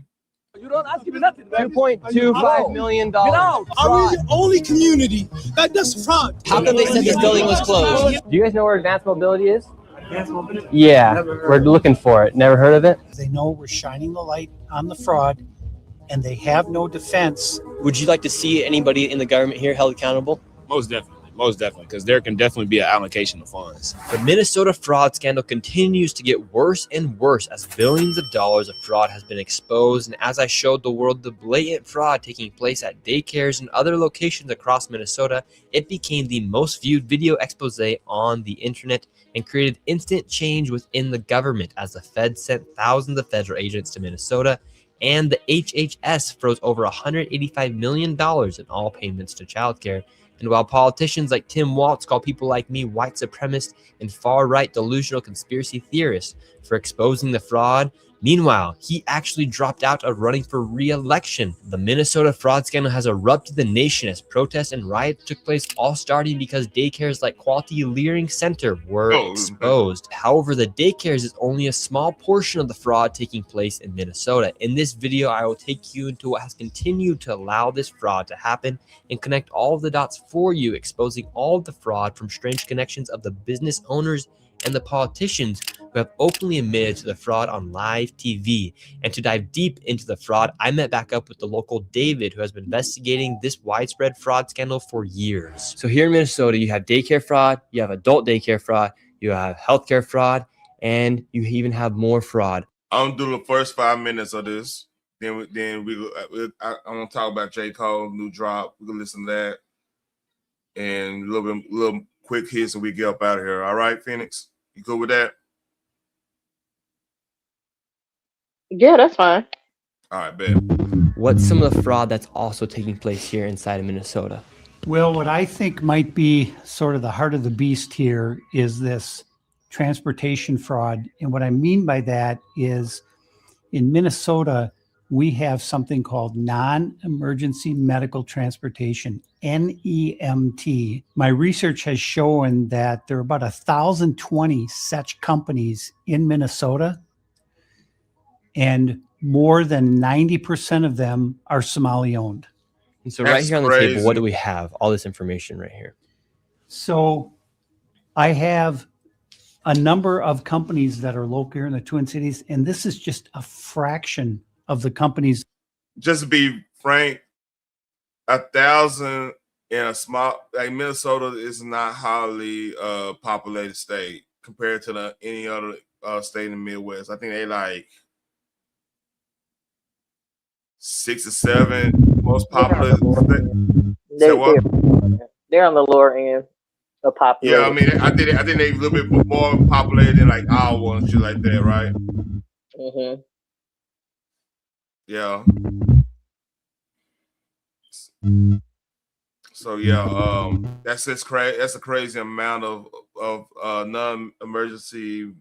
You don't ask me nothing. $2.25 million. Get out. Are we the only community that does fraud? How come they said this building was closed? Do you guys know where advanced mobility is? Yeah, we're looking for it. Never heard of it? They know we're shining the light on the fraud, and they have no defense. Would you like to see anybody in the government here held accountable? Most definitely, because there can definitely be an allocation of funds. The Minnesota fraud scandal continues to get worse and worse as billions of dollars of fraud has been exposed. And as I showed the world the blatant fraud taking place at daycares and other locations across Minnesota, it became the most viewed video expose on the internet and created instant change within the government as the Fed sent thousands of federal agents to Minnesota. And the HHS froze over $185 million in all payments to childcare. And while politicians like Tim Walz call people like me white supremacists and far-right delusional conspiracy theorists for exposing the fraud, meanwhile, he actually dropped out of running for re-election. The Minnesota fraud scandal has erupted the nation as protests and riots took place, all starting because daycares like Quality Learning Center were exposed. However, the daycares is only a small portion of the fraud taking place in Minnesota. In this video, I will take you into what has continued to allow this fraud to happen and connect all of the dots for you, exposing all of the fraud from strange connections of the business owners and the politicians who have openly admitted to the fraud on live TV. And to dive deep into the fraud, I met back up with the local David, who has been investigating this widespread fraud scandal for years. So here in Minnesota, you have daycare fraud, you have adult daycare fraud, you have healthcare fraud, and you even have more fraud. I'm gonna do the first 5 minutes of this. I'm gonna talk about J. Cole new drop. We're gonna listen to that and a little quick hits, and we get up out of here. All right, Phoenix, you cool with that? Yeah, that's fine. All right, bet. What's some of the fraud that's also taking place here inside of Minnesota? Well, what I think might be sort of the heart of the beast here is this transportation fraud. And what I mean by that is in Minnesota, we have something called non-emergency medical transportation, NEMT. My research has shown that there are about 1,020 such companies in Minnesota, and more than 90% of them are Somali owned. And so right here on the table, what do we have? All this information right here. So I have a number of companies that are local here in the Twin Cities, and this is just a fraction of the companies. Just to be frank, 1,000 in a small, like Minnesota is not highly populated state compared to any other state in the Midwest. I think they like 6 or 7 most popular. They're on the lower end of population. Yeah, I mean, I think they're a little bit more populated than like Iowa and shit like that, right? Mm-hmm. Yeah. So yeah, that's just crazy. That's a crazy amount of non-emergency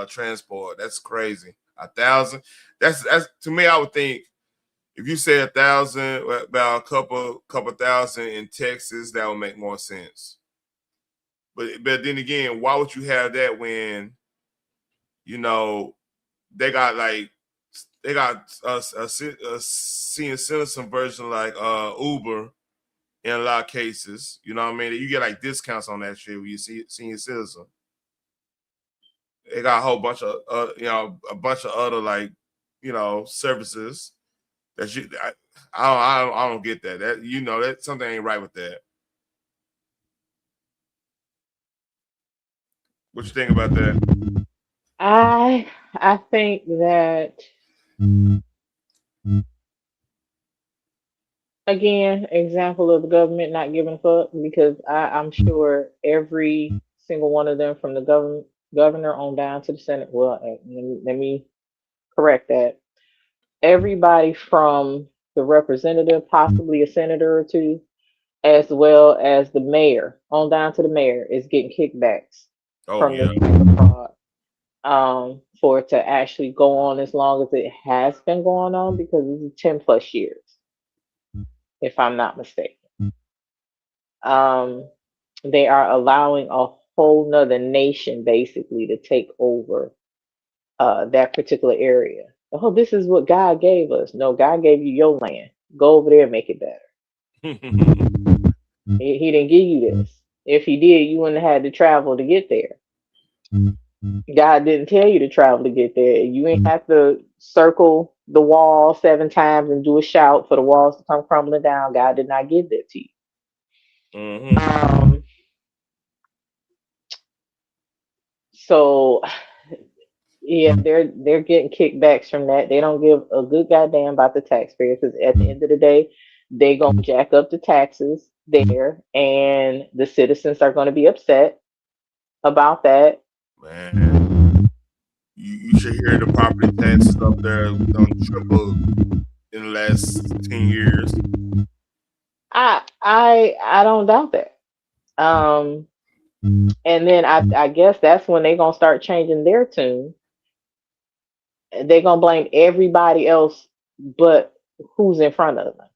transport. That's crazy. 1,000. That's to me. I would think if you say 1,000, about a couple thousand in Texas, that would make more sense. But then again, why would you have that when they got a senior citizen version like Uber in a lot of cases? You know what I mean? You get like discounts on that shit when you see senior citizen. They got a whole bunch of a bunch of other like services that I don't get that. That something ain't right with that. What you think about that? I think that again, example of the government not giving a fuck, because I'm sure every single one of them, from the governor on down to the Senate. Well, let me correct that. Everybody from the representative, possibly a senator or two, as well as the mayor on down to the mayor, is getting kickbacks from the fraud. For it to actually go on as long as it has been going on, because it's 10 plus years, if I'm not mistaken. They are allowing a whole nother nation basically to take over that particular area. Oh, this is what God gave us. No, God gave you your land. Go over there and make it better. He didn't give you this. If he did, you wouldn't have had to travel to get there. God didn't tell you to travel to get there. You ain't have to circle the wall 7 times and do a shout for the walls to come crumbling down. God did not give that to you. So yeah, they're getting kickbacks from that. They don't give a good goddamn about the taxpayer because at the end of the day, they gonna jack up the taxes there, and the citizens are gonna be upset about that. Man, you should hear the property taxes up there done triple in the last 10 years. I don't doubt that. Um, and then I guess that's when they gonna start changing their tune. They're gonna blame everybody else but who's in front of them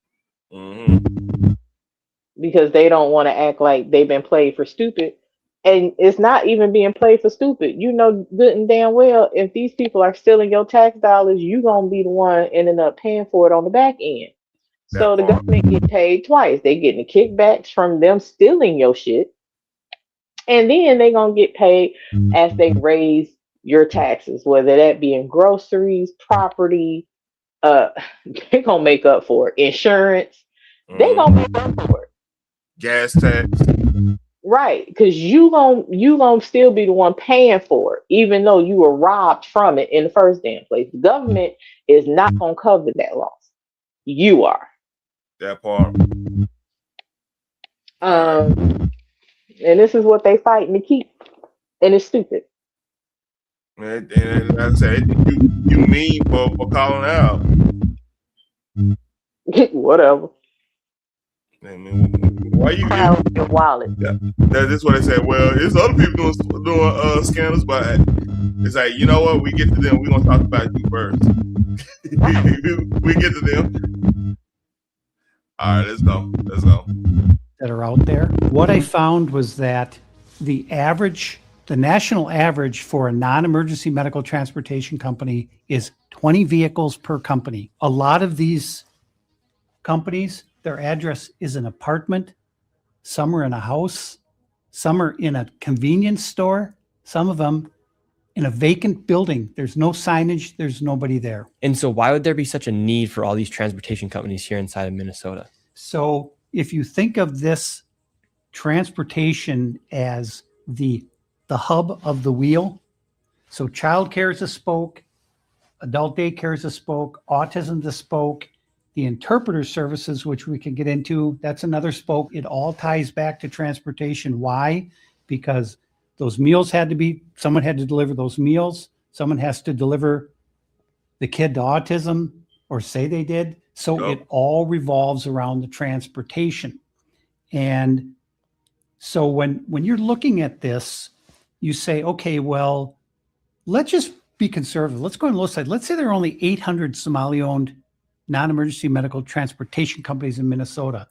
because they don't want to act like they've been played for stupid. And it's not even being played for stupid. You know good and damn well if these people are stealing your tax dollars, you gonna be the one ending up paying for it on the back end. So the government get paid twice. They getting the kickbacks from them stealing your shit, and then they gonna get paid as they raise your taxes, whether that be in groceries, property. Uh, they gonna make up for it. Insurance. They gonna make up for it. Gas tax. Right, because you gonna still be the one paying for it, even though you were robbed from it in the first damn place. The government is not gonna cover that loss. You are. That part. And this is what they fighting to keep, and it's stupid. And like I said, you mean for calling out. Whatever. I mean, why you get your wallet? Yeah, that's just what they said. Well, there's other people doing scandals, but it's like, you know what? We get to them. We're gonna talk about you first. We get to them. All right, let's go. Let's go. That are out there. What I found was that the national average for a non-emergency medical transportation company is 20 vehicles per company. A lot of these companies, their address is an apartment, some are in a house, some are in a convenience store, some of them in a vacant building. There's no signage, there's nobody there. And so why would there be such a need for all these transportation companies here inside of Minnesota? So if you think of this transportation as the hub of the wheel, so childcare is a spoke, adult daycare is a spoke, autism is a spoke, the interpreter services, which we can get into, that's another spoke. It all ties back to transportation. Why? Because those meals someone had to deliver those meals. Someone has to deliver the kid to autism, or say they did. So it all revolves around the transportation. And so when you're looking at this, you say, okay, well, let's just be conservative. Let's go on the low side. Let's say there are only 800 Somali-owned non-emergency medical transportation companies in Minnesota.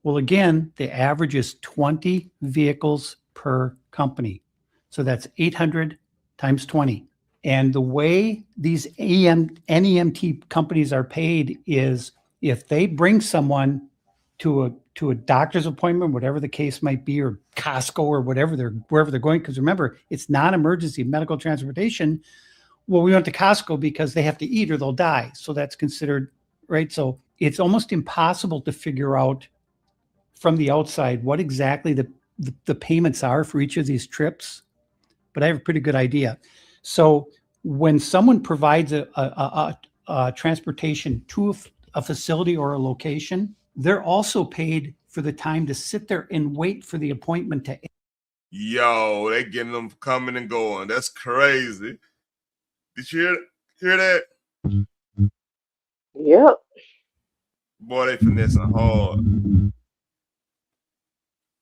Well, again, the average is 20 vehicles per company. So that's 800 times 20. And the way these NEMT companies are paid is if they bring someone to a doctor's appointment, whatever the case might be, or Costco or wherever they're going, because remember, it's non-emergency medical transportation. Well, we went to Costco because they have to eat or they'll die. So that's considered, right? So it's almost impossible to figure out from the outside what exactly the payments are for each of these trips. But I have a pretty good idea. So when someone provides a transportation to a facility or a location, they're also paid for the time to sit there and wait for the appointment to end. Yo, they getting them coming and going. That's crazy. Did you hear that? Yep. Boy, they finessing hard. And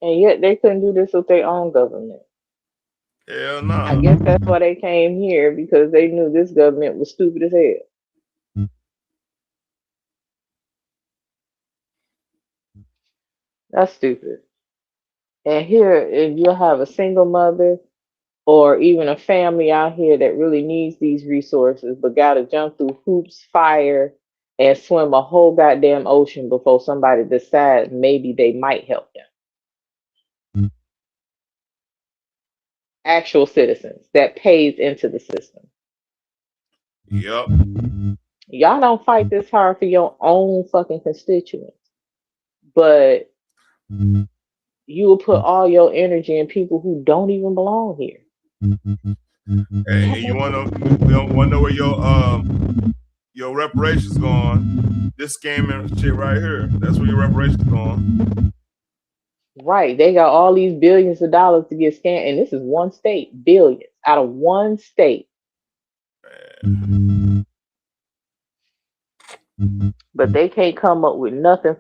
yet they couldn't do this with their own government. Hell no. I guess that's why they came here, because they knew this government was stupid as hell. That's stupid. And here, if you have a single mother or even a family out here that really needs these resources, but got to jump through hoops, fire, and swim a whole goddamn ocean before somebody decides maybe they might help them. actual citizens that pays into the system. Yep. Y'all don't fight this hard for your own fucking constituents, but you will put all your energy in people who don't even belong here. And you wanna know where your reparations going? This scamming shit right here. That's where your reparations going. Right. They got all these billions of dollars to get scammed, and this is one state, billions out of one state. But they can't come up with nothing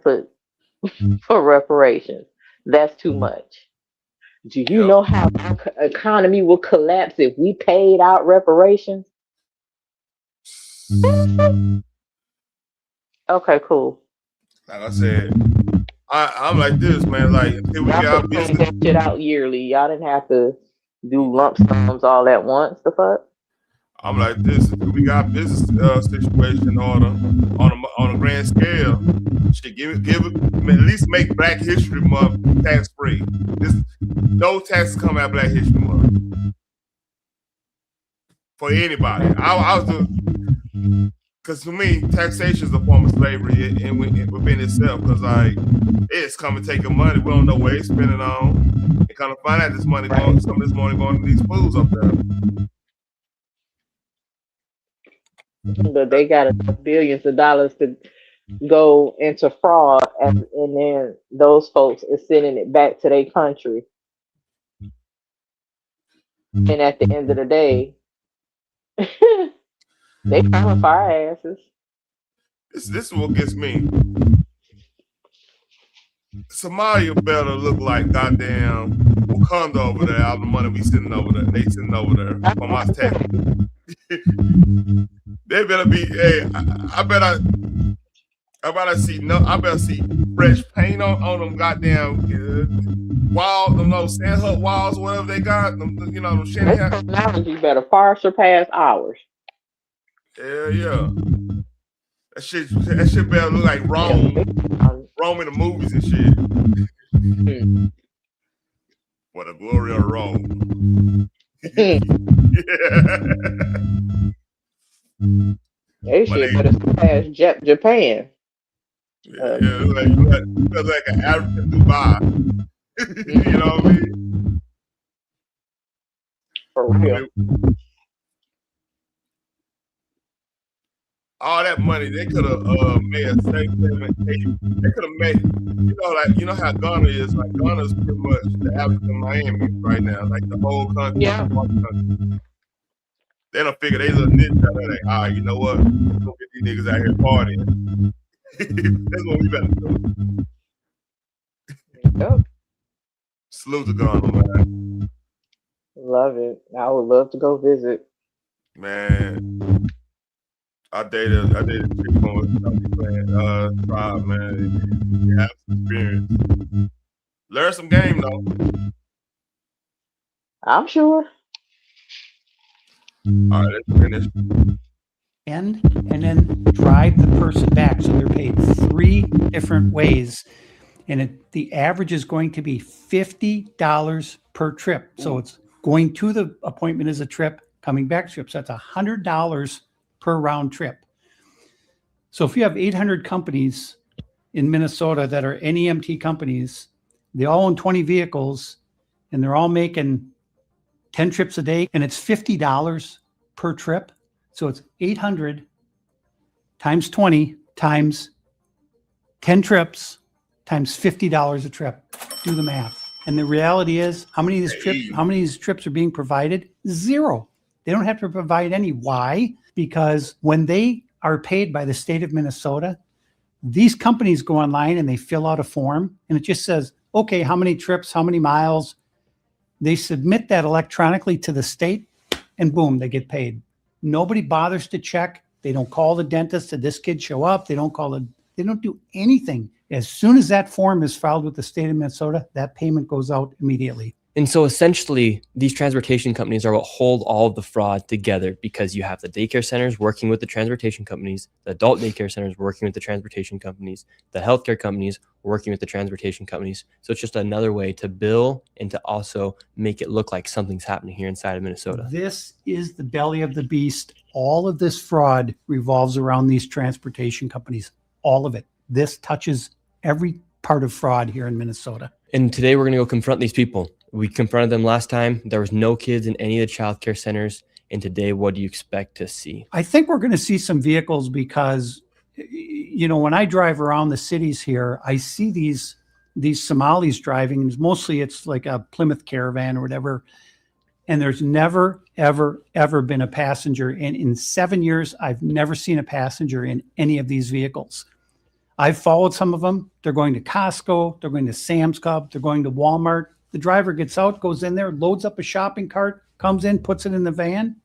for reparations. That's too much. Do you know how our economy will collapse if we paid out reparations? Okay, cool. Like I said, I'm like this, man. Like until we Y'all got could pay business. that shit out yearly. Y'all didn't have to do lump sums all at once. The fuck? I'm like this. If we got business situation on a grand scale, shit, give it, at least make Black History Month tax free. No taxes come out Black History Month for anybody. I was doing, because for me, taxation is a form of slavery within itself. Because like it's coming taking money, we don't know where it's spending on, and kind of find out this money going, some of this money going to these fools up there. But they got enough billions of dollars to go into fraud, and then those folks are sending it back to their country. And at the end of the day, they coming for our asses. This is what gets me. Somalia better look like goddamn Wakanda over there. All the money we sitting over there, they sitting over there from our tax. They better be. Hey, I better see fresh paint on them goddamn walls, them those sand hut walls, whatever they got. Them, them shanty houses. Technology better far surpass ours. Hell yeah. That shit better look like Rome in the movies and shit. For the glory of Rome. They shit better surpass Japan. Yeah, look like an African Dubai. You know what I mean? For real. All that money they could have made a 6, 7, 8. They could have made, you know how Ghana is. Like Ghana's pretty much the African Miami right now. Like the whole country. Yeah. They don't figure they little niche out there. Like, all right, you know what? We're gonna get these niggas out here partying. That's what we better do. Yep. Salute to Ghana, man. Love it. I would love to go visit. Man, I dated a chick from tribe, man. You have some experience. Learn some game though. I'm sure. All right, let's finish. And then drive the person back. So they're paid 3 different ways. And the average is going to be $50 per trip. So it's going to the appointment is a trip, coming back trips. That's $100 per round trip. So if you have 800 companies in Minnesota that are NEMT companies, they all own 20 vehicles, and they're all making 10 trips a day, and it's $50 per trip. So it's 800 times 20 times 10 trips times $50 a trip. Do the math. And the reality is, how many of these trips are being provided? 0. They don't have to provide any. Why? Because when they are paid by the state of Minnesota, these companies go online and they fill out a form, and it just says, okay, how many trips, how many miles. They submit that electronically to the state, and boom, they get paid. Nobody bothers to check. They don't call the dentist. Did this kid show up? They don't do anything. As soon as that form is filed with the state of Minnesota, that payment goes out immediately. And so essentially, these transportation companies are what hold all of the fraud together, because you have the daycare centers working with the transportation companies, the adult daycare centers working with the transportation companies, the healthcare companies working with the transportation companies. So it's just another way to bill and to also make it look like something's happening here inside of Minnesota. This is the belly of the beast. All of this fraud revolves around these transportation companies. All of it. This touches every part of fraud here in Minnesota. And today we're going to go confront these people. We confronted them last time. There was no kids in any of the child care centers. And today, what do you expect to see? I think we're going to see some vehicles because, you know, when I drive around the cities here, I see these Somalis driving. And mostly it's like a Plymouth Caravan or whatever. And there's never, ever, ever been a passenger. And in 7 years, I've never seen a passenger in any of these vehicles. I've followed some of them. They're going to Costco. They're going to Sam's Club. They're going to Walmart. The driver gets out, goes in there, loads up a shopping cart, comes in, puts it in the van,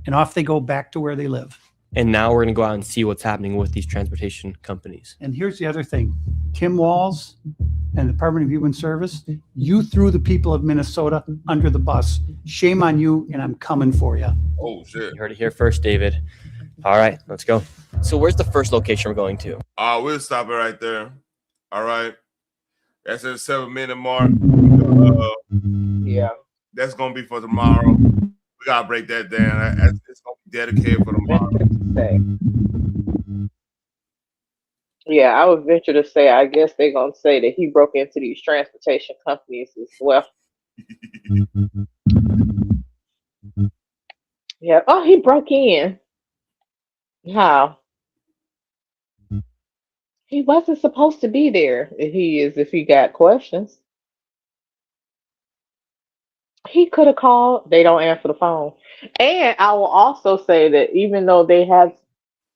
and off they go back to where they live. And now we're going to go out and see what's happening with these transportation companies. And here's the other thing. Tim Walz and the Department of Human Service, you threw the people of Minnesota under the bus. Shame on you, and I'm coming for you. Oh, shit. You heard it here first, David. All right, let's go. So where's the first location we're going to? We'll stop it right there. All right. That's at the 7-minute mark. Yeah. That's going to be for tomorrow. We got to break that down. It's going to be dedicated for tomorrow. Yeah, I would venture to say, I guess they're going to say that he broke into these transportation companies as well. Yeah. Oh, he broke in. How? He wasn't supposed to be there. If he got questions. He could have called. They don't answer the phone. And I will also say that even though they have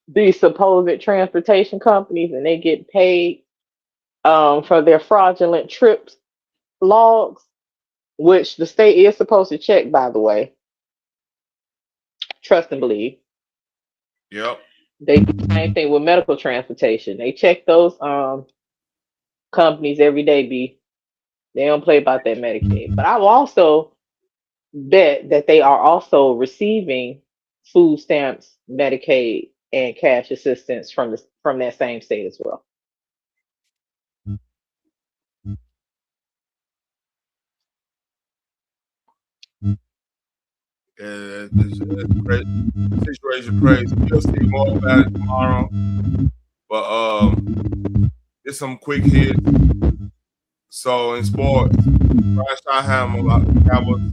these supposed transportation companies and they get paid for their fraudulent trips logs, which the state is supposed to check, by the way. Trust and believe. Yep. They do the same thing with medical transportation. They check those companies every day, B. They don't play about that Medicaid. But I will also bet that they are also receiving food stamps, Medicaid, and cash assistance from that same state as well. Yeah, it's crazy. The situation crazy. We'll see more about it tomorrow. But just some quick hits. So in sports, Brian Schottenheimer, Cowboys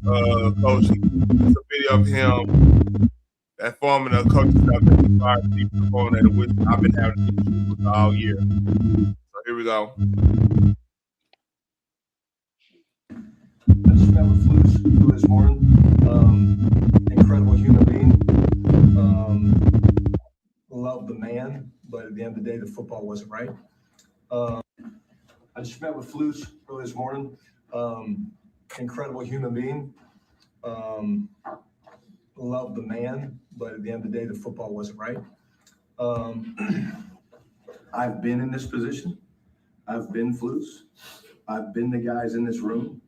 coach, it's a video of him informing the coaches that they fired the defensive coordinator, which I've been having issues with all year. So here we go. I just met with Flus this morning. Incredible human being. Love the man, but at the end of the day, the football wasn't right. I just met with Flus early this morning. Incredible human being. Love the man, but at the end of the day, the football wasn't right. I've been in this position. I've been Flus. I've been the guys in this room.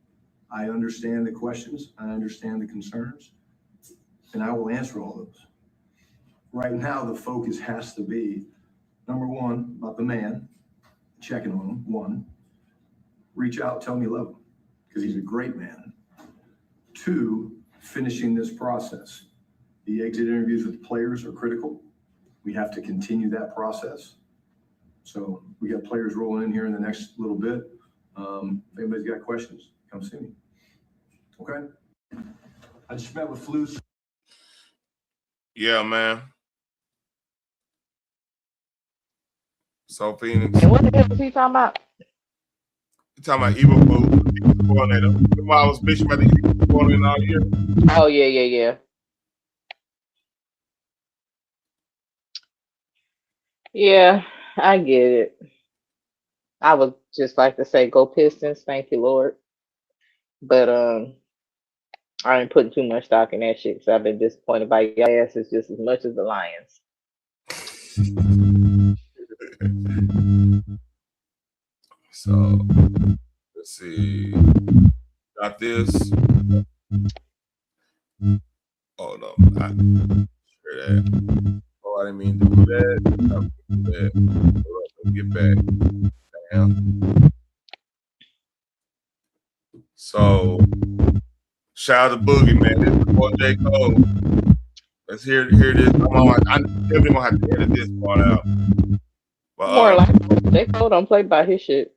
I understand the questions. I understand the concerns. And I will answer all those. Right now, the focus has to be, number one, about the man, checking on him, one. Reach out, tell me you love him, because he's a great man. Two, finishing this process. The exit interviews with the players are critical. We have to continue that process. So we got players rolling in here in the next little bit. If anybody's got questions, come see me. Okay? I just met with Flus. Yeah, man. So Phoenix. And what the hell was he talking about? You talking about evil food, the coordinator. Remember I was bitching about the evil coordinator all year? Oh, yeah. Yeah, I get it. I would just like to say go Pistons, thank you, Lord. But I ain't putting too much stock in that shit because I've been disappointed by your asses just as much as the Lions. So let's see. Got this. Oh no, sure that. Oh, I didn't mean to do that. Let's get back. Damn. So, shout out to Boogie, man. This is the boy J. Cole. Let's hear this. I'm definitely gonna have to edit this part out. But, More like J. Cole don't play by his shit.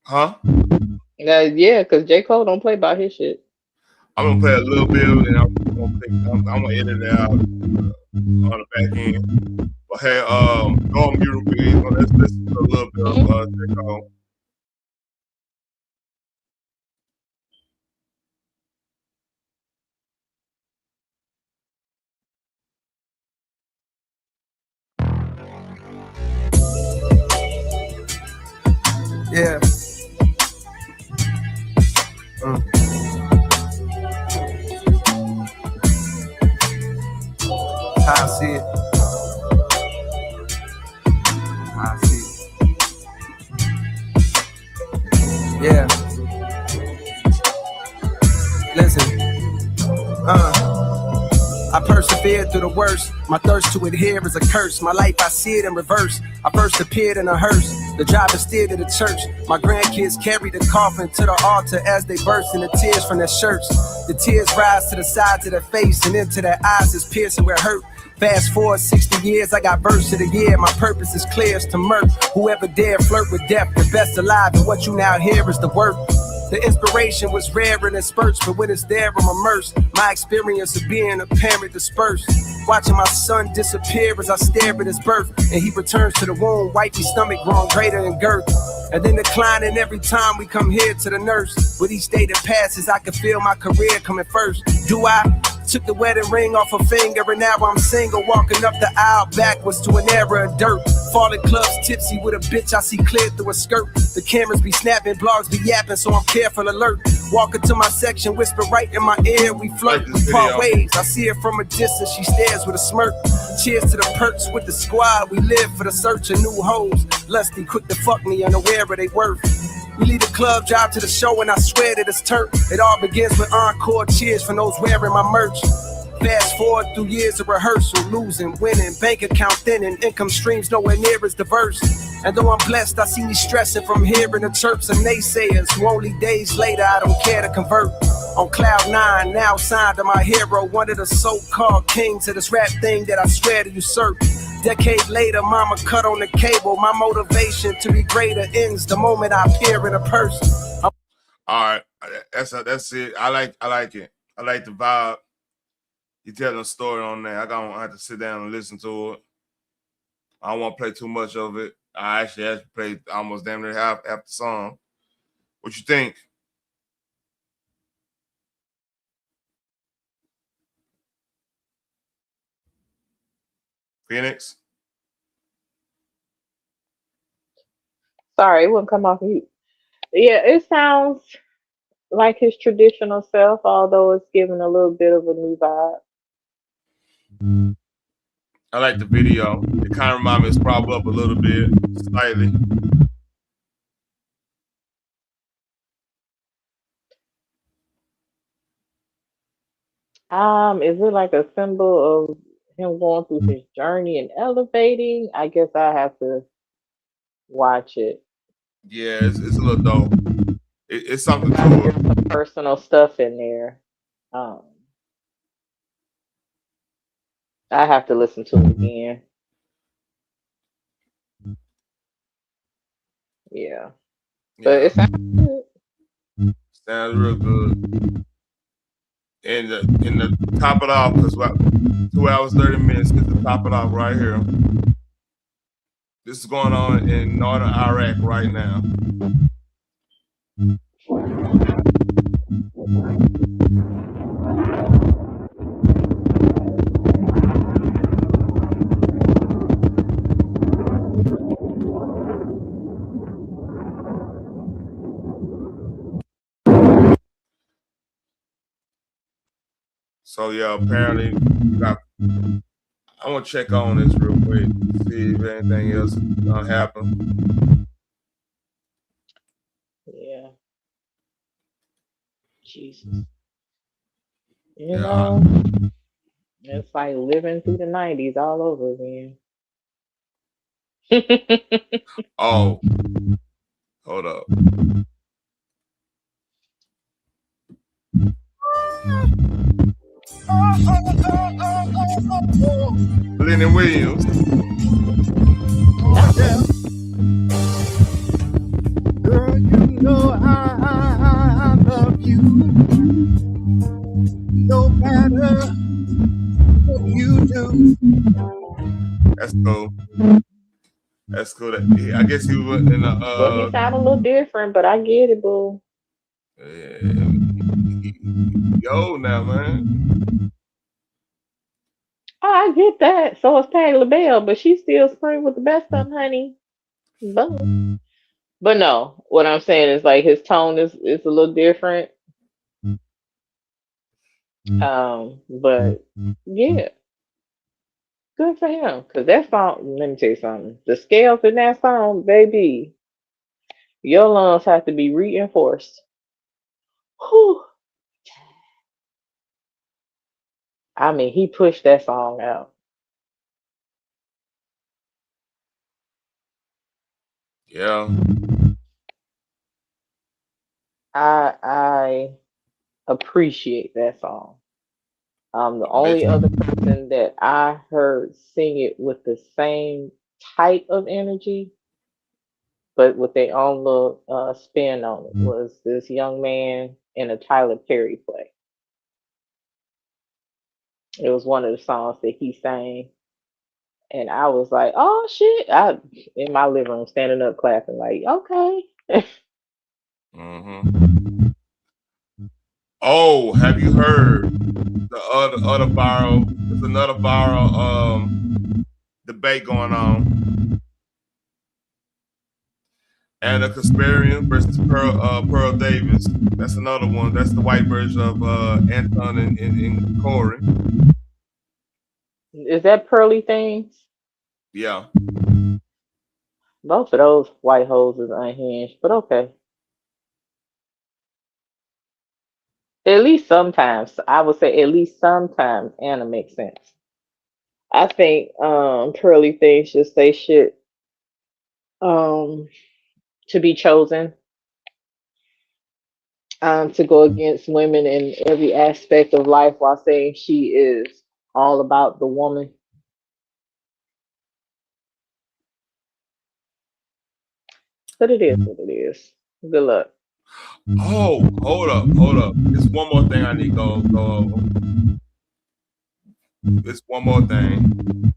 Huh? Yeah, because J. Cole don't play by his shit. I'm gonna play a little bit, and I'm gonna edit it out on the back end. But hey, go on mute real quick. Let's listen to a little bit of J. Cole. Yeah. How I see it. How I see it. Yeah. Listen. I persevered through the worst. My thirst to adhere is a curse. My life, I see it in reverse. I first appeared in a hearse. The driver steered to the church. My grandkids carried the coffin to the altar as they burst into tears from their shirts. The tears rise to the sides of their face and into their eyes is piercing with hurt. Fast forward 60 years, I got verse of the year. My purpose is clear as to murk. Whoever dare flirt with death, the best alive. And what you now hear is the work. The inspiration was rare and in spurts, but when it's there, I'm immersed. My experience of being a parent dispersed. Watching my son disappear as I stare at his birth. And he returns to the womb, wifey stomach growing greater in girth. And then declining every time we come here to the nurse. With each day that passes, I can feel my career coming first. Do I? Took the wedding ring off her finger and now I'm single. Walking up the aisle backwards to an era of dirt. Falling clubs tipsy with a bitch I see clear through a skirt. The cameras be snapping, blogs be yapping, so I'm careful alert. Walking to my section, whisper right in my ear. We flirt, we part ways. I see her from a distance, she stares with a smirk. Cheers to the perks with the squad. We live for the search of new hoes. Lusty, quick to fuck me, unaware of they worth. We leave the club, drive to the show, and I swear that it's turf. It all begins with encore cheers from those wearing my merch. Fast forward through years of rehearsal, losing, winning, bank account thinning, income streams nowhere near as diverse. And though I'm blessed, I see me stressing from hearing the chirps of naysayers who only days later I don't care to convert. On cloud 9, now signed to my hero, one of the so-called kings of this rap thing that I swear to usurp. Decade later, mama cut on the cable. My motivation to be greater ends the moment I appear in a person. All right, that's it. I like it. I like the vibe. You telling a story on there. I don't have to sit down and listen to it. I don't want to play too much of it. I actually have to play almost damn near half the song. What you think? Phoenix? Sorry, it wouldn't come off mute. Yeah, it sounds like his traditional self, although it's given a little bit of a new vibe. I like the video. It kind of reminds me of Sprout Up a little bit, slightly. Is it like a symbol of him going through his journey and elevating? I guess I have to watch it. Yeah, it's a little dope. It's something to it. Some personal stuff in there. I have to listen to it again. Yeah. But it sounds good. Sounds real good. And the top it off, because 2 hours 30 minutes is the top it off right here. This is going on in northern Iraq right now. So yeah, apparently I want to check on this real quick, see if anything else gonna happen. Yeah. Jesus. You know, it's like living through the 90s all over again. Oh, hold up. Lenny Williams. Girl, you know I love you. No matter what you do. That's cool. That's cool. I guess he was in a Well, he sound a little different, but I get it, boo. yo now, man. Oh, I get that. So is Patti LaBelle, but she still scream with the best of them, honey. But no, what I'm saying is like his tone is a little different. But yeah, good for him. Cause that song, let me tell you something. The scales in that song, baby, your lungs have to be reinforced. Whew. I mean, he pushed that song out. Yeah. I appreciate that song. The only other person that I heard sing it with the same type of energy, but with their own little spin on it, was this young man in a Tyler Perry play. It was one of the songs that he sang, and I was like, "Oh shit!" I in my living room, standing up, clapping, like, "Okay." Oh, have you heard the other viral? There's another viral debate going on. And a Kasparian versus Pearl Davis. That's another one. That's the white version of Anton and Corey. Is that Pearly Things? Yeah. Both of those white hoes is unhinged, but okay. At least sometimes, I would say at least sometimes Anna makes sense. I think Pearly Things just say shit um to be chosen, to go against women in every aspect of life while saying she is all about the woman. But it is what it is. Good luck. Oh, hold up. There's one more thing I need to go over. There's one more thing.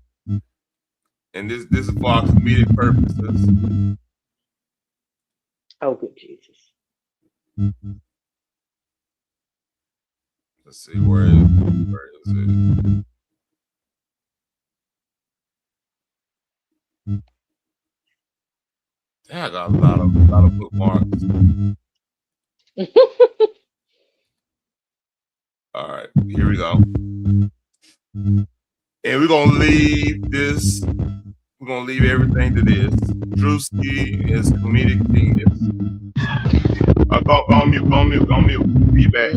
And this is for our comedic purposes. Oh, good Jesus. Let's see, where is it? Yeah, I got a lot of bookmarks. All right, here we go. And we're gonna leave this. We're gonna leave everything to this. Drewski is comedic genius. Go on mute. Be back.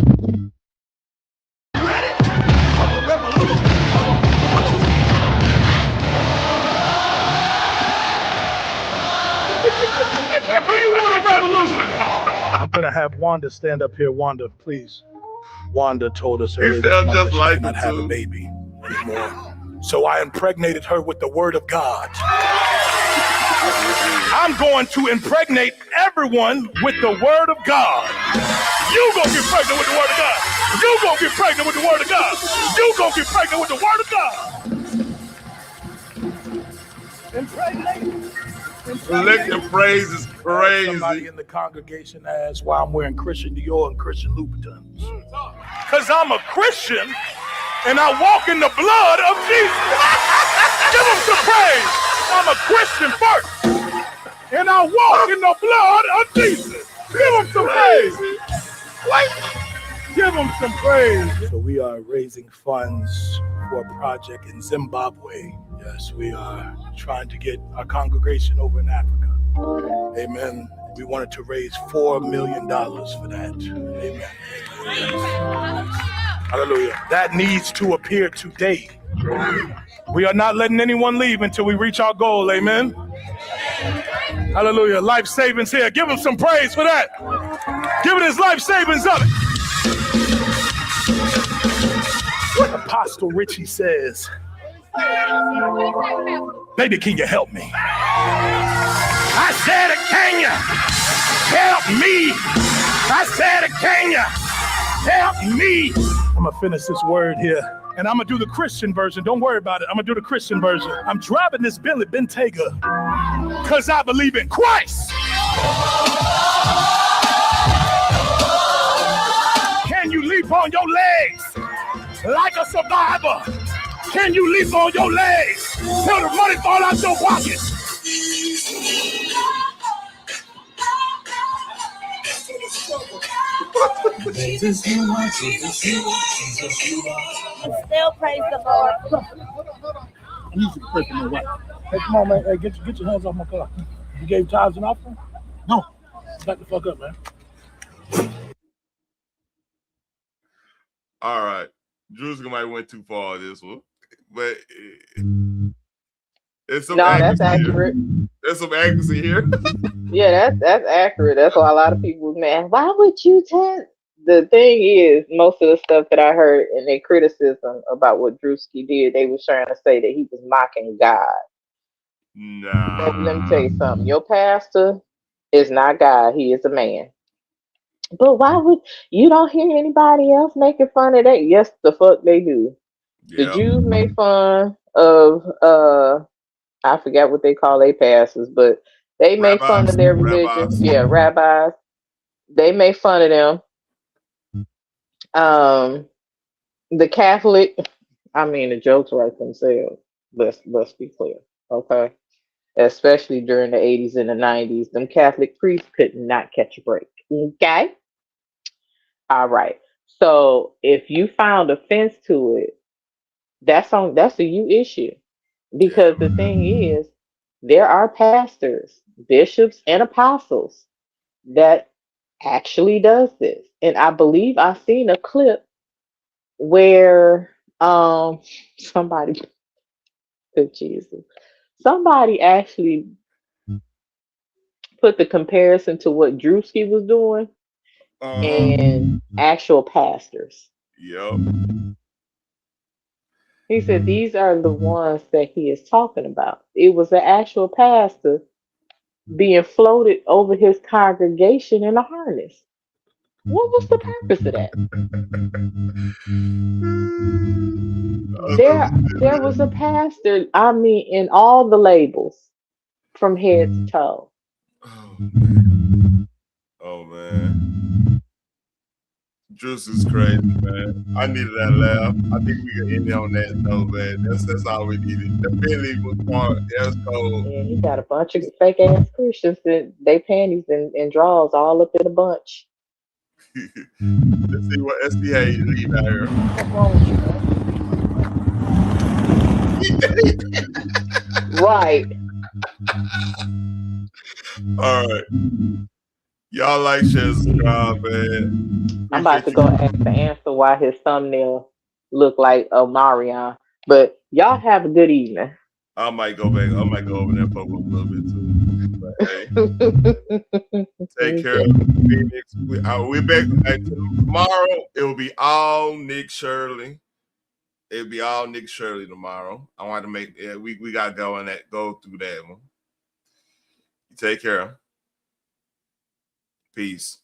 I'm gonna have Wanda stand up here. Wanda, please. Wanda told us earlier sound this month just that like she cannot it, have too. a baby anymore. So I impregnated her with the word of God. I'm going to impregnate everyone with the word of God. You gonna get pregnant with the word of God. You gonna get pregnant with the word of God. You gonna get pregnant with the word of God. Impregnate. Collective praise is crazy. Somebody in the congregation asked why I'm wearing Christian Dior and Christian Louboutins. Because I'm a Christian and I walk in the blood of Jesus. Give him some praise. I'm a Christian first and I walk in the blood of Jesus. Give him some praise. Give him some praise. So we are raising funds for a project in Zimbabwe. Yes, we are trying to get our congregation over in Africa. Amen. We wanted to raise $4 million for that. Amen. Hallelujah. That needs to appear today. We are not letting anyone leave until we reach our goal. Amen. Hallelujah. Life savings here. Give him some praise for that. Give it his life savings up. Apostle Richie says, baby, can you help me? I said, can you help me? I said, can you help me? I'm going to finish this word here. And I'm going to do the Christian version. Don't worry about it. I'm going to do the Christian version. I'm driving this Bentley Bentayga because I believe in Christ. Can you leap on your legs like a survivor? Can you leap on your legs till the money fall out your pockets? Jesus, you are, Jesus, you are, Jesus, you are. Still praise the Lord. I need to pray for my wife. Hey, come on, man. Hey, get your hands off my car. You gave tithes and offering? No. Back the fuck up, man. All right. Jerusalem might went too far on this one. But it's some that's accuracy accurate. here. There's some accuracy here. Yeah, that's accurate. That's why a lot of people was mad. Why would you tell? The thing is, most of the stuff that I heard in their criticism about what Drewski did, they was trying to say that he was mocking God. Nah. Let me tell you something. Your pastor is not God. He is a man. But why would you don't hear anybody else making fun of that? Yes, the fuck they do. The Jews make fun of I forgot what they call their pastors, but they make fun of their religion. Yeah, rabbis. They make fun of them. The Catholic, I mean, the jokes write themselves. Let's be clear, okay? Especially during the 80s and the 90s, them Catholic priests could not catch a break. Okay, all right. So if you found offense to it, that's a you issue, because the thing is, there are pastors, bishops, and apostles that actually does this, and I believe I've seen a clip where somebody Jesus somebody actually put the comparison to what Drewski was doing and actual pastors. Yep. He said these are the ones that he is talking about. It was an actual pastor being floated over his congregation in a harness. What was the purpose of that? There was a pastor, I mean, in all the labels from head to toe. Oh man. Juice is crazy, man. I needed that laugh. I think we can end it on that though, man. That's all we needed. The Billy was part. That's cold. Yeah, you got a bunch of fake ass Christians that they panties and drawers all up in a bunch. Let's see what SBA leave out here. Right. All right. Y'all like, share, subscribe, man. I'm about to go ask the answer why his thumbnail looked like Omarion. But y'all have a good evening. I might go back. I might go over there and poke a little bit too. But, hey, take care. We're back tomorrow. It will be all Nick Shirley. It'll be all Nick Shirley tomorrow. I want to make. Yeah, we got to go through that one. Take care. Peace.